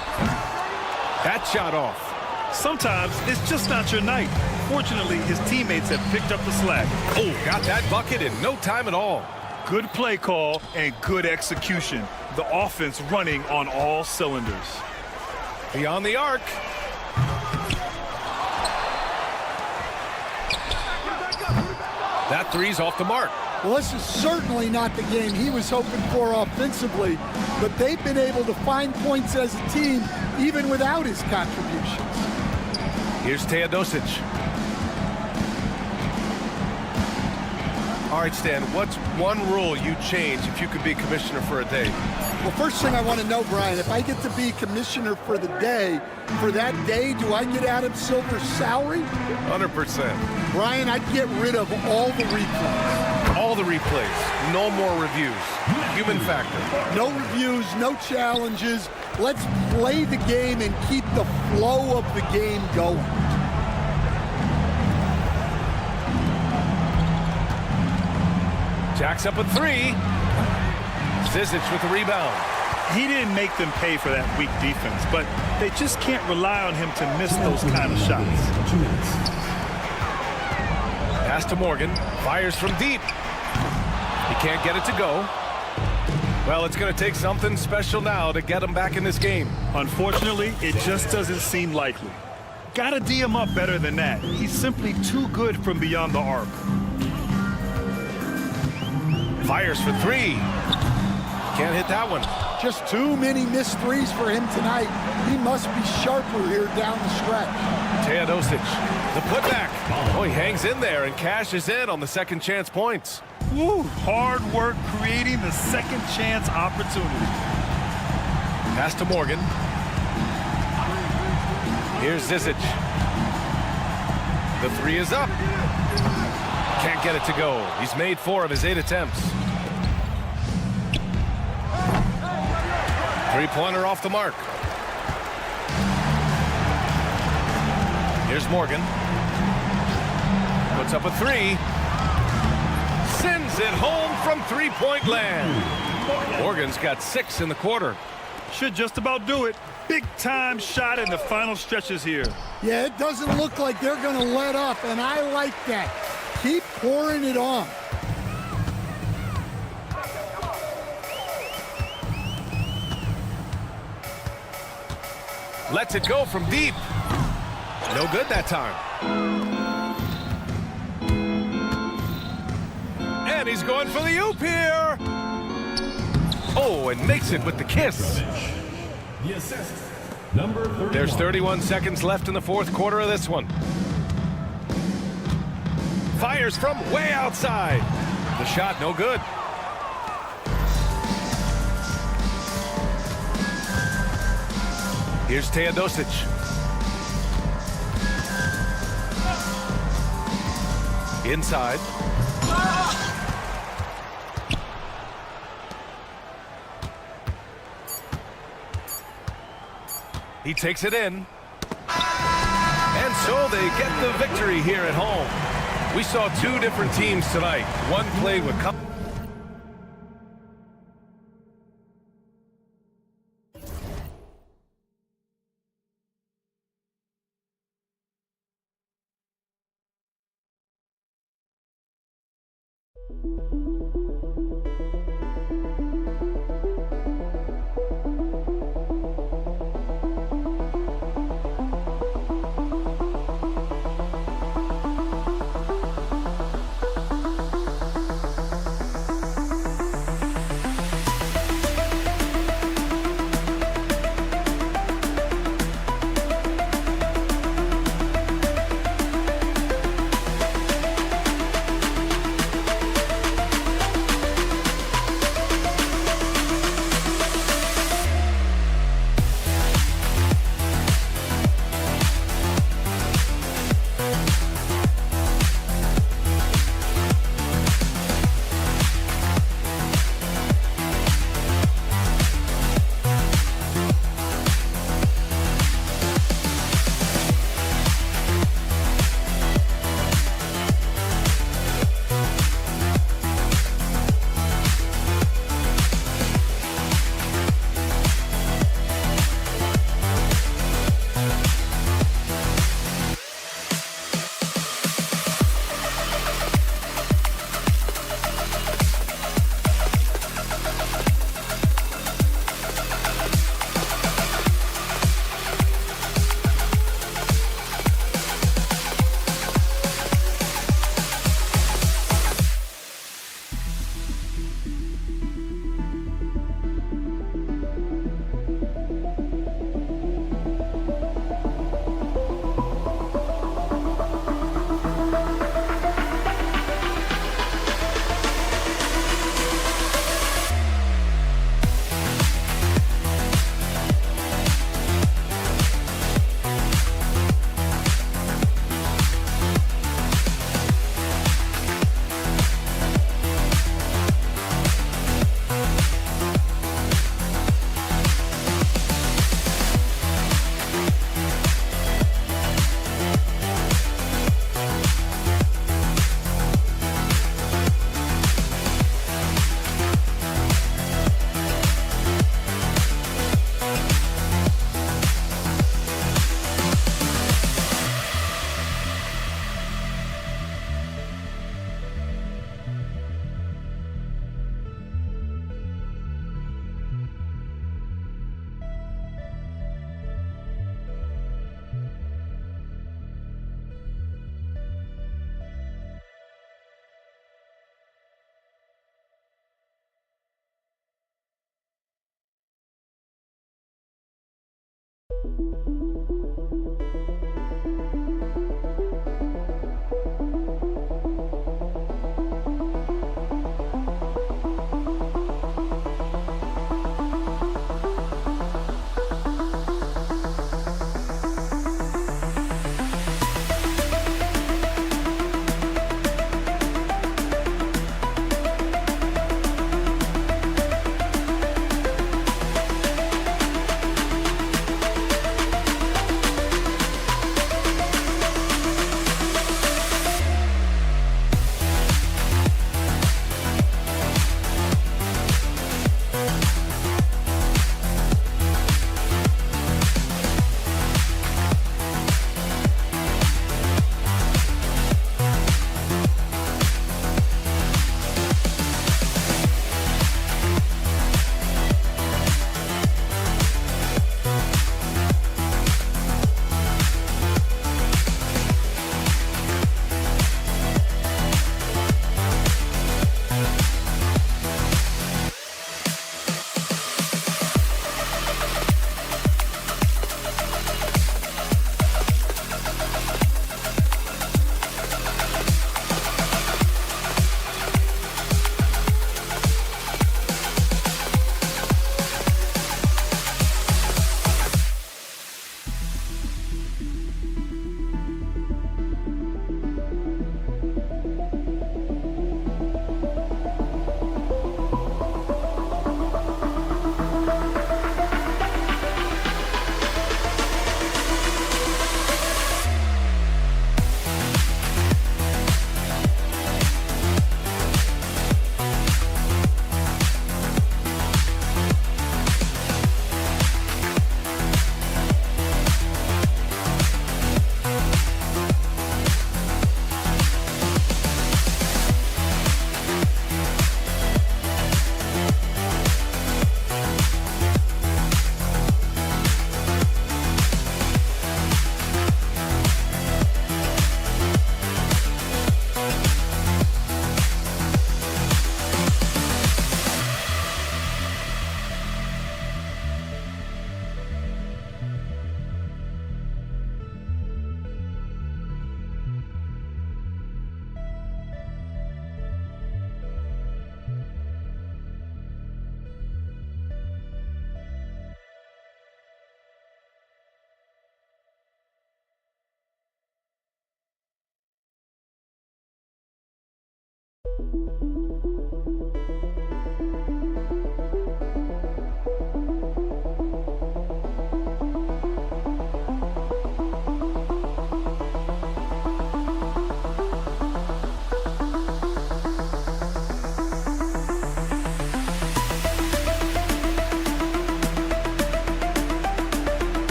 That shot off. Sometimes it's just not your night. Fortunately, his teammates have picked up the slack. Oh, got that bucket in no time at all. Good play call and good execution. The offense running on all cylinders. Beyond the arc. That 3's off the mark. Well, this is certainly not the game he was hoping for offensively, but they've been able to find points as a team even without his contributions. Here's Teodosic. All right, Stan, what's one rule you'd change if you could be commissioner for a day? Well, first thing I want to know, Brian, if I get to be commissioner for the day, for that day, do I get Adam Silver's salary? 100%. Brian, I'd get rid of all the replays. All the replays. No more reviews. Human factor. No reviews, no challenges. Let's play the game and keep the flow of the game going. Jacks up a 3. Zizic with the rebound. He didn't make them pay for that weak defense, but they just can't rely on him to miss those kind of shots. Pass to Morgan. Fires from deep. He can't get it to go. Well, it's going to take something special now to get him back in this game. Unfortunately, it just doesn't seem likely. Gotta D him up better than that. He's simply too good from beyond the arc. Fires for 3. Can't hit that one. Just too many missed threes for him tonight. He must be sharper here down the stretch. Teodosic, the putback. Oh, he hangs in there and cashes in on the second chance points. Woo, hard work creating the second chance opportunity. Pass to Morgan. Here's Zizic. The 3 is up. Can't get it to go. He's made 4 of his 8 attempts. 3-pointer off the mark. Here's Morgan. Puts up a 3. Sends it home from 3-point land. Morgan's got 6 in the quarter. Should just about do it. Big time shot in the final stretches here. Yeah, it doesn't look like they're going to let up, and I like that. Keep pouring it on. Lets it go from deep. No good that time. And he's going for the oop here. Oh, and makes it with the kiss. There's 31 seconds left in the fourth quarter of this one. Fires from way outside. The shot no good. Here's Teodosic. Inside. He takes it in. And so they get the victory here at home. We saw 2 different teams tonight. One played with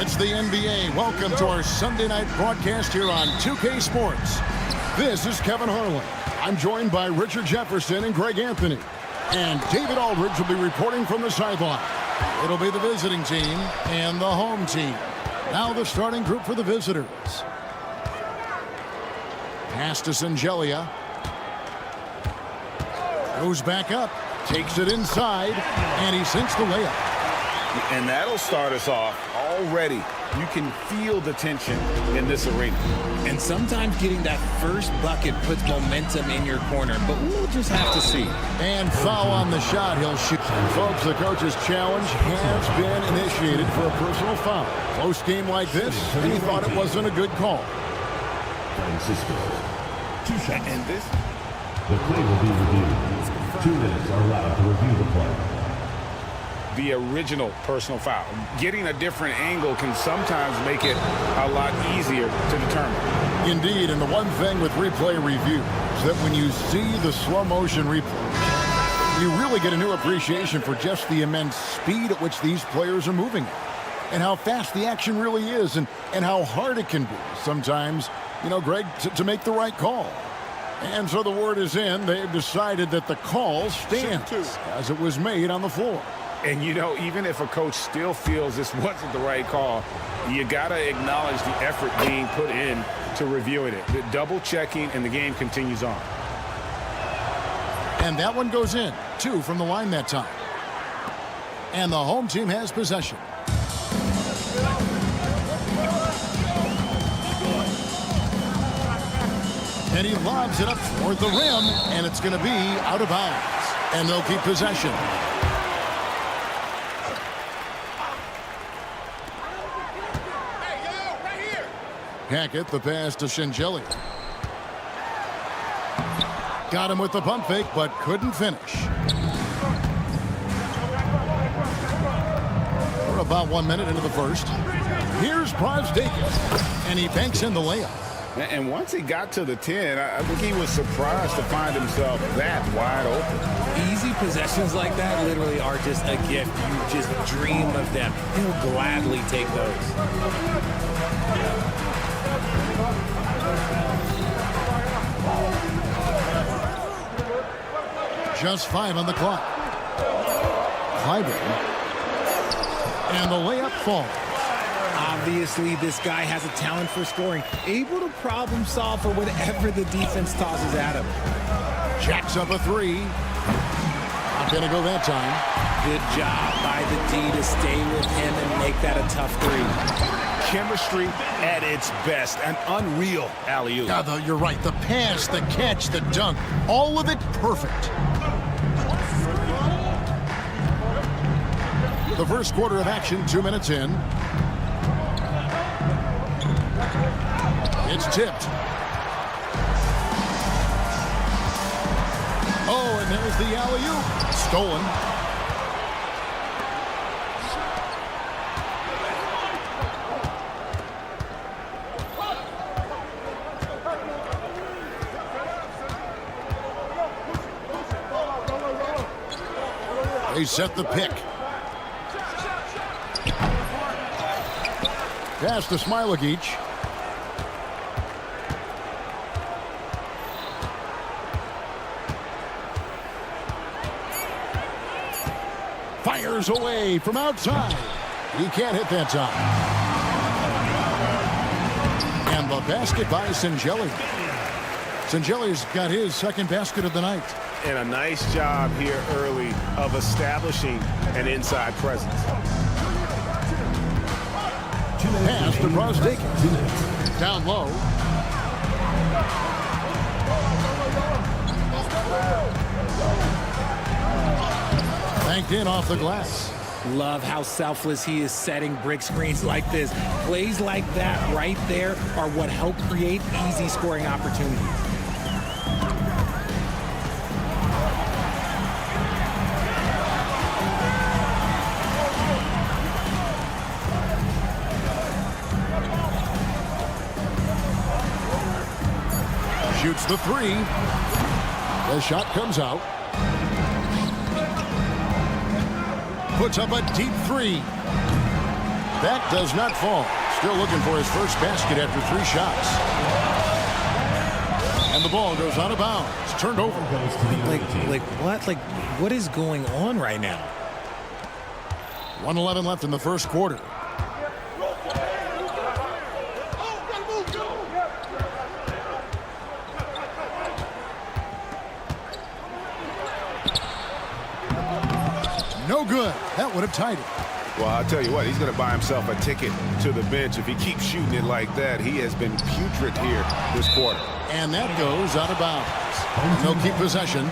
It's the NBA. Welcome to our Sunday night broadcast here on 2K Sports. This is Kevin Harlan. I'm joined by Richard Jefferson and Greg Anthony. And David Aldridge will be reporting from the sideline. It'll be the visiting team and the home team. Now the starting group for the visitors. Pass to Sangelia. Goes back up. Takes it inside. And he sinks the layup. And that'll start us off already. You can feel the tension in this arena. And sometimes getting that first bucket puts momentum in your corner, but we'll just have to see. And foul on the shot. He'll shoot. Folks, the coach's challenge has been initiated for a personal foul. Close game like this, and he thought it wasn't a good call. Francisco. 2 shots. And this? The play will be reviewed. 2 minutes are allowed to review the play. The original personal foul. Getting a different angle can sometimes make it a lot easier to determine. Indeed, and the one thing with replay review is that when you see the slow motion replay, you really get a new appreciation for just the immense speed at which these players are moving and how fast the action really is and how hard it can be sometimes, you know, Greg, to make the right call. And so the word is in. They've decided that the call stands as it was made on the floor. And, you know, even if a coach still feels this wasn't the right call, you got to acknowledge the effort being put in to reviewing it. The double checking, and the game continues on. And that one goes in. 2 from the line that time. And the home team has possession. And he lobs it up toward the rim, and it's going to be out of bounds. And they'll keep possession. Hackett, the pass to Shengelly. Got him with the pump fake, but couldn't finish. We're about 1 minute into the first. Here's Prostakis, and he banks in the layup. And once he got to the 10, I think he was surprised to find himself that wide open. Easy possessions like that literally are just a gift. You just dream of them. He'll gladly take those. Just 5 on the clock. Clyburn. And the layup falls. Obviously, this guy has a talent for scoring. Able to problem solve for whatever the defense tosses at him. Jacks up a 3. Not going to go that time. Good job by the D to stay with him and make that a tough 3. Chemistry at its best. An unreal alley-oop. You're right. The pass, the catch, the dunk. All of it perfect. The first quarter of action, 2 minutes in. It's tipped. Oh, and there's the alley-oop. Stolen. They set the pick. Pass to Smilagic. Fires away from outside. He can't hit that time. And the basket by Shengelly. Shengelly's got his second basket of the night. And a nice job here early of establishing an inside presence. Pass to Prostakis. Down low. Banked in off the glass. Love how selfless he is setting brick screens like this. Plays like that right there are what help create easy scoring opportunities. Shoots the 3. The shot comes out. Puts up a deep 3. That does not fall. Still looking for his first basket after 3 shots. And the ball goes out of bounds. It's turned over. What is going on right now? 1:11 left in the first quarter. No good. That would have tied it. Well, I'll tell you what, he's going to buy himself a ticket to the bench. If he keeps shooting it like that, he has been putrid here this quarter. And that goes out of bounds. They'll keep possession.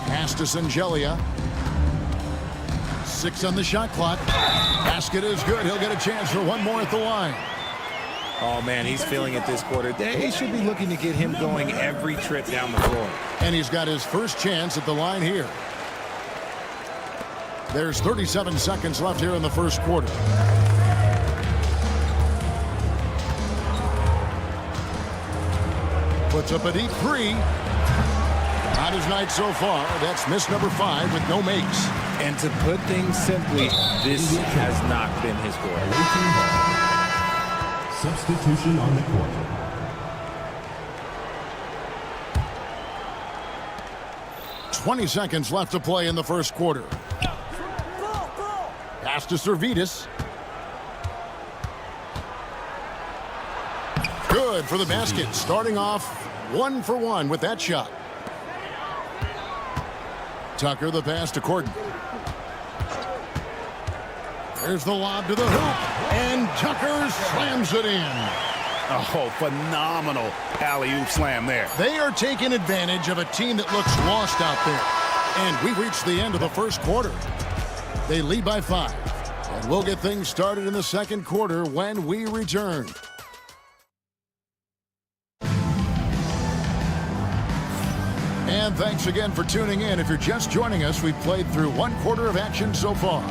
Pass to Shengelly. 6 on the shot clock. Basket is good. He'll get a chance for one more at the line. Oh, man, he's feeling it this quarter. They should be looking to get him going every trip down the floor. And he's got his first chance at the line here. There's 37 seconds left here in the first quarter. Puts up a deep 3. Not his night so far. That's miss number 5 with no makes. And to put things simply, this has not been his quarter. Substitution on the court. .20 seconds left to play in the first quarter. Pass to Servidis. Good for the basket. Starting off 1 for 1 with that shot. Tucker the pass to Corden. There's the lob to the hoop, and Tucker slams it in. Oh, phenomenal alley-oop slam there. They are taking advantage of a team that looks lost out there. And we've reached the end of the first quarter. They lead by 5. And we'll get things started in the second quarter when we return. And thanks again for tuning in. If you're just joining us, we've played through 1 quarter of action so far.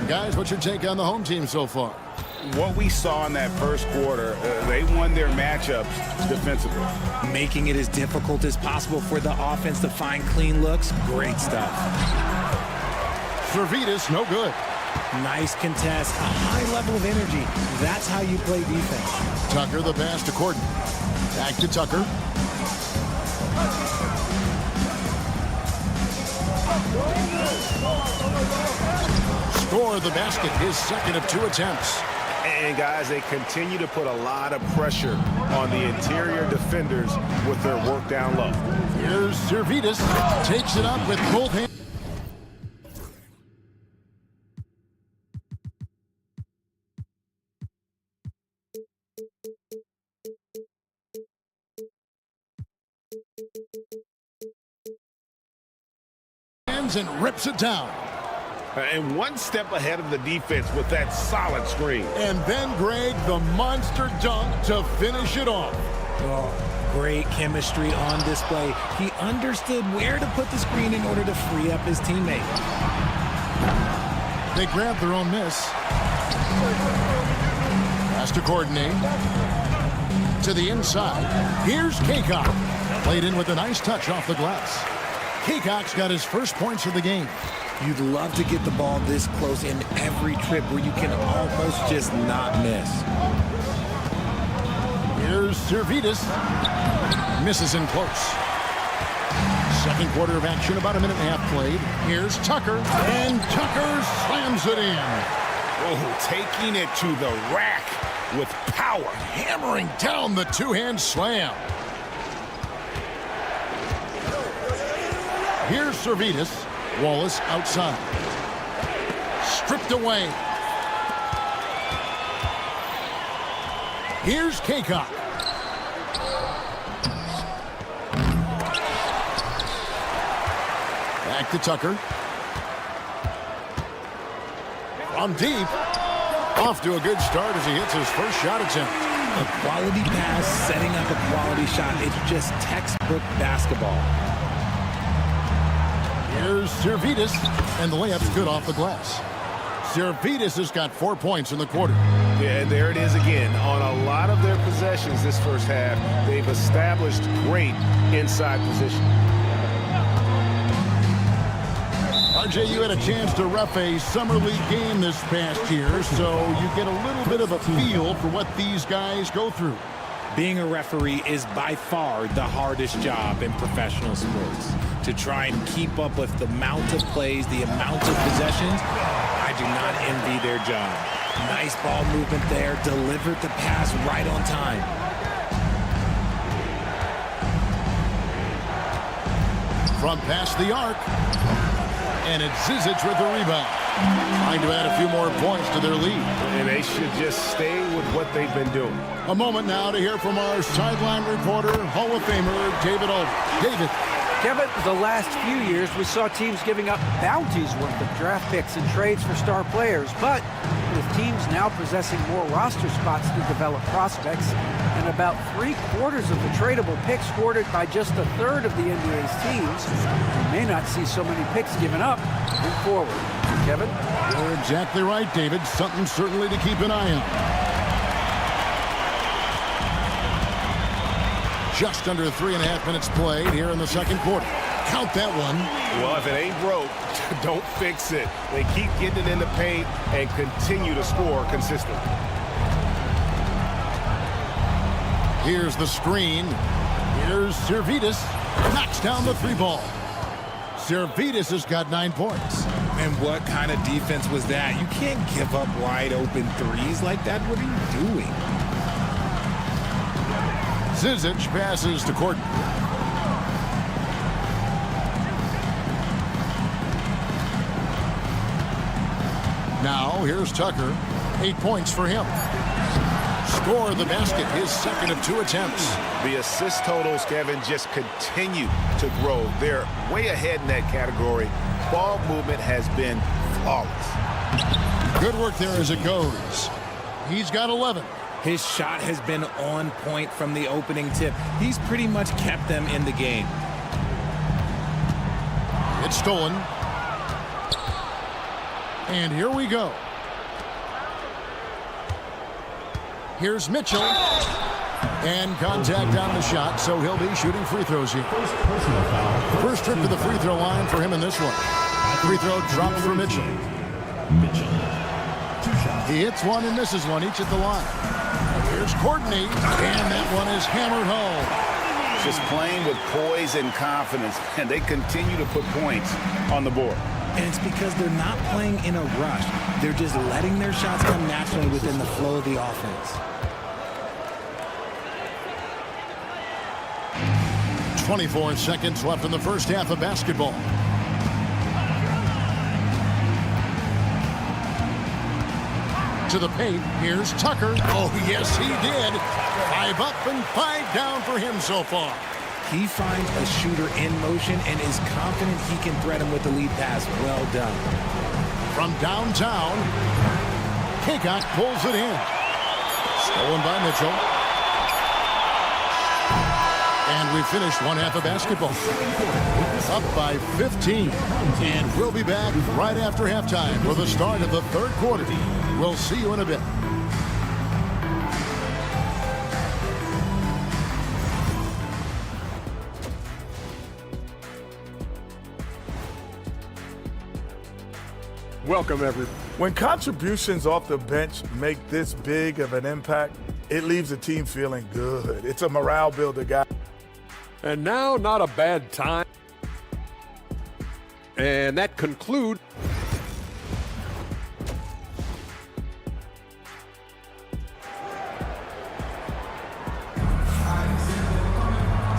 Guys, what's your take on the home team so far? What we saw in that first quarter, they won their matchups defensively. Making it as difficult as possible for the offense to find clean looks. Great stuff. Servetus, no good. Nice contest, a high level of energy. That's how you play defense. Tucker the pass to Corden. Back to Tucker. Score the basket, his second of 2 attempts. And guys, they continue to put a lot of pressure on the interior defenders with their work down low. Here's Servetus, takes it up with both hands. And rips it down. And 1 step ahead of the defense with that solid screen. And then, Greg, the monster dunk to finish it off. Oh, great chemistry on display. He understood where to put the screen in order to free up his teammate. They grab their own miss. Pass to coordinate. To the inside. Here's Kaycock. Played in with a nice touch off the glass. Kaycock's got his first points of the game. You'd love to get the ball this close in every trip where you can almost just not miss. Here's Servetus. Misses in close. Second quarter of action, about 1.5 minutes played. Here's Tucker, and Tucker slams it in. Oh, taking it to the rack with power. Hammering down the 2-hand slam. Here's Servetus. Wallace outside. Stripped away. Here's Kaycock. Back to Tucker. From deep. Off to a good start as he hits his first shot attempt. A quality pass, setting up a quality shot. It's just textbook basketball. Here's Servetus, and the layup's good off the glass. Servetus has got 4 points in the quarter. Yeah, and there it is again. On a lot of their possessions this first half, they've established great inside position. RJ, you had a chance to ref a Summer League game this past year, so you get a little bit of a feel for what these guys go through. Being a referee is by far the hardest job in professional sports. To try and keep up with the amount of plays, the amount of possessions, I do not envy their job. Nice ball movement there, delivered the pass right on time. From past the arc, and it's Zizic with the rebound. Trying to add a few more points to their lead. And they should just stay with what they've been doing. A moment now to hear from our sideline reporter, Hall of Famer David Aldridge. David. Kevin, the last few years we saw teams giving up bounties worth of draft picks and trades for star players, but with teams now possessing more roster spots to develop prospects and about 3/4 of the tradable picks hoarded by just 1/3 of the NBA's teams, we may not see so many picks given up moving forward. Kevin? You're exactly right, David. Something certainly to keep an eye on. Just under 3.5 minutes played here in the second quarter. Count that one. Well, if it ain't broke, don't fix it. They keep getting it in the paint and continue to score consistently. Here's the screen. Here's Servetus. Knocks down the 3 ball. Servetus has got 9 points. And what kind of defense was that? You can't give up wide open threes like that. What are you doing? Zizic passes to Corden. Now, here's Tucker. 8 points for him. Score the basket, his second of 2 attempts. The assist totals, Kevin, just continue to grow. They're way ahead in that category. Ball movement has been flawless. Good work there as it goes. He's got 11. His shot has been on point from the opening tip. He's pretty much kept them in the game. It's stolen. And here we go. Here's Mitchell. And contact on the shot, so he'll be shooting free throws here. First trip to the free throw line for him in this one. Free throw dropped for Mitchell. He hits one and misses one, each at the line. Here's Courtney, and that one is hammered home. Just playing with poise and confidence, and they continue to put points on the board. And it's because they're not playing in a rush. They're just letting their shots come naturally within the flow of the offense. 24 seconds left in the first half of basketball. To the paint, here's Tucker. Oh, yes, he did. 5 up and 5 down for him so far. He finds a shooter in motion and is confident he can thread him with the lead pass. Well done. From downtown, Kaycock pulls it in. Stolen by Mitchell. And we finished one half of basketball. Up by 15. And we'll be back right after halftime for the start of the third quarter. We'll see you in a bit. Welcome, everyone. When contributions off the bench make this big of an impact, it leaves the team feeling good. It's a morale builder, guy. And now, not a bad time. And that concludes.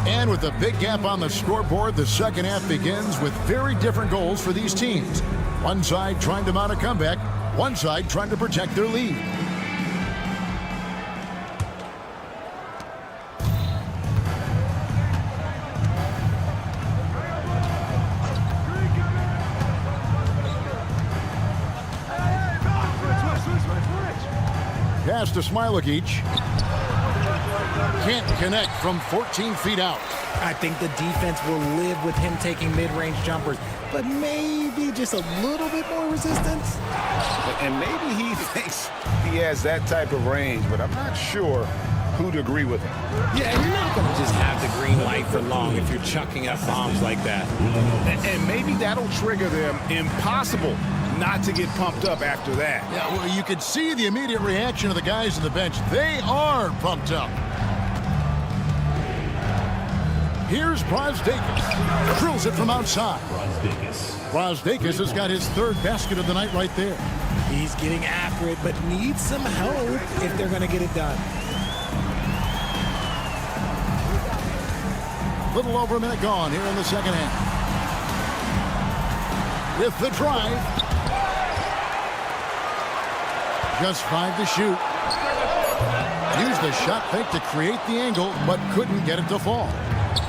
And with a big gap on the scoreboard, the second half begins with very different goals for these teams. One side trying to mount a comeback, one side trying to protect their lead. Pass to Smilagic. Can't connect from 14 feet out. I think the defense will live with him taking mid-range jumpers, but maybe just a little bit more resistance. And maybe he thinks he has that type of range, but I'm not sure who'd agree with him. Yeah, you're not going to just have the green light for long if you're chucking up bombs like that. And maybe that'll trigger them. Impossible not to get pumped up after that. Yeah, well, you could see the immediate reaction of the guys on the bench. They are pumped up. Here's Brosdakis. Drills it from outside. Brosdakis has got his third basket of the night right there. He's getting after it, but needs some help if they're going to get it done. Little over a minute gone here in the second half. With the drive. Just 5 to shoot. Used the shot fake to create the angle, but couldn't get it to fall.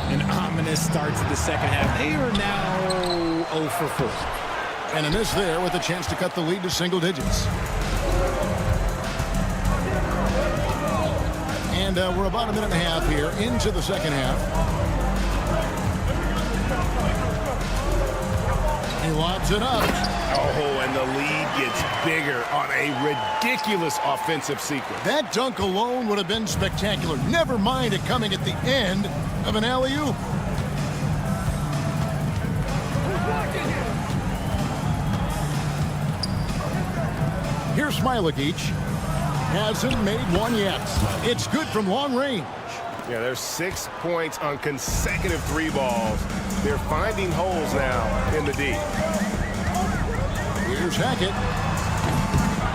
An ominous start to the second half. They are now 0 for 4. And a miss there with a chance to cut the lead to single digits. And we're about a minute and a half here into the second half. He lobs it up. Oh, and the lead gets bigger on a ridiculous offensive sequence. That dunk alone would have been spectacular. Never mind it coming at the end of an alley-oop. Here's Smilagic. Hasn't made one yet. It's good from long range. Yeah, there's 6 points on consecutive 3 balls. They're finding holes now in the D. Here's Hackett.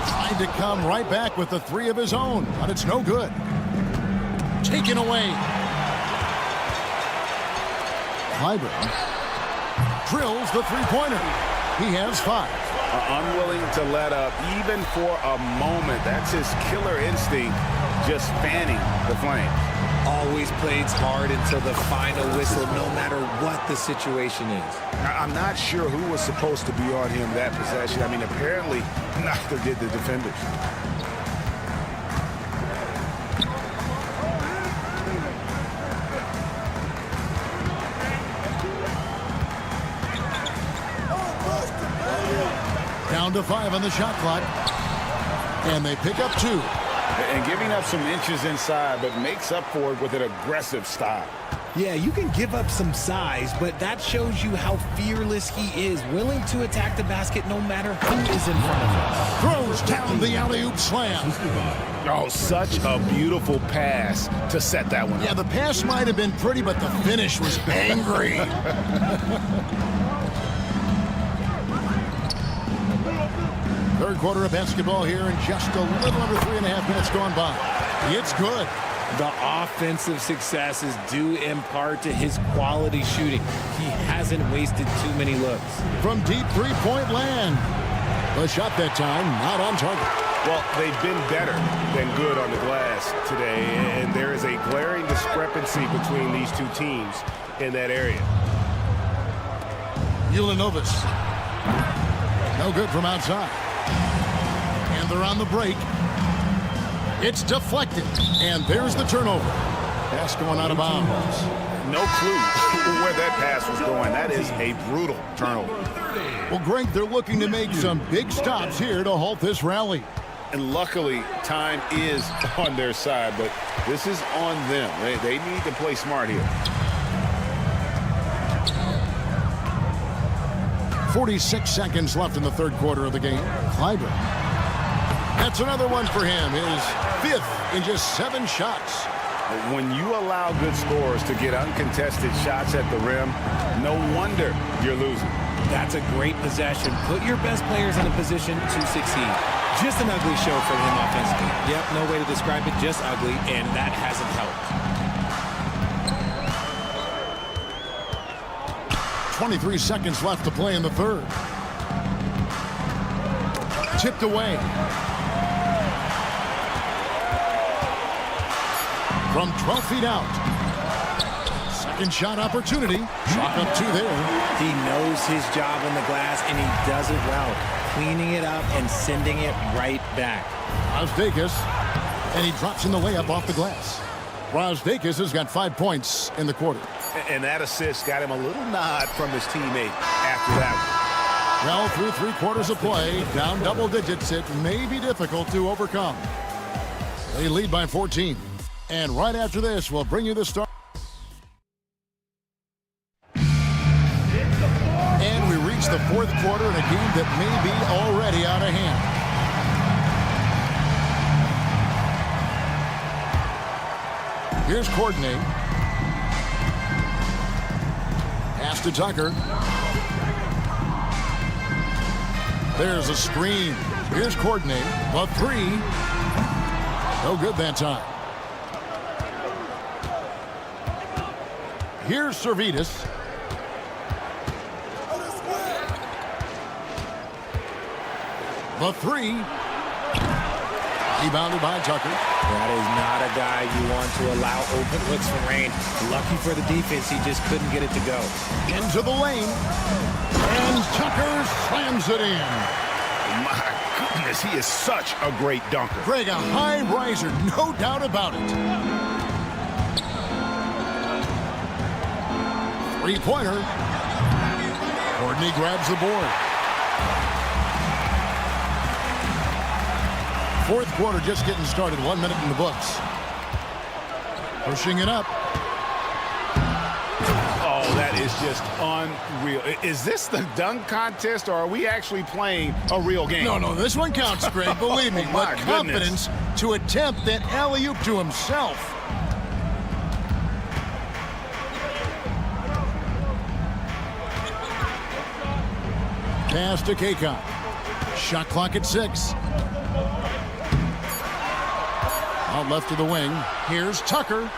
Trying to come right back with the 3 of his own, but it's no good. Taken away. Clyburn drills the 3-pointer. He has 5. unwilling to let up even for a moment. That's his killer instinct, just fanning the flames. Always plays hard until the final whistle, no matter what the situation is. I'm not sure who was supposed to be on him that possession. I mean, apparently neither did the defenders. Down to 5 on the shot clock. And they pick up 2. And giving up some inches inside, but makes up for it with an aggressive style. Yeah, you can give up some size, but that shows you how fearless he is, willing to attack the basket no matter who is in front of him. Throws down the alley-oop slam. Oh, such a beautiful pass to set that one up. Yeah, the pass might have been pretty, but the finish was angry. Third quarter of basketball here, and just a little under 3.5 minutes gone by. It's good. The offensive success is due in part to his quality shooting. He hasn't wasted too many looks. From deep three-point land. The shot that time, not on target. Well, they've been better than good on the glass today, and there is a glaring discrepancy between these two teams in that area. Ulanovas. No good from outside. And they're on the break. It's deflected. And there's the turnover. Pass going out of bounds. No clue where that pass was going. That is a brutal turnover. Well, Greg, they're looking to make some big stops here to halt this rally. And luckily, time is on their side, but this is on them. They need to play smart here. 46 seconds left in the third quarter of the game. Clyburn. That's another one for him. His 5th in just 7 shots. When you allow good scorers to get uncontested shots at the rim, no wonder you're losing. That's a great possession. Put your best players in a position to succeed. Just an ugly show from him offensively. Yep, no way to describe it, just ugly, and that hasn't helped. 23 seconds left to play in the third. Tipped away. From 12 feet out. Second shot opportunity. Shot up 2 there. He knows his job on the glass, and he does it well. Cleaning it up and sending it right back. Razdakis. And he drops in the layup off the glass. Razdakis has got 5 points in the quarter. And that assist got him a little nod from his teammate after that one. Well, through 3 quarters of play, down double digits, it may be difficult to overcome. They lead by 14. And right after this, we'll bring you the start. And we reach the 4th quarter in a game that may be already out of hand. Here's Courtney. Pass to Tucker. There's a screen. Here's Courtney. A 3. No good that time. Here's Servetus. The 3. Rebounded by Tucker. That is not a guy you want to allow open looks from Rain. Lucky for the defense, he just couldn't get it to go. Into the lane. And Tucker slams it in. My goodness, he is such a great dunker. Greg, a high riser, no doubt about it. 3-pointer. Courtney grabs the board. 4th quarter just getting started. 1 minute in the books. Pushing it up. Oh, that is just unreal. Is this the dunk contest, or are we actually playing a real game? No, this one counts, Greg. Believe me. My With confidence to attempt that alley-oop to himself. Pass to Kakon. Shot clock at 6. Out left to the wing. Here's Tucker.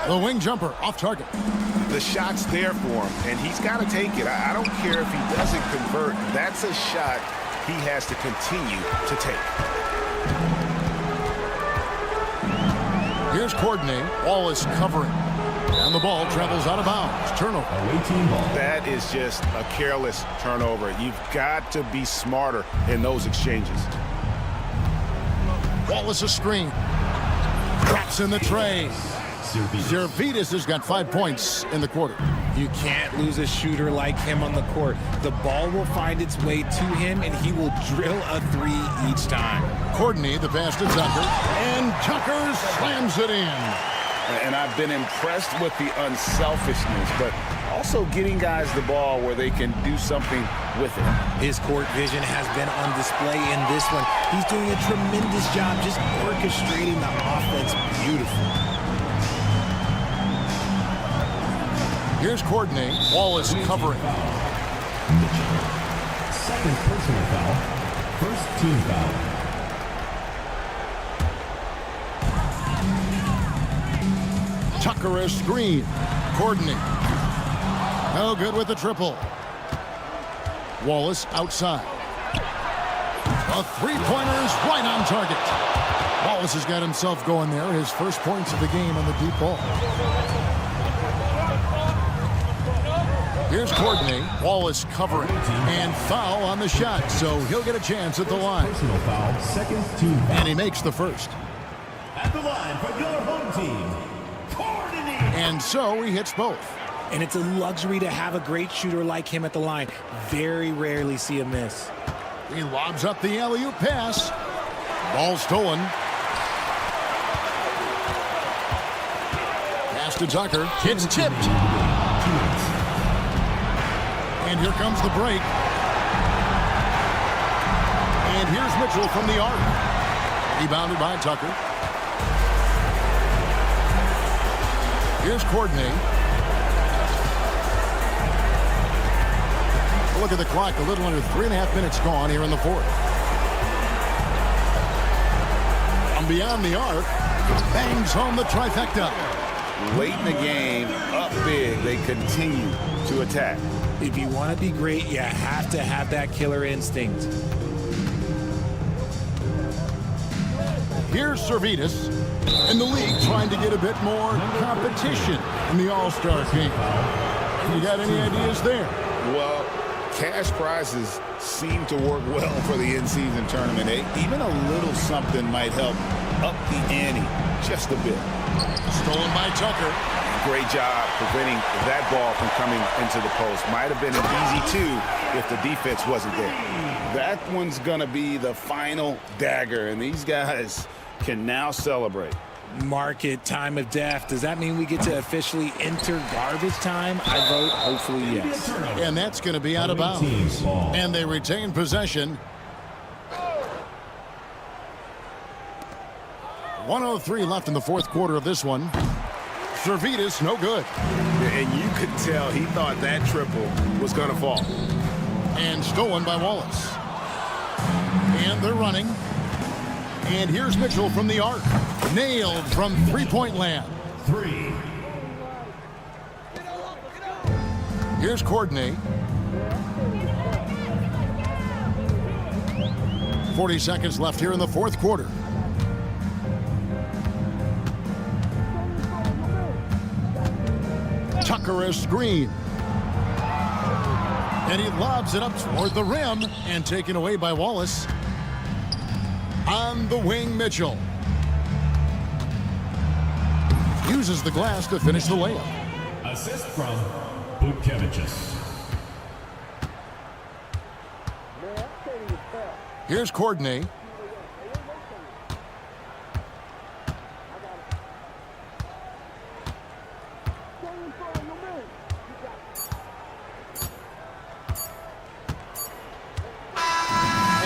The wing jumper off target. The shot's there for him, and he's got to take it. I don't care if he doesn't convert. That's a shot he has to continue to take. Here's Courtney. Wallace covering. And the ball travels out of bounds. Turnover. That is just a careless turnover. You've got to be smarter in those exchanges. Wallace a screen. Drops in the tray. Zervitas has got 5 points in the quarter. You can't lose a shooter like him on the court. The ball will find its way to him, and he will drill a three each time. Courtney, the pass to Tucker. And Tucker slams it in. And I've been impressed with the unselfishness, but also getting guys the ball where they can do something with it. His court vision has been on display in this one. He's doing a tremendous job just orchestrating the offense beautifully. Here's Courtney. Wallace covering. Second personal foul. First team foul. Tucker a screen. Courtney. No good with the triple. Wallace outside. A three-pointer's right on target. Wallace has got himself going there. His first points of the game on the deep ball. Here's Courtney. Wallace covering. And foul on the shot, so he'll get a chance at the line. Personal foul. Second team foul. And he makes the first. At the line for your home team, Courtney. And so he hits both. And it's a luxury to have a great shooter like him at the line. Very rarely see a miss. He lobs up the alley-oop pass. Ball stolen. Pass to Tucker. It's tipped. And here comes the break. And here's Mitchell from the arc. Rebounded by Tucker. Here's Courtney. Look at the clock. A little under 3.5 minutes gone here in the fourth. From beyond the arc, bangs home the trifecta. Late in the game, up big, they continue to attack. If you want to be great, you have to have that killer instinct. Here's Zervitas in the league trying to get a bit more competition in the All-Star game. You got any ideas there? Well, cash prizes seem to work well for the in-season tournament. Even a little something might help up the ante just a bit. Stolen by Tucker. Great job preventing that ball from coming into the post. Might have been an easy two if the defense wasn't there. That one's going to be the final dagger, and these guys can now celebrate. Market time of death. Does that mean we get to officially enter garbage time? I vote hopefully yes. And that's going to be out of bounds. And they retain possession. 1:03 left in the fourth quarter of this one. Zervitas, no good. And you could tell he thought that triple was going to fall. And stolen by Wallace. And they're running. And here's Mitchell from the arc. Nailed from three-point land. Three. Here's Courtney. 40 seconds left here in the fourth quarter. Tucker a screen. And he lobs it up toward the rim and taken away by Wallace. On the wing, Mitchell. Uses the glass to finish the layup. Assist from Butkevichus. Here's Courtney.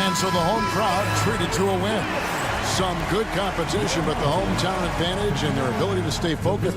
And so the home crowd treated to a win. Some good competition, but the hometown advantage and their ability to stay focused.